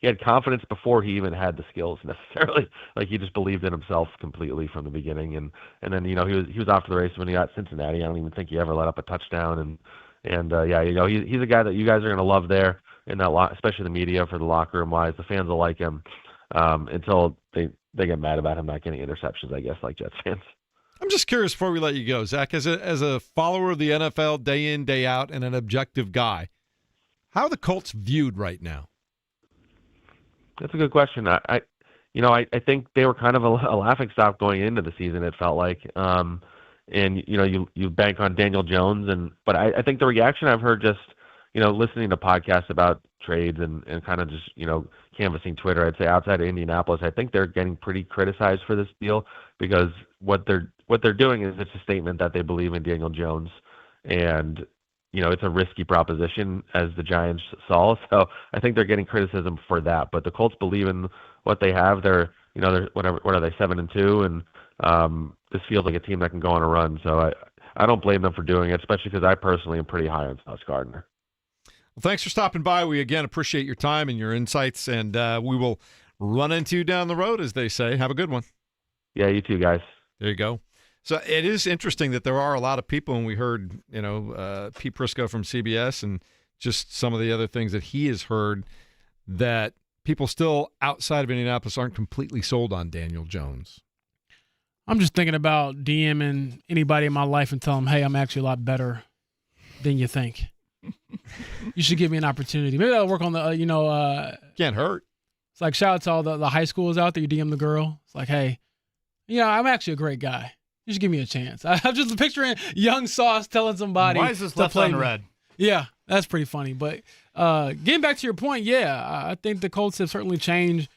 had confidence before he even had the skills necessarily. Like, he just believed in himself completely from the beginning. And then, he was off to the races when he got Cincinnati. I don't even think he ever let up a touchdown. And he's a guy that you guys are going to love there in that especially the media for the locker room wise. The fans will like him until they get mad about him not getting interceptions, I guess, like Jets fans. I'm just curious before we let you go, Zach, as a follower of the NFL day in, day out, and an objective guy, how are the Colts viewed right now? That's a good question. I think they were kind of a laughingstock going into the season, it felt like. And you bank on Daniel Jones, but I think the reaction I've heard just listening to podcasts about trades and kind of just canvassing Twitter, I'd say outside of Indianapolis, I think they're getting pretty criticized for this deal because what they're doing is it's a statement that they believe in Daniel Jones, and it's a risky proposition as the Giants saw. So I think they're getting criticism for that. But the Colts believe in what they have. They're what are they 7-2, and this feels like a team that can go on a run. So I don't blame them for doing it, especially because I personally am pretty high on Sauce Gardner. Well, thanks for stopping by. We again appreciate your time and your insights, and we will run into you down the road, as they say. Have a good one. Yeah, you too, guys. There you go. So it is interesting that there are a lot of people, and we heard, Pete Prisco from CBS and just some of the other things that he has heard, that people still outside of Indianapolis aren't completely sold on Daniel Jones. I'm just thinking about DMing anybody in my life and tell them, hey, I'm actually a lot better than you think. You should give me an opportunity. Maybe I'll work on the, Can't hurt. It's like, shout out to all the high schools out there. You DM the girl. It's like, hey, I'm actually a great guy. You should give me a chance. I'm just picturing young Sauce telling somebody. Why is this left unread? Yeah, that's pretty funny. But getting back to your point, I think the Colts have certainly changed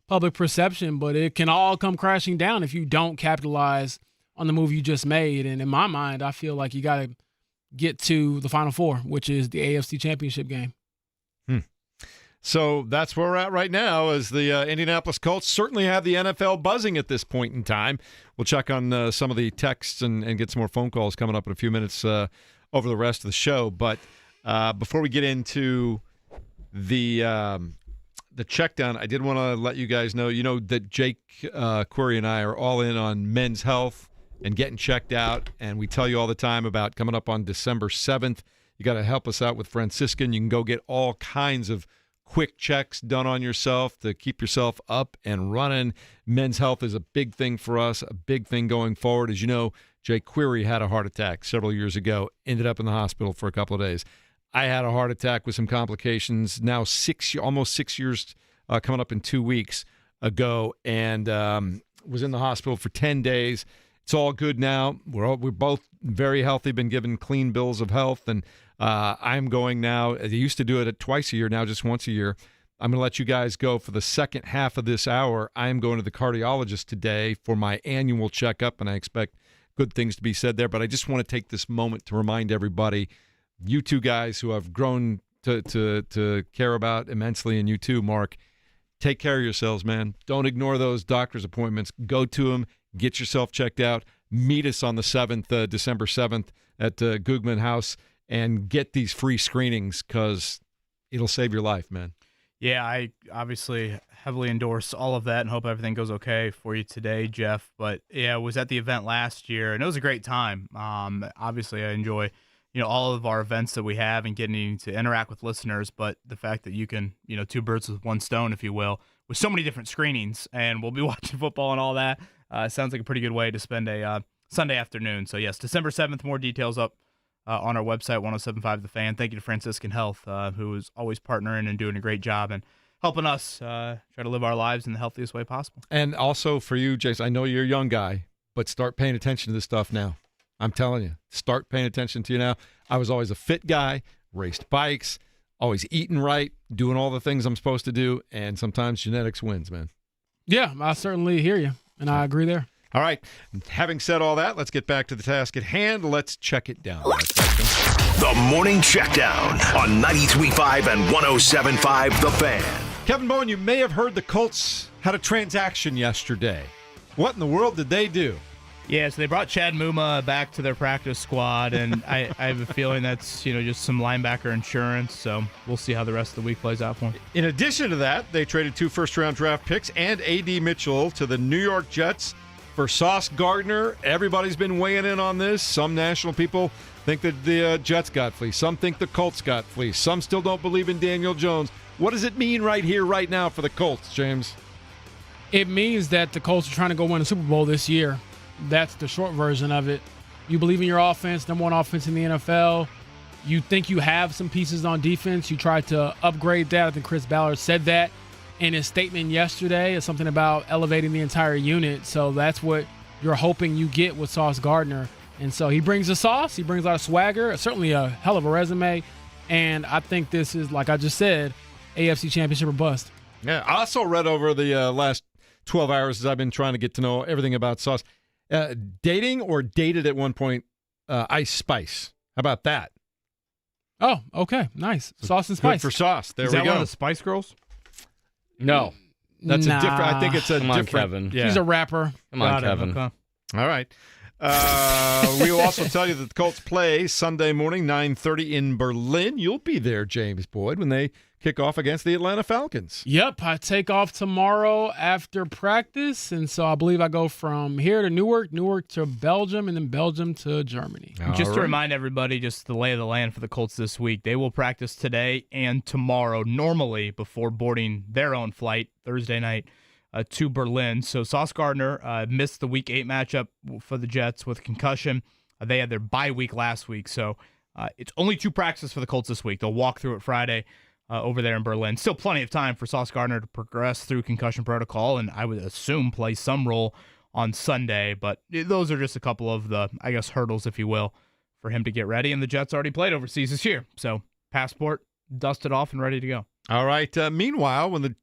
public perception, but it can all come crashing down if you don't capitalize on the move you just made. And in my mind, I feel like you got to get to the Final Four, which is the AFC Championship game. So that's where we're at right now, as the Indianapolis Colts certainly have the NFL buzzing at this point in time. We'll check on some of the texts and get some more phone calls coming up in a few minutes over the rest of the show. But before we get into the check down, I did want to let you guys know, that Jake Query and I are all in on Men's Health and getting checked out. And we tell you all the time about coming up on December 7th. You got to help us out with Franciscan. You can go get all kinds of quick checks done on yourself to keep yourself up and running. Men's Health is a big thing for us, a big thing going forward. As you know, Jake Query had a heart attack several years ago, ended up in the hospital for a couple of days. I had a heart attack with some complications now almost 6 years, coming up in 2 weeks ago, and was in the hospital for 10 days. It's all good now. We're both very healthy, been given clean bills of health, and I'm going now. I used to do it twice a year, now just once a year. I'm going to let you guys go for the second half of this hour. I am going to the cardiologist today for my annual checkup, and I expect good things to be said there. But I just want to take this moment to remind everybody, you two guys who I've grown to care about immensely, and you too, Mark, take care of yourselves, man. Don't ignore those doctor's appointments. Go to them. Get yourself checked out. Meet us on the 7th, December 7th at Gugman House, and get these free screenings because it'll save your life, man. Yeah, I obviously heavily endorse all of that and hope everything goes okay for you today, Jeff. But, yeah, I was at the event last year, and it was a great time. Obviously, I enjoy all of our events that we have and getting to interact with listeners, but the fact that you can, two birds with one stone, if you will, with so many different screenings, and we'll be watching football and all that. Sounds like a pretty good way to spend a Sunday afternoon. So, yes, December 7th, more details up on our website, 1075 The Fan. Thank you to Franciscan Health, who is always partnering and doing a great job and helping us try to live our lives in the healthiest way possible. And also for you, Jason, I know you're a young guy, but start paying attention to this stuff now. I'm telling you, start paying attention to you now. I was always a fit guy, raced bikes, always eating right, doing all the things I'm supposed to do, and sometimes genetics wins, man. Yeah, I certainly hear you, and I agree there. All right. Having said all that, let's get back to the task at hand. Let's check it down. The Morning Checkdown on 93.5 and 107.5 The Fan. Kevin Bowen, you may have heard the Colts had a transaction yesterday. What in the world did they do? Yeah, so they brought Chad Muma back to their practice squad, and I have a feeling that's just some linebacker insurance. So we'll see how the rest of the week plays out for him. In addition to that, they traded 2 first-round draft picks and A.D. Mitchell to the New York Jets for Sauce Gardner. Everybody's been weighing in on this. Some national people think that the Jets got fleeced. Some think the Colts got fleeced. Some still don't believe in Daniel Jones. What does it mean right here, right now for the Colts, James? It means that the Colts are trying to go win a Super Bowl this year. That's the short version of it. You believe in your offense, number one offense in the NFL. You think you have some pieces on defense. You try to upgrade that. I think Chris Ballard said that in his statement yesterday. It's something about elevating the entire unit. So that's what you're hoping you get with Sauce Gardner. And so he brings the sauce. He brings a lot of swagger. Certainly a hell of a resume. And I think this is, like I just said, AFC Championship or bust. Yeah, I also read over the last 12 hours as I've been trying to get to know everything about Sauce. Dating or dated at one point Ice Spice. How about that? Oh, okay. Nice. Sauce and Spice. Good for Sauce. There Is we that go. one of the Spice Girls? No. That's Nah. a different. I think it's a Come on, different. Kevin. Yeah. She's a rapper. Come on, Kevin. Okay. All right. We will also tell you that the Colts play Sunday morning, 9:30 in Berlin. You'll be there, James Boyd, when they kick off against the Atlanta Falcons. Yep, I take off tomorrow after practice, and so I believe I go from here to Newark to Belgium, and then Belgium to Germany. Just to remind everybody, just the lay of the land for the Colts this week, they will practice today and tomorrow normally before boarding their own flight Thursday night to Berlin. So Sauce Gardner missed the Week 8 matchup for the Jets with concussion. They had their bye week last week, so it's only 2 practices for the Colts this week. They'll walk through it Friday over there in Berlin. Still plenty of time for Sauce Gardner to progress through concussion protocol, and I would assume play some role on Sunday. But those are just a couple of the, I guess, hurdles, if you will, for him to get ready. And the Jets already played overseas this year, so passport dusted off and ready to go. All right. Meanwhile, when the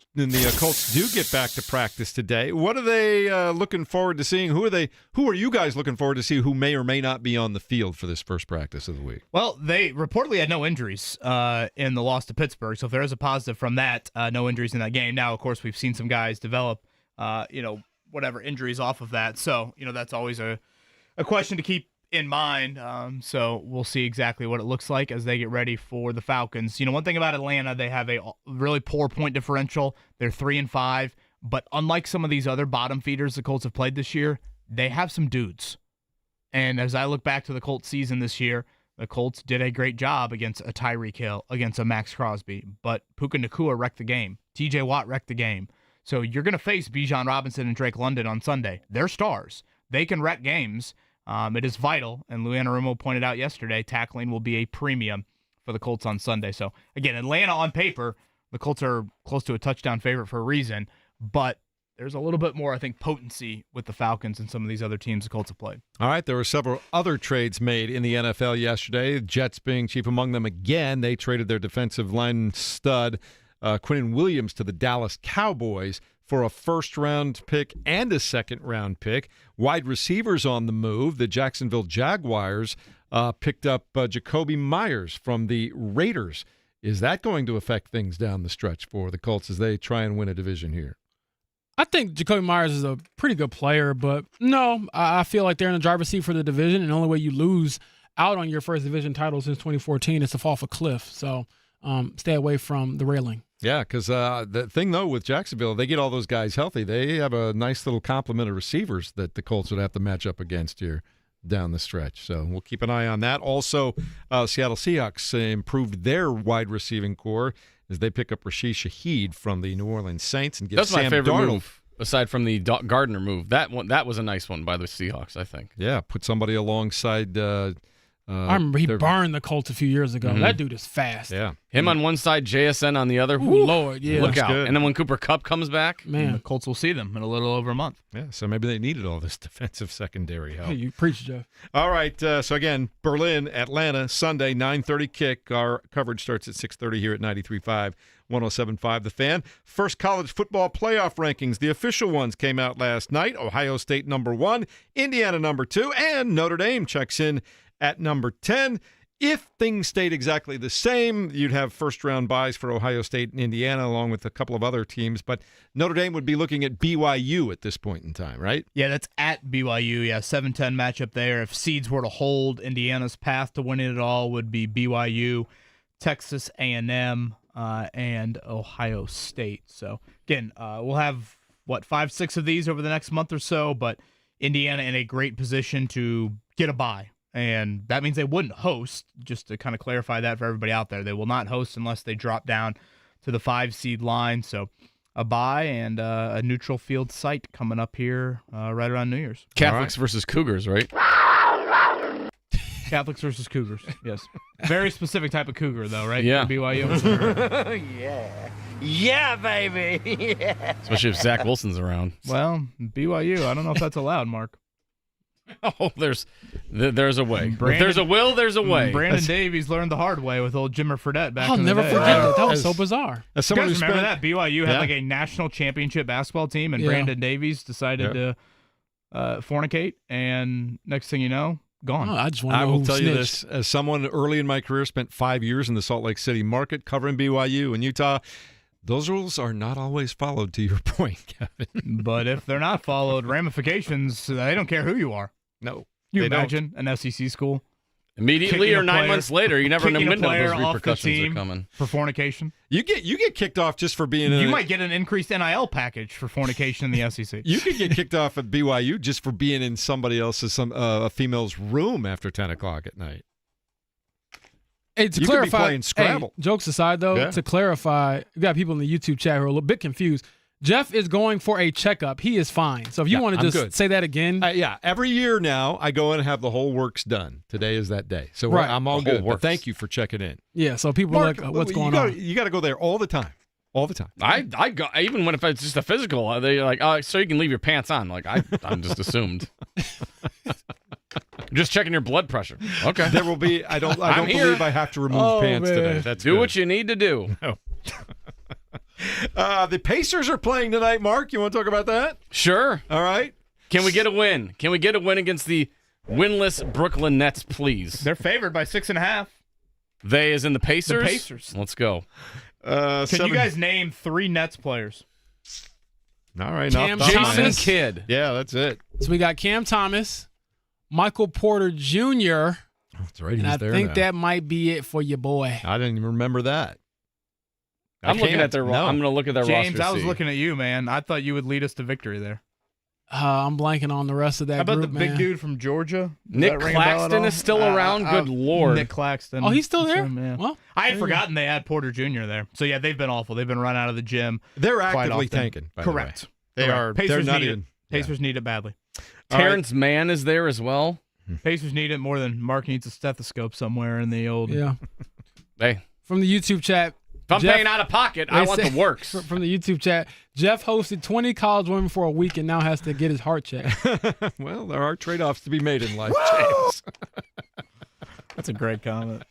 Colts do get back to practice today, what are they looking forward to seeing? Who are you guys looking forward to see who may or may not be on the field for this first practice of the week? Well, they reportedly had no injuries in the loss to Pittsburgh, so if there is a positive from that, no injuries in that game. Now, of course, we've seen some guys develop, whatever injuries off of that. So, that's always a question to keep in mind. So we'll see exactly what it looks like as they get ready for the Falcons. One thing about Atlanta, they have a really poor point differential. They're 3-5, but unlike some of these other bottom feeders the Colts have played this year, they have some dudes. And as I look back to the Colts season this year, the Colts did a great job against a Tyreek Hill, against a Max Crosby, but Puka Nacua wrecked the game. TJ Watt wrecked the game. So you're going to face Bijan Robinson and Drake London on Sunday. They're stars. They can wreck games. It is vital, and Lou Anarumo pointed out yesterday, tackling will be a premium for the Colts on Sunday. So, again, Atlanta on paper, the Colts are close to a touchdown favorite for a reason, but there's a little bit more, I think, potency with the Falcons and some of these other teams the Colts have played. All right, there were several other trades made in the NFL yesterday, Jets being chief among them again. They traded their defensive line stud, Quinnen Williams, to the Dallas Cowboys for a first-round pick and a second-round pick. Wide receivers on the move. The Jacksonville Jaguars picked up Jacoby Myers from the Raiders. Is that going to affect things down the stretch for the Colts as they try and win a division here? I think Jacoby Myers is a pretty good player, but no, I feel like they're in the driver's seat for the division, and the only way you lose out on your first division title since 2014 is to fall off a cliff. So stay away from the railing. Yeah, because the thing, though, with Jacksonville, they get all those guys healthy. They have a nice little complement of receivers that the Colts would have to match up against here down the stretch. So we'll keep an eye on that. Also, Seattle Seahawks improved their wide receiving core as they pick up Rashid Shaheed from the New Orleans Saints and get That's Sam my favorite Darnold. move, aside from the Gardner move. That was a nice one by the Seahawks, I think. Yeah, put somebody alongside I remember he burned the Colts a few years ago. Mhm. That dude is fast. Yeah. Him on one side, JSN on the other. Ooh, Lord, yeah. Look That's out. good. And then when Cooper Kupp comes back, Man. The Colts will see them in a little over a month. Yeah, so maybe they needed all this defensive secondary help. Hey, you preach, Jeff. All right, so again, Berlin, Atlanta, Sunday, 9:30 kick. Our coverage starts at 6:30 here at 93.5, 107.5 The Fan. First college football playoff rankings, the official ones came out last night. Ohio State number 1, Indiana number 2, and Notre Dame checks in at number 10. if things stayed exactly the same, you'd have first-round buys for Ohio State and Indiana, along with a couple of other teams. But Notre Dame would be looking at BYU at this point in time, right? Yeah, that's at BYU. Yeah, 7-10 matchup there. If seeds were to hold, Indiana's path to winning it all would be BYU, Texas A&M, and Ohio State. So, again, we'll have, 5-6 of these over the next month or so, but Indiana in a great position to get a bye. And that means they wouldn't host, just to kind of clarify that for everybody out there. They will not host unless they drop down to the 5-seed line. So a bye and a neutral field site coming up here right around New Year's. Catholics versus Cougars, right? Catholics versus Cougars, yes. Very specific type of cougar, though, right? Yeah. For BYU. Yeah. Yeah, baby. Yeah. Especially if Zach Wilson's around. Well, BYU, I don't know if that's allowed, Mark. Oh, there's a way. If Brandon- there's a will, there's a way. Brandon Davies learned the hard way with old Jimmer Fredette back I'll in the never day. forget that. That was so bizarre. As You someone guys who remember spent, that? BYU had Yeah. like a national championship basketball team, and Yeah. Brandon Davies decided to fornicate, and next thing you know, gone. Oh, I just want to I know will who tell you snitched. this, as someone early in my career spent 5 years in the Salt Lake City market covering BYU and Utah, those rules are not always followed, to your point, Kevin. But if they're not followed, ramifications, they don't care who you are. No. You they don't. imagine an SEC school? Immediately Kicking or a 9 player- months later, you never know kicking a when player those off the repercussions are team coming. for fornication. You get kicked off just for being You might get an increased NIL package for fornication in the SEC. You could get kicked off at BYU just for being in somebody else's a female's room after 10 o'clock at night. Hey, to You could be clarify, playing Scrabble. Jokes aside, though, Yeah. to clarify, we got people in the YouTube chat who are a little bit confused. Jeff is going for a checkup. He is fine. So if you want to I'm just good. say that again. Yeah, every year now I go in and have the whole works done. Today is that day. So Right. I'm all The whole good. But works. thank you for checking in. Yeah, so people Mark, are like, what's going on? You got to go there all the time. All the time. I go, even when if it's just a physical, they're like, so you can leave your pants on. Like I'm just assumed. Just checking your blood pressure. Okay. There will be. I don't here. believe I have to remove pants man. today. That's Do good. what you need to do. No. The Pacers are playing tonight, Mark. You want to talk about that? Sure. All right. Can we get a win? Can we get a win against the winless Brooklyn Nets, please? They're favored by 6.5. They as in the Pacers? The Pacers. Let's go. Can you guys name 3 Nets players? All right. Cam off the top of my Thomas. head. Kidd. Yeah, that's it. So we got Cam Thomas, Michael Porter Jr., That's right. and He's I there think now. that might be it for your boy. I didn't even remember that. I'm looking at their. No. I'm going to look at their roster. James, I was see. looking at you, man. I thought you would lead us to victory there. I'm blanking on the rest of that How about group, the big man. dude from Georgia? Does Nick that ring a bell at Claxton all? is still around? Good Lord. Nick Claxton. Oh, he's still That's there? him, yeah. Well, I had there you forgotten they had Porter Jr. there. So, yeah, they've been awful. They've been run out of the gym. They're quite actively often. tanking. By the way. Correct. They Correct. are. Pacers They're not need even. it. Pacers need it badly. Terrence Mann is there as well. Pacers need it more than Mark needs a stethoscope somewhere in the old. Yeah. Hey, From the YouTube chat. if I'm Jeff- paying out of pocket, I they want say- the works. From the YouTube chat, Jeff hosted 20 college women for a week and now has to get his heart checked. Well, there are trade-offs to be made in life, James. That's a great comment.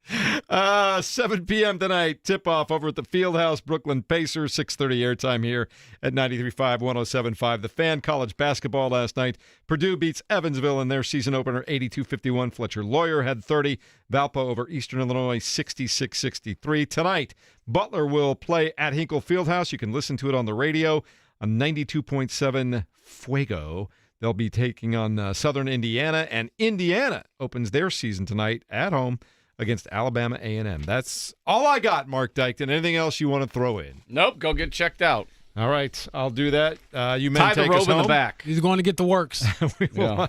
7 p.m. tonight, tip-off over at the Fieldhouse, Brooklyn Pacers, 6:30 airtime here at 93.5, 107.5. The Fan. College basketball last night. Purdue beats Evansville in their season opener, 82-51. Fletcher Lawyer had 30. Valpo over Eastern Illinois, 66-63. Tonight, Butler will play at Hinkle Fieldhouse. You can listen to it on the radio on 92.7 Fuego. They'll be taking on Southern Indiana, and Indiana opens their season tonight at home against Alabama A&M. That's all I got, Mark Dykton. Anything else you want to throw in? Nope, go get checked out. All right, I'll do that. You men Tie the take robe us in home. the back. He's going to get the works. we will.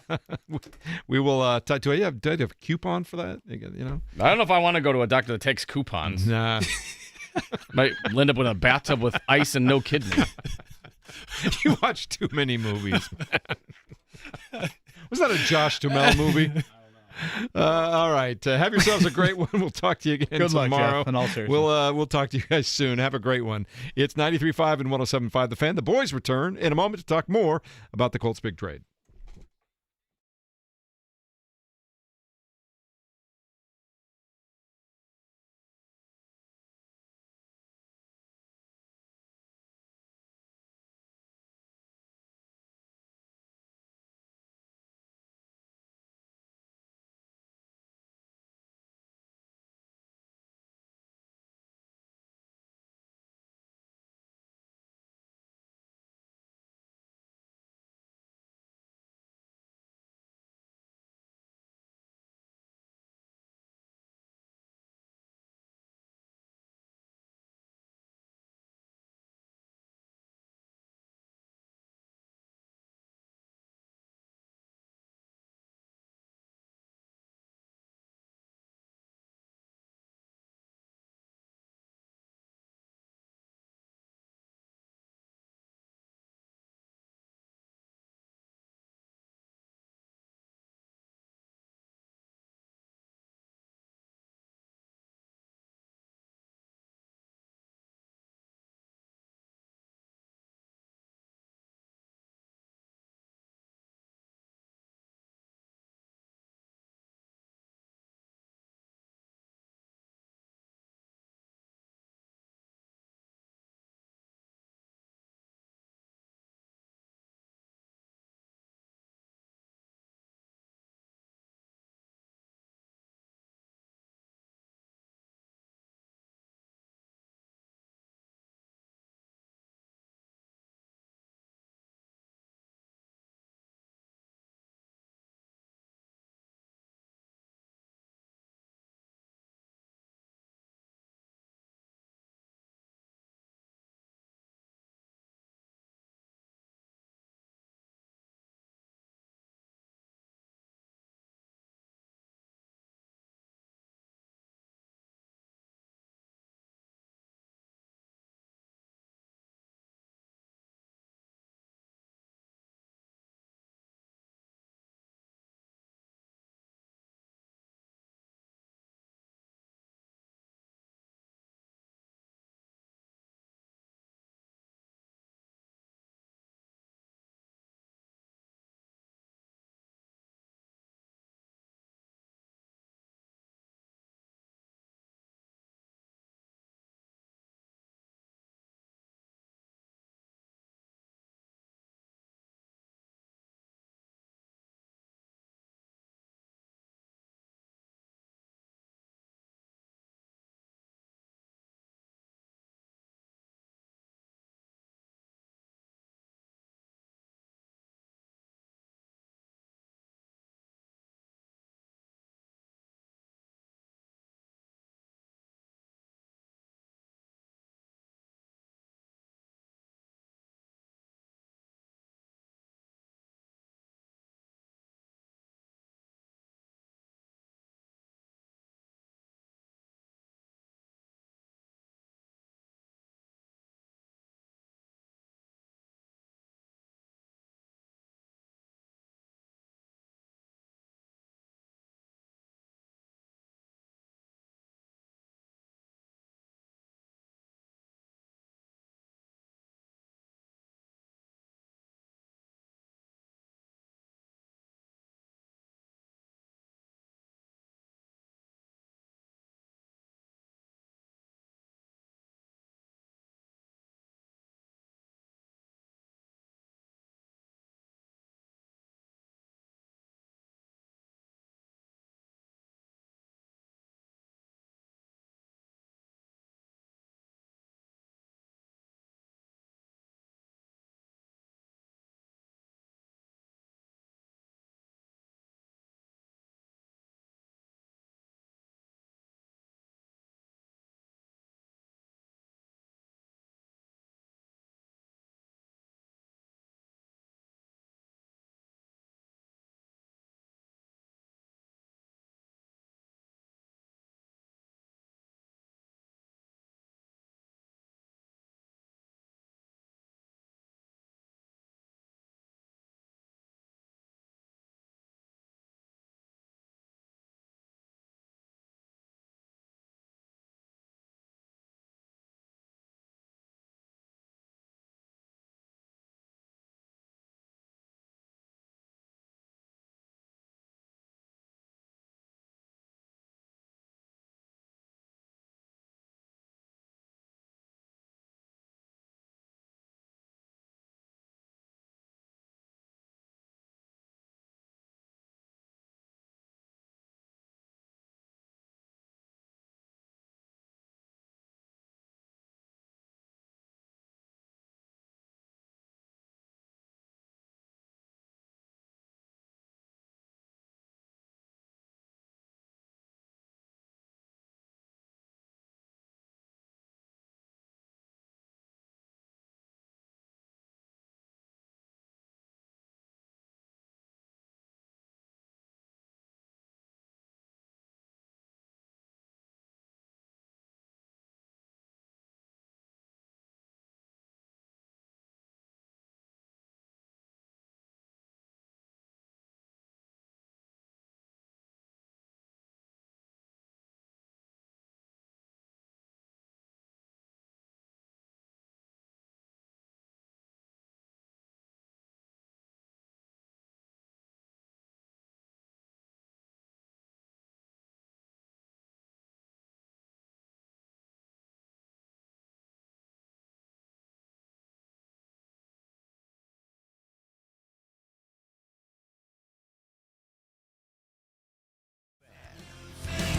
Do I have a coupon for that? You know, I don't know if I want to go to a doctor that takes coupons. nah. Might end up with a bathtub with ice and no kidney. You watch too many movies, man. Was that a Josh Duhamel movie? All right. Have yourselves a great one. We'll talk to you again Good luck, tomorrow. Jeff, in all seriousness. We'll talk to you guys soon. Have a great one. It's 93.5 and 107.5 The Fan. The boys return in a moment to talk more about the Colts' big trade.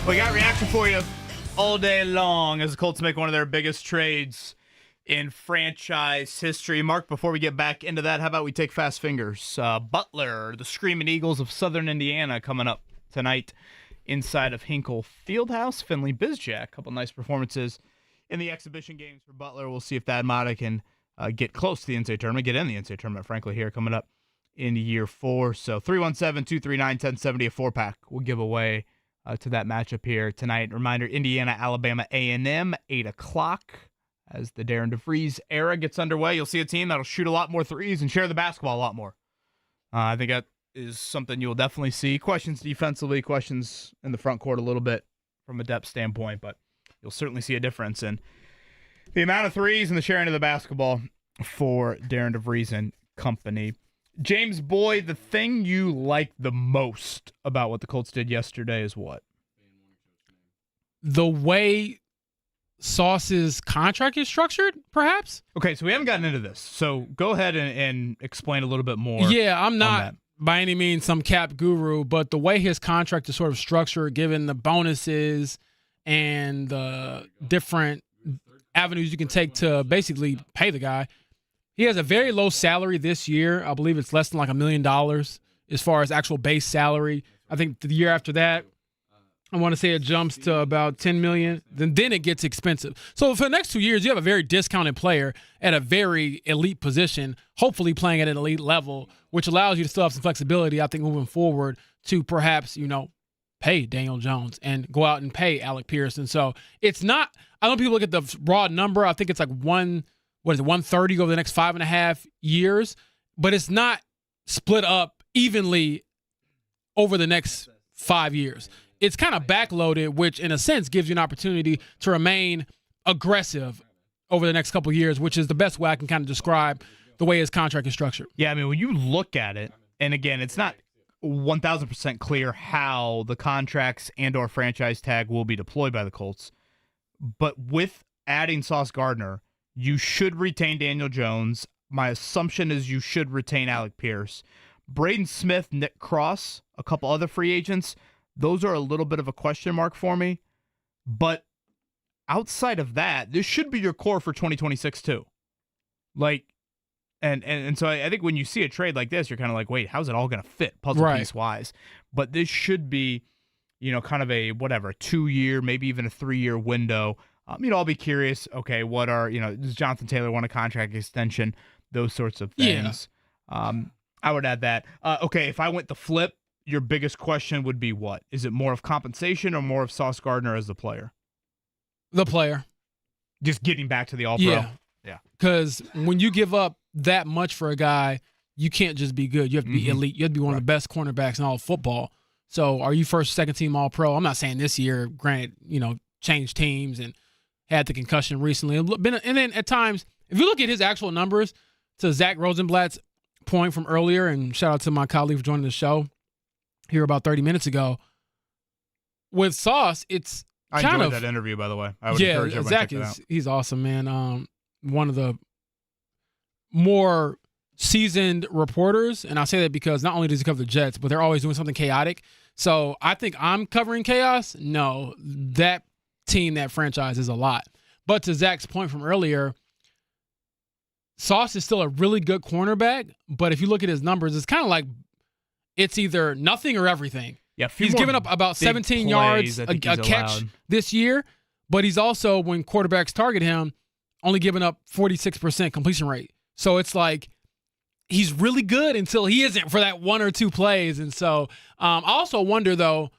We got reaction for you all day long as the Colts make one of their biggest trades in franchise history. Mark, before we get back into that, how about we take fast fingers? Butler, the Screaming Eagles of Southern Indiana, coming up tonight inside of Hinkle Fieldhouse. Finley Bizjack, a couple nice performances in the exhibition games for Butler. We'll see if Thad Matta can get close to the NCAA tournament, get in the NCAA tournament, frankly, here coming up in year 4. So 317-239-1070, a 4-pack we'll give away to that matchup here tonight. Reminder, Indiana, Alabama A&M, 8 o'clock. As the Darren DeVries era gets underway, you'll see a team that'll shoot a lot more threes and share the basketball a lot more. I think that is something you'll definitely see. Questions defensively, questions in the front court a little bit from a depth standpoint, but you'll certainly see a difference in the amount of threes and the sharing of the basketball for Darren DeVries and company. James Boyd, the thing you like the most about what the Colts did yesterday is what? The way Sauce's contract is structured, perhaps? Okay, so we haven't gotten into this. So go ahead and explain a little bit more. Yeah, I'm not by any means some cap guru, but the way his contract is sort of structured, given the bonuses and the different avenues you can take to basically pay the guy, he has a very low salary this year. I believe it's less than like $1 million as far as actual base salary. I think the year after that, I want to say it jumps to about $10 million. Then it gets expensive. So for the next 2 years, you have a very discounted player at a very elite position, hopefully playing at an elite level, which allows you to still have some flexibility, I think, moving forward to perhaps, pay Daniel Jones and go out and pay Alec Pierce. And so it's not – I know people look at the raw number. I think it's like 130 over the next 5.5 years, but it's not split up evenly over the next 5 years. It's kind of backloaded, which in a sense gives you an opportunity to remain aggressive over the next couple of years, which is the best way I can kind of describe the way his contract is structured. Yeah, I mean, when you look at it, and again, it's not 1,000% clear how the contracts and or franchise tag will be deployed by the Colts, but with adding Sauce Gardner, you should retain Daniel Jones. My assumption is you should retain Alec Pierce. Braden Smith, Nick Cross, a couple other free agents, those are a little bit of a question mark for me. But outside of that, this should be your core for 2026 too. And so I think when you see a trade like this, you're kind of like, wait, how's it all going to fit puzzle piece wise? But this should be, kind of a 2-year, maybe even a 3-year window. I'll be curious, okay, what are, does Jonathan Taylor want a contract extension? Those sorts of things. Yeah. I would add that. Okay, if I went the flip, your biggest question would be what? Is it more of compensation or more of Sauce Gardner as the player? The player. Just getting back to the All-Pro? Yeah. Because when you give up that much for a guy, you can't just be good. You have to be elite. You have to be one of the best cornerbacks in all of football. So are you first, second team All-Pro? I'm not saying this year, granted, changed teams and had the concussion recently. And then at times, if you look at his actual numbers, to Zach Rosenblatt's point from earlier, and shout out to my colleague for joining the show here about 30 minutes ago, with Sauce, it's I enjoyed that interview, by the way. I would encourage everyone Zach to check it out. He's awesome, man. One of the more seasoned reporters, and I say that because not only does he cover the Jets, but they're always doing something chaotic. So I think I'm covering chaos. No, that team, that franchise is a lot. But to Zach's point from earlier, Sauce is still a really good cornerback, but if you look at his numbers, it's kind of like it's either nothing or everything. Yeah, he's given up about 17 yards a catch this year, but he's also, when quarterbacks target him, only giving up 46% completion rate. So it's like he's really good until he isn't for that 1 or 2 plays. And so I also wonder, though,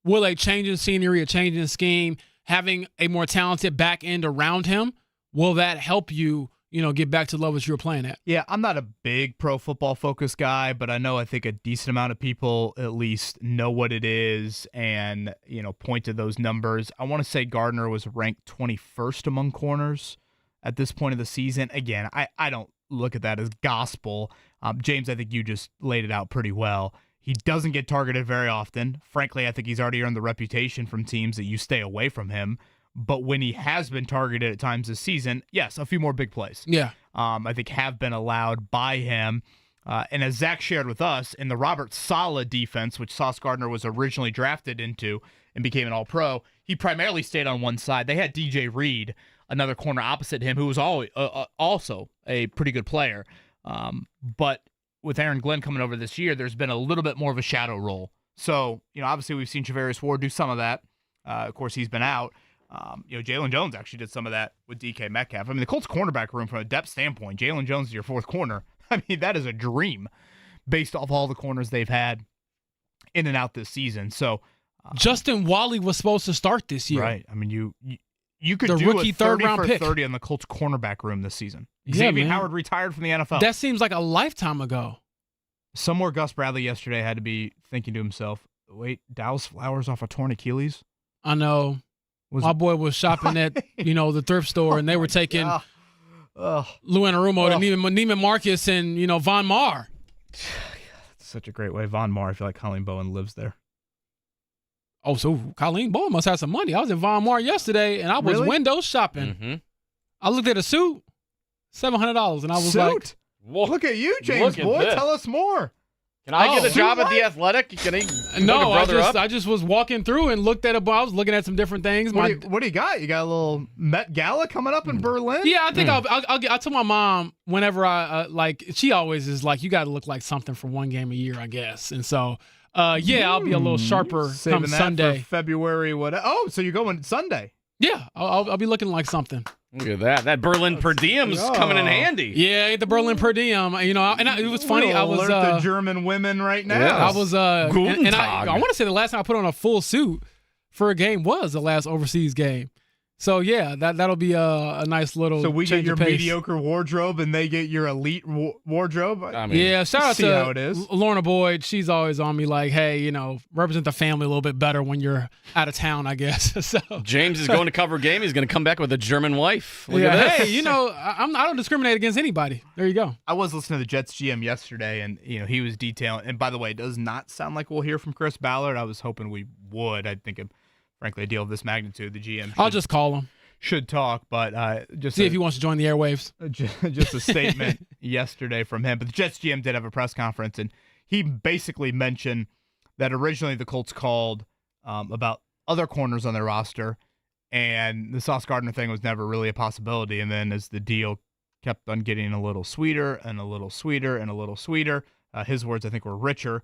will a change in scenery, a change in scheme, having a more talented back end around him, will that help you, get back to the levels you were playing at? Yeah, I'm not a big pro football focused guy, but I think a decent amount of people at least know what it is and, point to those numbers. I want to say Gardner was ranked 21st among corners at this point of the season. Again, I don't look at that as gospel. James, I think you just laid it out pretty well. He doesn't get targeted very often. Frankly, I think he's already earned the reputation from teams that you stay away from him. But when he has been targeted at times this season, yes, a few more big plays. Yeah. I think have been allowed by him. And as Zach shared with us, in the Robert Saleh defense, which Sauce Gardner was originally drafted into and became an All-Pro, he primarily stayed on one side. They had DJ Reed, another corner opposite him, who was also a pretty good player. But with Aaron Glenn coming over this year, there's been a little bit more of a shadow role. So, obviously we've seen Charvarius Ward do some of that. Of course, he's been out. Jalen Jones actually did some of that with DK Metcalf. I mean, the Colts cornerback room from a depth standpoint, Jalen Jones is your fourth corner. I mean, that is a dream based off all the corners they've had in and out this season. So Justin Wally was supposed to start this year. Right. I mean, you could the do rookie a 30 third-round for pick. 30 on the Colts cornerback room this season. Yeah, Xavier man. Howard retired from the NFL. That seems like a lifetime ago. Somewhere Gus Bradley yesterday had to be thinking to himself, wait, Dallas Flowers off a torn Achilles? I know. My boy was shopping at, the thrift store, and they were taking Lou Anarumo to Neiman Marcus and, Von Maher. Such a great way. Von Maher, I feel like Colleen Bowen lives there. Oh, so Colleen Bowen must have some money. I was in Von Maher yesterday, and I was window shopping. Mm-hmm. I looked at a suit, $700, and I was like, Whoa. Look at you, James boy. Tell us more. Can I get a job at The Athletic? Can he No, up? I just was walking through and looked at I was looking at some different things. What do you got? You got a little Met Gala coming up in Berlin? Yeah, I think I'll tell my mom whenever she always is like, you got to look like something for one game a year, I guess. And so, I'll be a little sharper Saving come that Sunday. For February, what? Oh, so you're going Sunday? Yeah, I'll be looking like something. Look at that. That Berlin per diem's coming in handy. Yeah, the Berlin per diem. It was funny. I was alert the German women right now. Yeah, I was Guten and Tag. I want to say the last time I put on a full suit for a game was the last overseas game. So yeah, that'll be a nice little. So we get change your of pace. mediocre wardrobe, and they get your elite wardrobe. Yeah, shout out see to how it is. Lorna Boyd. She's always on me like, hey, represent the family a little bit better when you're out of town, I guess. So James is going to cover a game. He's going to come back with a German wife. Look at hey, this. I don't discriminate against anybody. There you go. I was listening to the Jets GM yesterday, and he was detailing. And by the way, it does not sound like we'll hear from Chris Ballard. I was hoping we would. I think, frankly, a deal of this magnitude, the GM. I'll just call him. Should talk, but just see if he wants to join the airwaves. Just a statement yesterday from him. But the Jets GM did have a press conference, and he basically mentioned that originally the Colts called about other corners on their roster, and the Sauce Gardner thing was never really a possibility. And then as the deal kept on getting a little sweeter and a little sweeter and a little sweeter, his words I think were richer.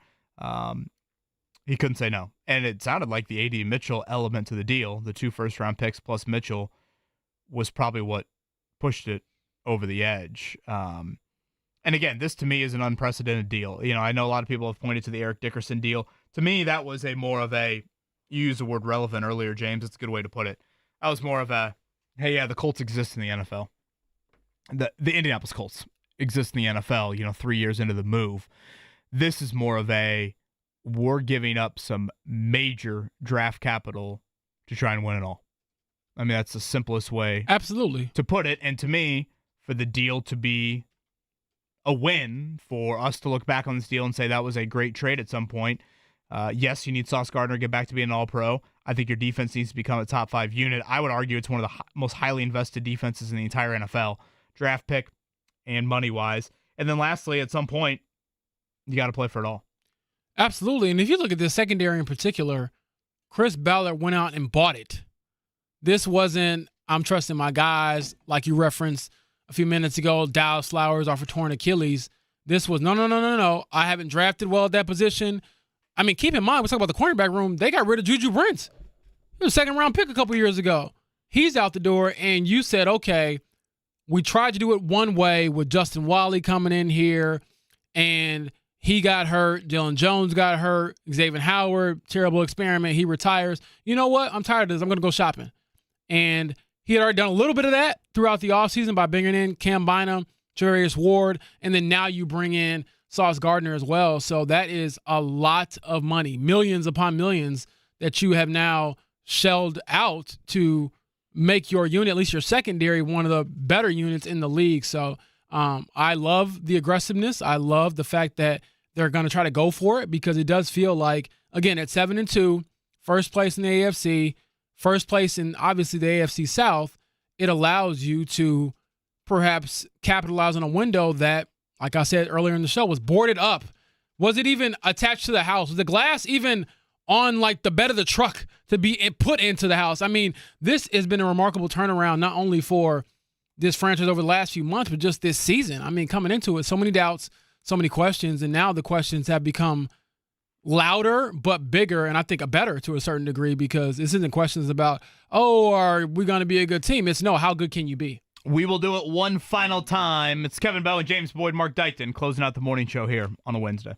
He couldn't say no, and it sounded like the AD Mitchell element to the deal, the 2 first-round picks plus Mitchell, was probably what pushed it over the edge. And again, this to me is an unprecedented deal. I know a lot of people have pointed to the Eric Dickerson deal. To me, that was you used the word relevant earlier, James. It's a good way to put it. That was more of a, hey, yeah, the Colts exist in the NFL. The Indianapolis Colts exist in the NFL, 3 years into the move. This is more of we're giving up some major draft capital to try and win it all. I mean, that's the simplest way absolutely to put it. And to me, for the deal to be a win, for us to look back on this deal and say that was a great trade at some point, yes, you need Sauce Gardner to get back to being an all-pro. I think your defense needs to become a top 5 unit. I would argue it's one of the most highly invested defenses in the entire NFL, draft pick and money-wise. And then lastly, at some point, you got to play for it all. Absolutely. And if you look at the secondary in particular, Chris Ballard went out and bought it. This wasn't, I'm trusting my guys, like you referenced a few minutes ago, Dallas Flowers off a torn Achilles. This was, no. I haven't drafted well at that position. I mean, keep in mind, we're talking about the cornerback room. They got rid of Juju Brents. He was a second-round pick a couple years ago. He's out the door, and you said, okay, we tried to do it one way with Justin Wally coming in here, and he got hurt. Dylan Jones got hurt. Xavier Howard, terrible experiment. He retires. You know what? I'm tired of this. I'm going to go shopping. And he had already done a little bit of that throughout the offseason by bringing in Cam Bynum, Charvarius Ward, and then now you bring in Sauce Gardner as well. So that is a lot of money, millions upon millions that you have now shelled out to make your unit, at least your secondary, one of the better units in the league. So I love the aggressiveness. I love the fact that they're going to try to go for it because it does feel like, again, at 7-2, first place in the AFC, first place in obviously the AFC South, it allows you to perhaps capitalize on a window that like I said earlier in the show, was boarded up. Was it even attached to the house? Was the glass even on like the bed of the truck to be put into the house? I mean, this has been a remarkable turnaround, not only for this franchise over the last few months, but just this season. I mean, coming into it, so many doubts, so many questions, and now the questions have become louder but bigger, and I think better to a certain degree, because this isn't questions about, oh, are we going to be a good team? It's no, how good can you be? We will do it one final time. It's Kevin Bell and James Boyd, Mark Dighton, closing out the morning show here on a Wednesday.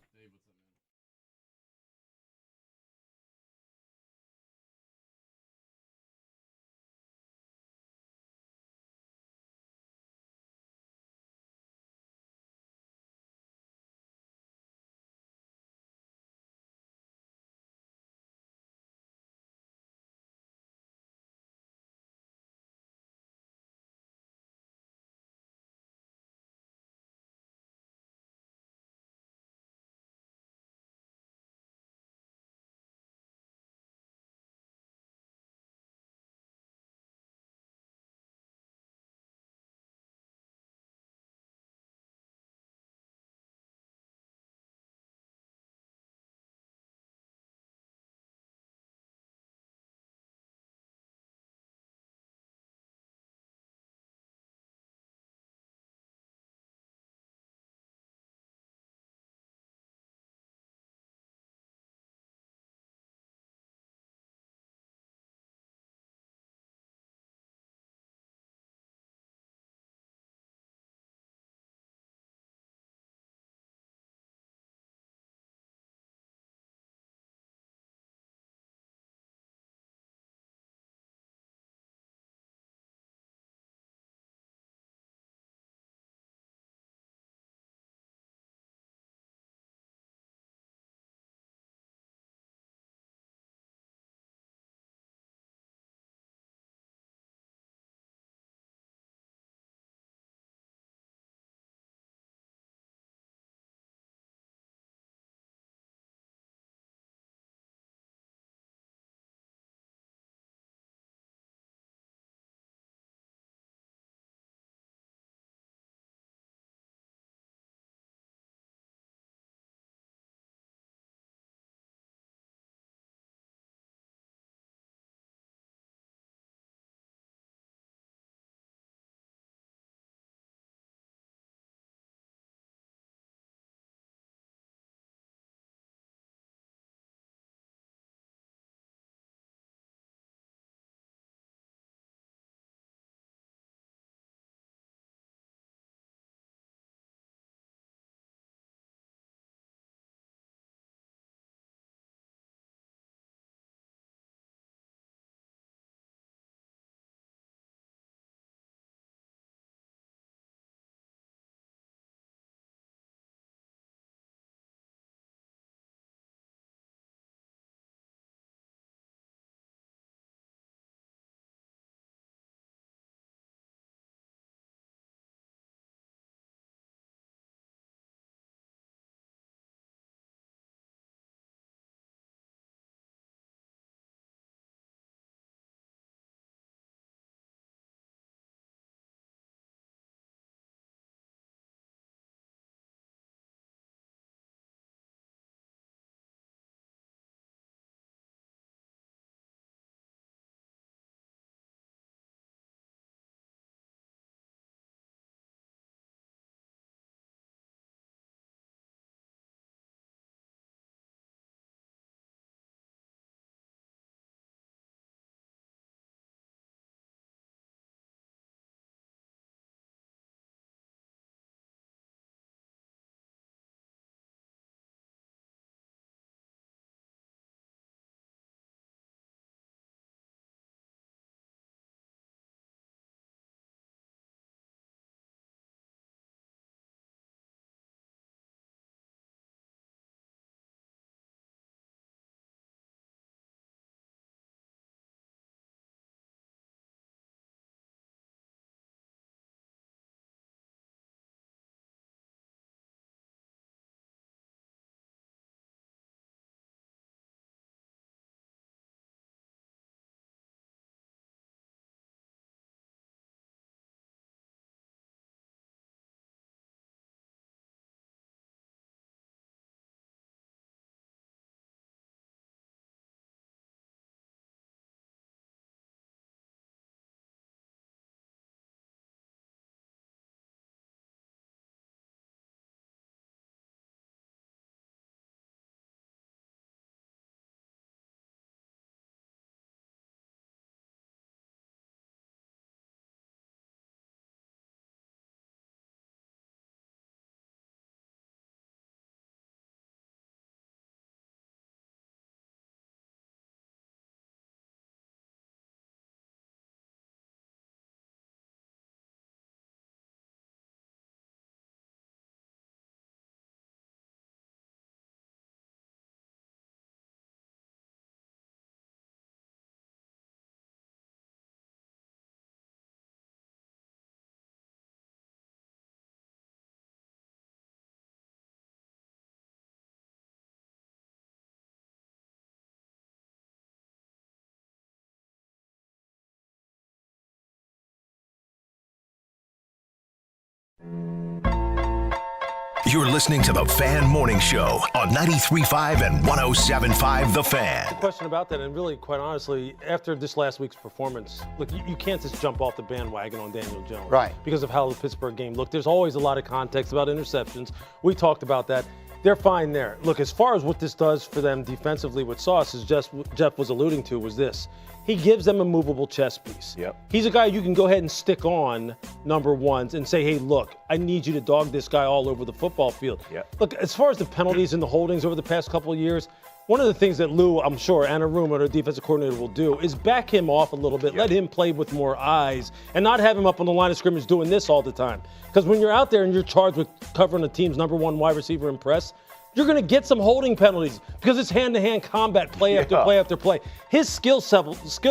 You're listening to the Fan Morning Show on 93.5 and 107.5 The Fan. Question about that, and really, quite honestly, after this last week's performance, look, you can't just jump off the bandwagon on Daniel Jones. Right. Because of how the Pittsburgh game looked. There's always a lot of context about interceptions. We talked about that. They're fine there. Look, as far as what this does for them defensively with Sauce, as Jeff was alluding to, was this. He gives them a movable chess piece. Yep. He's a guy you can go ahead and stick on number ones and say, hey, look, I need you to dog this guy all over the football field. Yep. Look, as far as the penalties and the holdings over the past couple of years, one of the things that Lou, I'm sure, and Aruma, the defensive coordinator, will do is back him off a little bit, let him play with more eyes, and not have him up on the line of scrimmage doing this all the time. Because when you're out there and you're charged with covering the team's number one wide receiver in press, you're going to get some holding penalties because it's hand-to-hand combat, play after play after play. His skill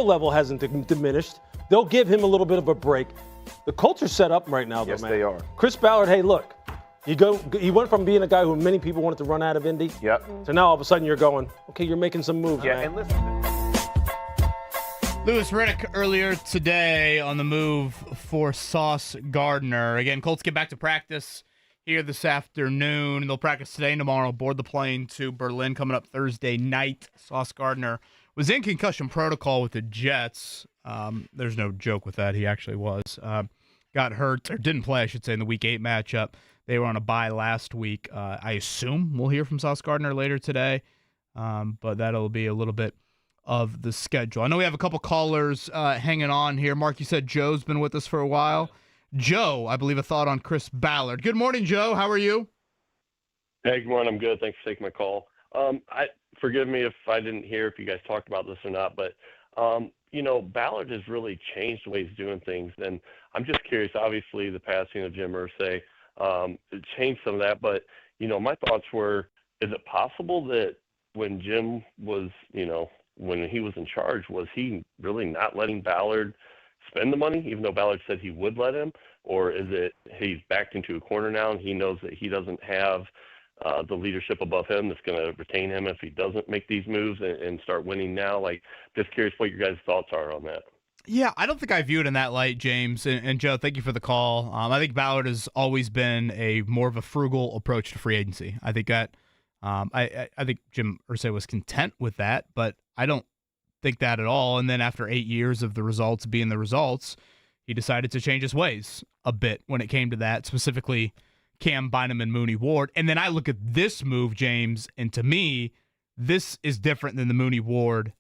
level hasn't diminished. They'll give him a little bit of a break. The Colts are set up right now, though, Yes, man. they are. Chris Ballard, hey, look, he went from being a guy who many people wanted to run out of Indy. Yep. So now all of a sudden you're going, okay, you're making some moves, man. And listen. Louis Riddick earlier today on the move for Sauce Gardner. Again, Colts get back to practice here this afternoon. They'll practice today and tomorrow, board the plane to Berlin coming up Thursday night. Sauce Gardner was in concussion protocol with the Jets. There's no joke with that. He actually was. Got hurt, or didn't play, I should say, in the Week 8 matchup. They were on a bye last week. I assume we'll hear from Sauce Gardner later today, but that'll be a little bit of the schedule. I know we have a couple callers hanging on here. Mark, you said Joe's been with us for a while. Joe, I believe, a thought on Chris Ballard. Good morning, Joe. How are you? Hey, good morning. I'm good. Thanks for taking my call. Forgive me if I didn't hear if you guys talked about this or not, but, Ballard has really changed the way he's doing things. And I'm just curious, obviously, the passing of Jim Irsay changed some of that. But, my thoughts were, is it possible that when Jim was, when he was in charge, was he really not letting Ballard spend the money, even though Ballard said he would let him? Or is it he's backed into a corner now and he knows that he doesn't have the leadership above him that's going to retain him if he doesn't make these moves and start winning now? Like, just curious what your guys' thoughts are on that. Yeah, I don't think I view it in that light, James. And Joe, thank you for the call. I think Ballard has always been more of a frugal approach to free agency. I think that I think Jim Irsay was content with that, but I don't think that at all. And then after 8 years of the results being the results, he decided to change his ways a bit when it came to that, specifically Cam Bynum and Mooney Ward. And then I look at this move, James, and to me, this is different than the Mooney Ward,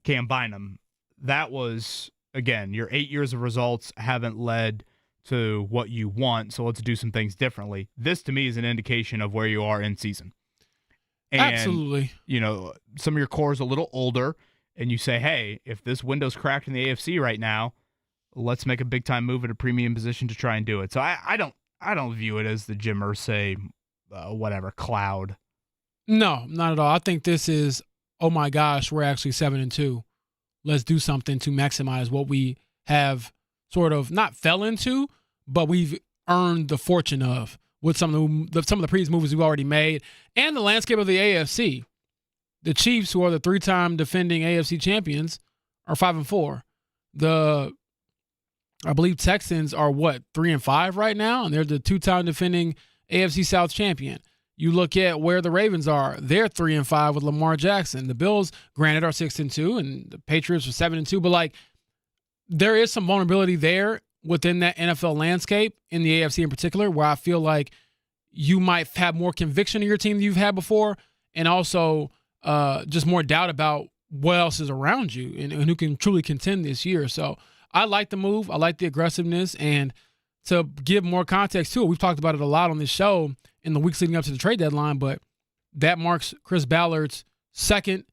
Cam Bynum. That was, again, your 8 years of results haven't led to what you want, so let's do some things differently. This, to me, is an indication of where you are in season. And, absolutely. Some of your core is a little older, and you say, hey, if this window's cracked in the AFC right now, let's make a big-time move at a premium position to try and do it. So I don't view it as the Jim Irsay, cloud. No, not at all. I think this is, oh my gosh, we're actually 7-2. Let's do something to maximize what we have sort of not fell into, but we've earned the fortune of with some of the previous moves we've already made and the landscape of the AFC. The Chiefs, who are the 3-time defending AFC champions, are 5-4. I believe Texans are 3-5 right now, and they're the 2-time defending AFC South champion. You look at where the Ravens are; they're 3-5 with Lamar Jackson. The Bills, granted, are 6-2, and the Patriots are 7-2. But there is some vulnerability there within that NFL landscape in the AFC in particular, where I feel like you might have more conviction in your team than you've had before, and also just more doubt about what else is around you and who can truly contend this year. So I like the move. I like the aggressiveness. And to give more context to it, we've talked about it a lot on this show in the weeks leading up to the trade deadline, but that marks Chris Ballard's second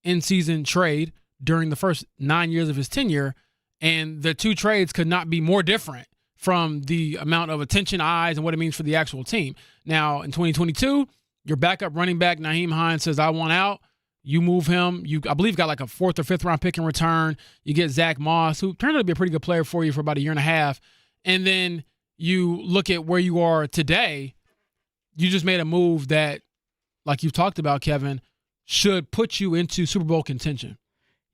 in-season trade during the first 9 years of his tenure. And the two trades could not be more different from the amount of attention, eyes, and what it means for the actual team. Now, in 2022, your backup running back, Nyheim Hines, says, I want out. You move him. You, I believe, got like a 4th or 5th round pick in return. You get Zach Moss, who turned out to be a pretty good player for you for about a year and a half. And then you look at where you are today. You just made a move that, like you've talked about, Kevin, should put you into Super Bowl contention.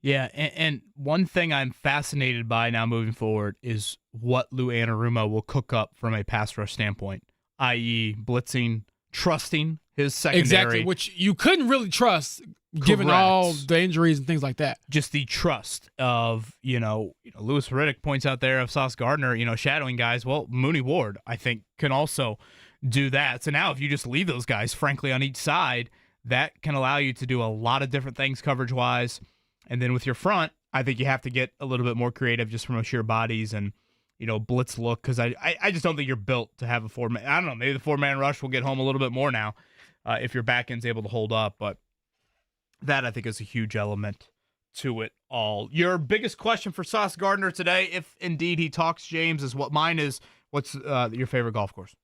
Yeah, and one thing I'm fascinated by now moving forward is what Lou Anarumo will cook up from a pass rush standpoint, i.e. blitzing, trusting his secondary. Exactly, which you couldn't really trust given all the injuries and things like that. Just the trust of, Louis Riddick points out there of Sauce Gardner, shadowing guys. Well, Mooney Ward, I think, can also do that. So now if you just leave those guys, frankly, on each side, that can allow you to do a lot of different things coverage-wise. And then with your front, I think you have to get a little bit more creative just from a sheer bodies and, blitz look, because I just don't think you're built to have a four-man. I don't know, maybe the four-man rush will get home a little bit more now if your back end's able to hold up. But that, I think, is a huge element to it all. Your biggest question for Sauce Gardner today, if indeed he talks, James, is what mine is. What's your favorite golf course?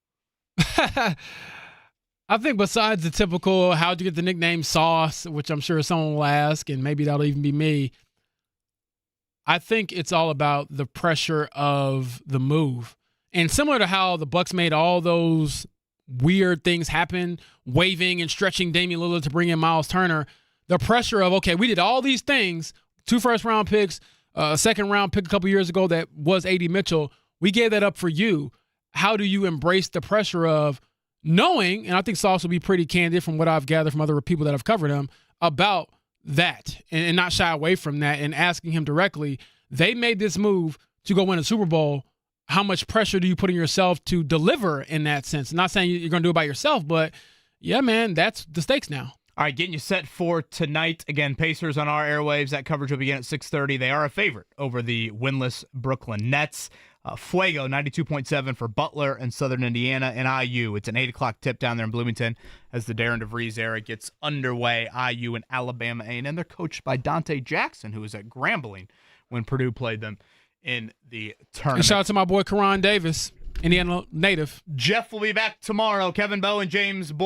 I think besides the typical how'd you get the nickname Sauce, which I'm sure someone will ask, and maybe that'll even be me, I think it's all about the pressure of the move. And similar to how the Bucs made all those weird things happen, waving and stretching Damian Lillard to bring in Miles Turner, the pressure of, okay, we did all these things, 2 first-round picks, a second-round pick a couple years ago that was A.D. Mitchell, we gave that up for you. How do you embrace the pressure of knowing, and I think Sauce will be pretty candid from what I've gathered from other people that have covered him, about that and not shy away from that and asking him directly, they made this move to go win a Super Bowl. How much pressure do you put on yourself to deliver in that sense? I'm not saying you're going to do it by yourself, but yeah, man, that's the stakes now. All right, getting you set for tonight. Again, Pacers on our airwaves. That coverage will begin at 6:30. They are a favorite over the winless Brooklyn Nets. Fuego, 92.7 for Butler and Southern Indiana and IU. It's an 8 o'clock tip down there in Bloomington as the Darren DeVries era gets underway. IU and Alabama A&M. They're coached by Dante Jackson, who was at Grambling when Purdue played them in the tournament. And shout out to my boy Karan Davis, Indiana native. Jeff will be back tomorrow. Kevin Bowe and James Bull.